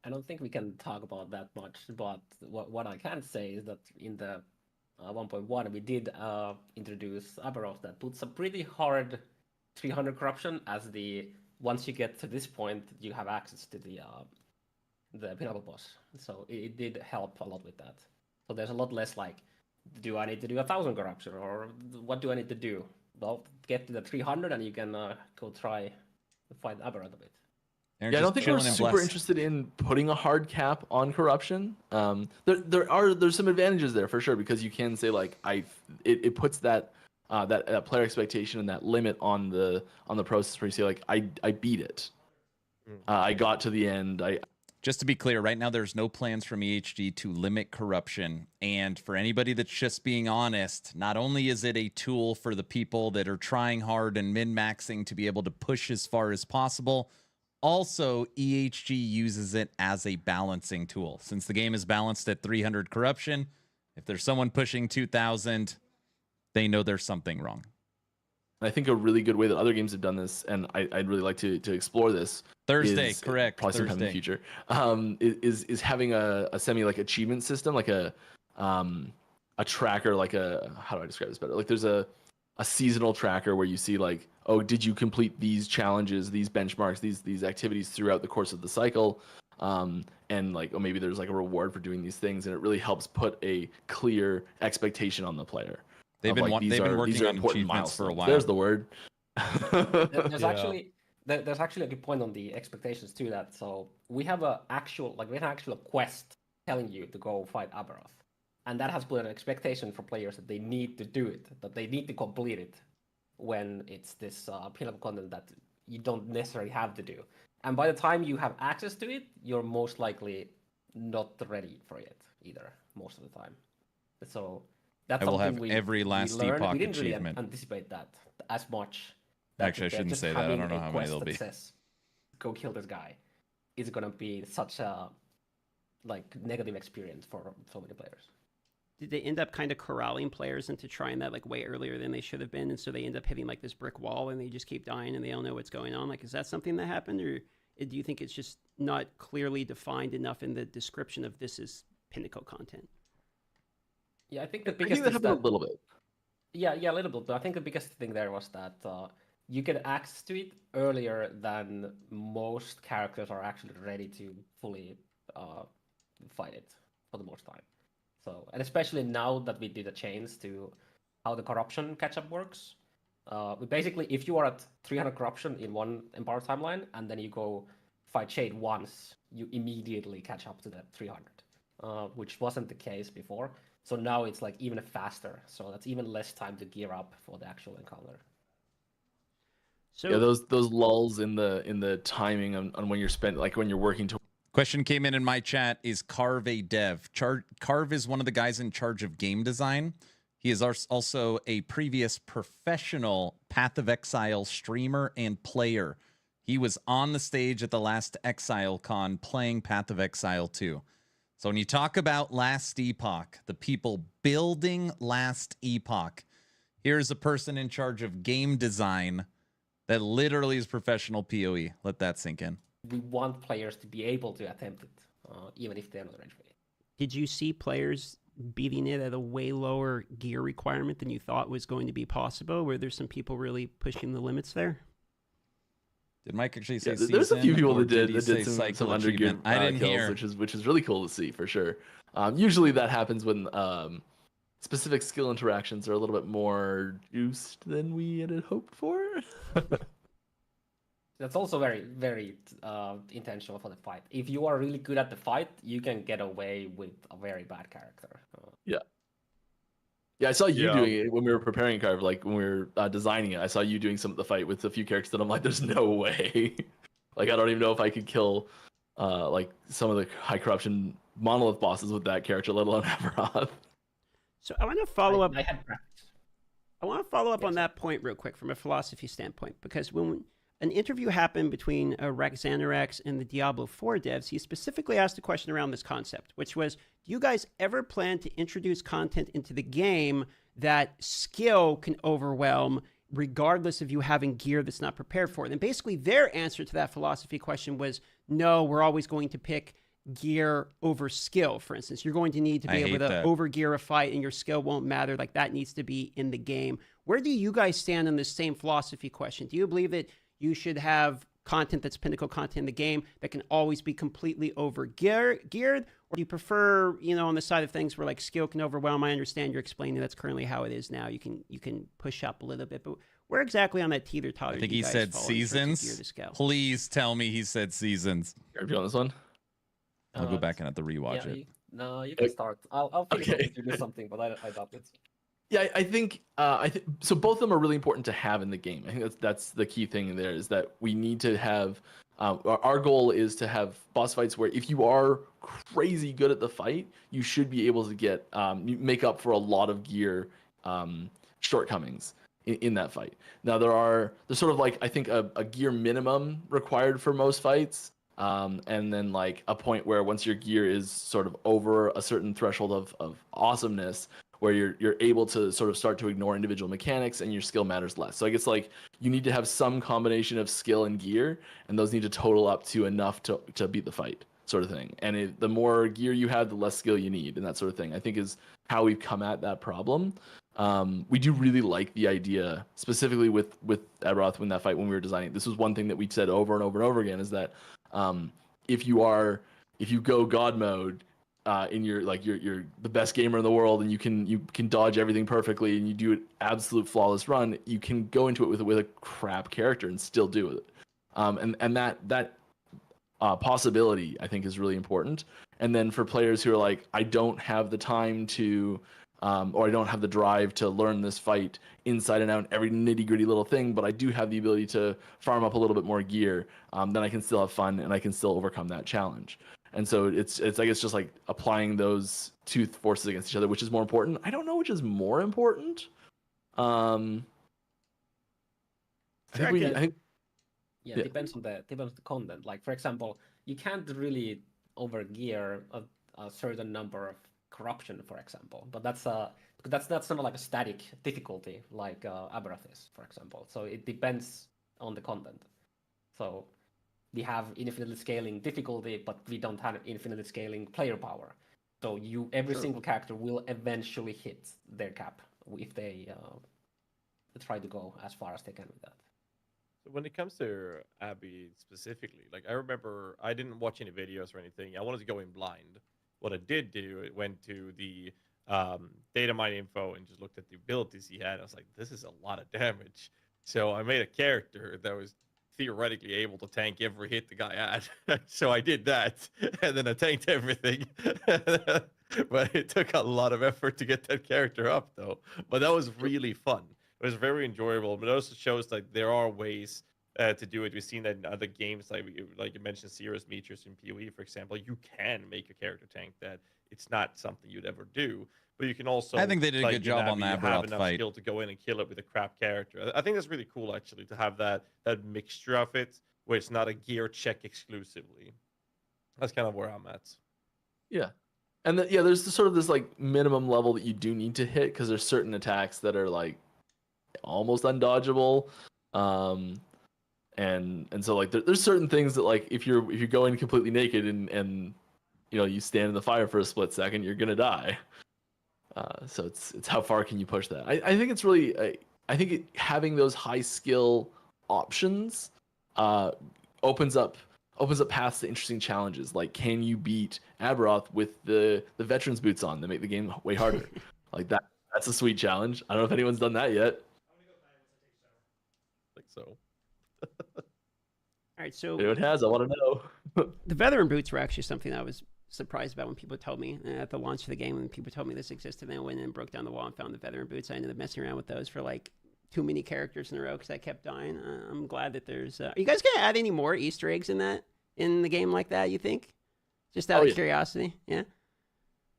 I don't think we can talk about that much, but what I can say is that in the 1.1 we did introduce Aberos that puts a pretty hard 300 corruption as once you get to this point you have access to the pinnacle boss. So it did help a lot with that. So there's a lot less like, do I need to do 1,000 corruption or what do I need to do? Well, get to the 300 and you can go try to fight Aberrant a bit. Yeah, I don't think we're super interested in putting a hard cap on corruption. There's some advantages there for sure because you can say like it puts that player expectation and that limit on the process where you say like I beat it. I got to the end. Just to be clear, right now there's no plans from EHG to limit corruption. And for anybody that's just being honest, not only is it a tool for the people that are trying hard and min-maxing to be able to push as far as possible, also EHG uses it as a balancing tool. Since the game is balanced at 300 corruption, if there's someone pushing 2,000, they know there's something wrong. I think a really good way that other games have done this, and I'd really like to explore this. Correct. Probably sometime in the future. Is having a semi like achievement system, like a tracker, like how do I describe this better? Like there's a seasonal tracker where you see like, oh, did you complete these challenges, these benchmarks, these activities throughout the course of the cycle? And like, oh, maybe there's like a reward for doing these things, and it really helps put a clear expectation on the player. They've been working on achievements for a while. There's the word. There's actually a good point on the expectations too. That so we have an actual quest telling you to go fight Aberoth, and that has put an expectation for players that they need to do it, that they need to complete it when it's this pinnacle content that you don't necessarily have to do. And by the time you have access to it, you're most likely not ready for it either most of the time. So that's I will something have every last Epoch we didn't achievement. Really anticipate that as much. Actually, I shouldn't say that. I don't know how many there'll be. Says, go kill this guy. Is gonna be such a negative experience for so many players. Did they end up kind of corralling players into trying that like way earlier than they should have been, and so they end up hitting like this brick wall and they just keep dying and they don't know what's going on? Like, is that something that happened, or Do you think it's just not clearly defined enough in the description of this is Pinnacle content? Yeah, I think the I think biggest that is happened that a little bit. yeah, a little bit. But I think the biggest thing there was that you get access to it earlier than most characters are actually ready to fully fight it for the most time. So, and especially now that we did a change to how the corruption catch-up works, we basically, if you are at 300 corruption in one Empower timeline, and then you go fight Shade once, you immediately catch up to that 300, which wasn't the case before. So now it's like even faster. So that's even less time to gear up for the actual encounter. So Yeah, those lulls in the timing on when you're spent, like when you're working to. Question came in my chat. Is Carve a dev? Carve is one of the guys in charge of game design. He is also a previous professional Path of Exile streamer and player. He was on the stage at the last Exile Con playing Path of Exile 2. So when you talk about Last Epoch, the people building Last Epoch, here's a person in charge of game design that literally is professional PoE. Let that sink in. We want players to be able to attempt it, even if they're not ready for it. did you see players beating it at a way lower gear requirement than you thought was going to be possible? Were there some people really pushing the limits there? Did Mike actually say there's a few people that did he say some cycle under gear achievement? I didn't kills, hear. which is really cool to see for sure. Usually that happens when specific skill interactions are a little bit more juiced than we had hoped for. That's also very, very intentional for the fight. If you are really good at the fight, you can get away with a very bad character. Yeah, I saw you Yeah. doing it when we were preparing Carve, like when we were designing it. I saw you doing some of the fight with a few characters that I'm like, there's no way. Like, I don't even know if I could kill like some of the high corruption monolith bosses with that character, let alone Aberoth. So I want to follow up. I had practice. I want to follow up on Yes. that point real quick from a philosophy standpoint, because when an interview happened between Rexanarex and the Diablo 4 devs, he specifically asked a question around this concept, which was, do you guys ever plan to introduce content into the game that skill can overwhelm regardless of you having gear that's not prepared for it? And basically their answer to that philosophy question was, no, we're always going to pick gear over skill. For instance, you're going to need to be I able hate to that. over gear a fight and your skill won't matter. Like, that needs to be in the game. Where do you guys stand on this same philosophy question? Do you believe that you should have content that's pinnacle content in the game that can always be completely over geared? Or do you prefer, on the side of things where like skill can overwhelm? I understand you're explaining that's currently how it is now. You can push up a little bit, but where exactly on that teeter totter? I think do you he guys said fall in terms of seasons. gear to scale? Please tell me he said seasons. Are you on this one? I'll go back and have to rewatch it. No, you can start. I'll finish Okay. if you do something, but I doubt it. Yeah, I think so. Both of them are really important to have in the game. I think that's the key thing there, is that we need to have. Our goal is to have boss fights where if you are crazy good at the fight, you should be able to get make up for a lot of gear shortcomings in that fight. Now there's sort of like, I think a gear minimum required for most fights. And then like a point where once your gear is sort of over a certain threshold of awesomeness, where you're able to sort of start to ignore individual mechanics and your skill matters less. So I guess like you need to have some combination of skill and gear, and those need to total up to enough to beat the fight, sort of thing. And the more gear you have, the less skill you need, and that sort of thing, I think, is how we've come at that problem. We do really like the idea, specifically with Aberoth when we were designing. This was one thing that we said over and over and over again, is that if you go God mode, in you're the best gamer in the world, and you can dodge everything perfectly, and you do an absolute flawless run, you can go into it with a crap character and still do it. And that possibility, I think, is really important. And then for players who are like, I don't have the time to or I don't have the drive to learn this fight inside and out, every nitty gritty little thing, but I do have the ability to farm up a little bit more gear, then I can still have fun and I can still overcome that challenge. And so it's I guess just like applying those two forces against each other, which is more important. I don't know which is more important. I think Yeah, depends on the content. Like, for example, you can't really overgear a certain number of corruption, for example, but that's not sort of like a static difficulty like Aberoth is, for example. So it depends on the content. So we have infinitely scaling difficulty, but we don't have infinitely scaling player power. So every single character will eventually hit their cap if they try to go as far as they can with that. So when it comes to Abby specifically, like I remember I didn't watch any videos or anything. I wanted to go in blind. What I did do, it went to the data mine info and just looked at the abilities he had. I was like, this is a lot of damage. So I made a character that was theoretically able to tank every hit the guy had. So I did that, and then I tanked everything. But it took a lot of effort to get that character up, though. But that was really fun. It was very enjoyable. But it also shows like there are ways to do it. We've seen that in other games, like you mentioned, Serious Meteors in PoE, for example. You can make a character tank that. It's not something you'd ever do, but you can also. I think they did a good job on that You have Aberoth enough fight. skill to go in and kill it with a crap character. I think that's really cool, actually, to have that mixture of it, where it's not a gear check exclusively. That's kind of where I'm at. Yeah. And there's sort of this like minimum level that you do need to hit because there's certain attacks that are like almost undodgeable. And so like there's certain things that like if you're going completely naked and you stand in the fire for a split second, you're gonna die. So it's how far can you push that? I think it's really I think having those high skill options opens up paths to interesting challenges. Like, can you beat Aberoth with the veterans boots on that make the game way harder? Like that's a sweet challenge. I don't know if anyone's done that yet. I think so. All right, so If anyone has, I want to know. the veteran boots were actually something I was surprised about when people told me at the launch of the game. When people told me this existed, then I went in and broke down the wall and found the veteran boots. I ended up messing around with those for like too many characters in a row because I kept dying. I'm glad that there's. Are you guys gonna add any more Easter eggs in the game like that? You think? Just out of curiosity, yeah.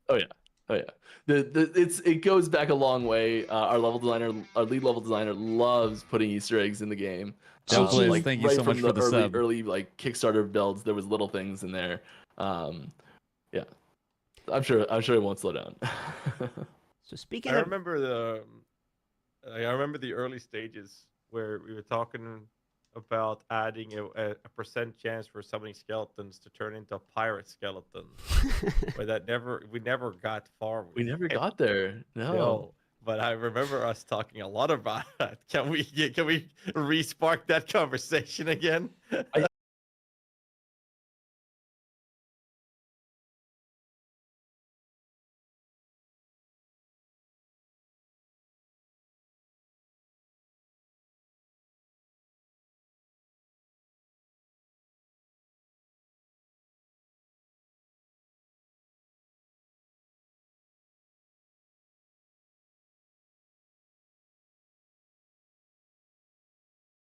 Oh yeah. It goes back a long way. Our lead level designer loves putting Easter eggs in the game. Doubtless, Like, thank you right so much from for the sub. early like Kickstarter builds, there was little things in there. Yeah, I'm sure it won't slow down. So speaking I of, remember the early stages where we were talking about adding a percent chance for summoning skeletons to turn into a pirate skeleton. Where we never got far with We never it. got there. No. But I remember us talking a lot about that. Can we re-spark that conversation again?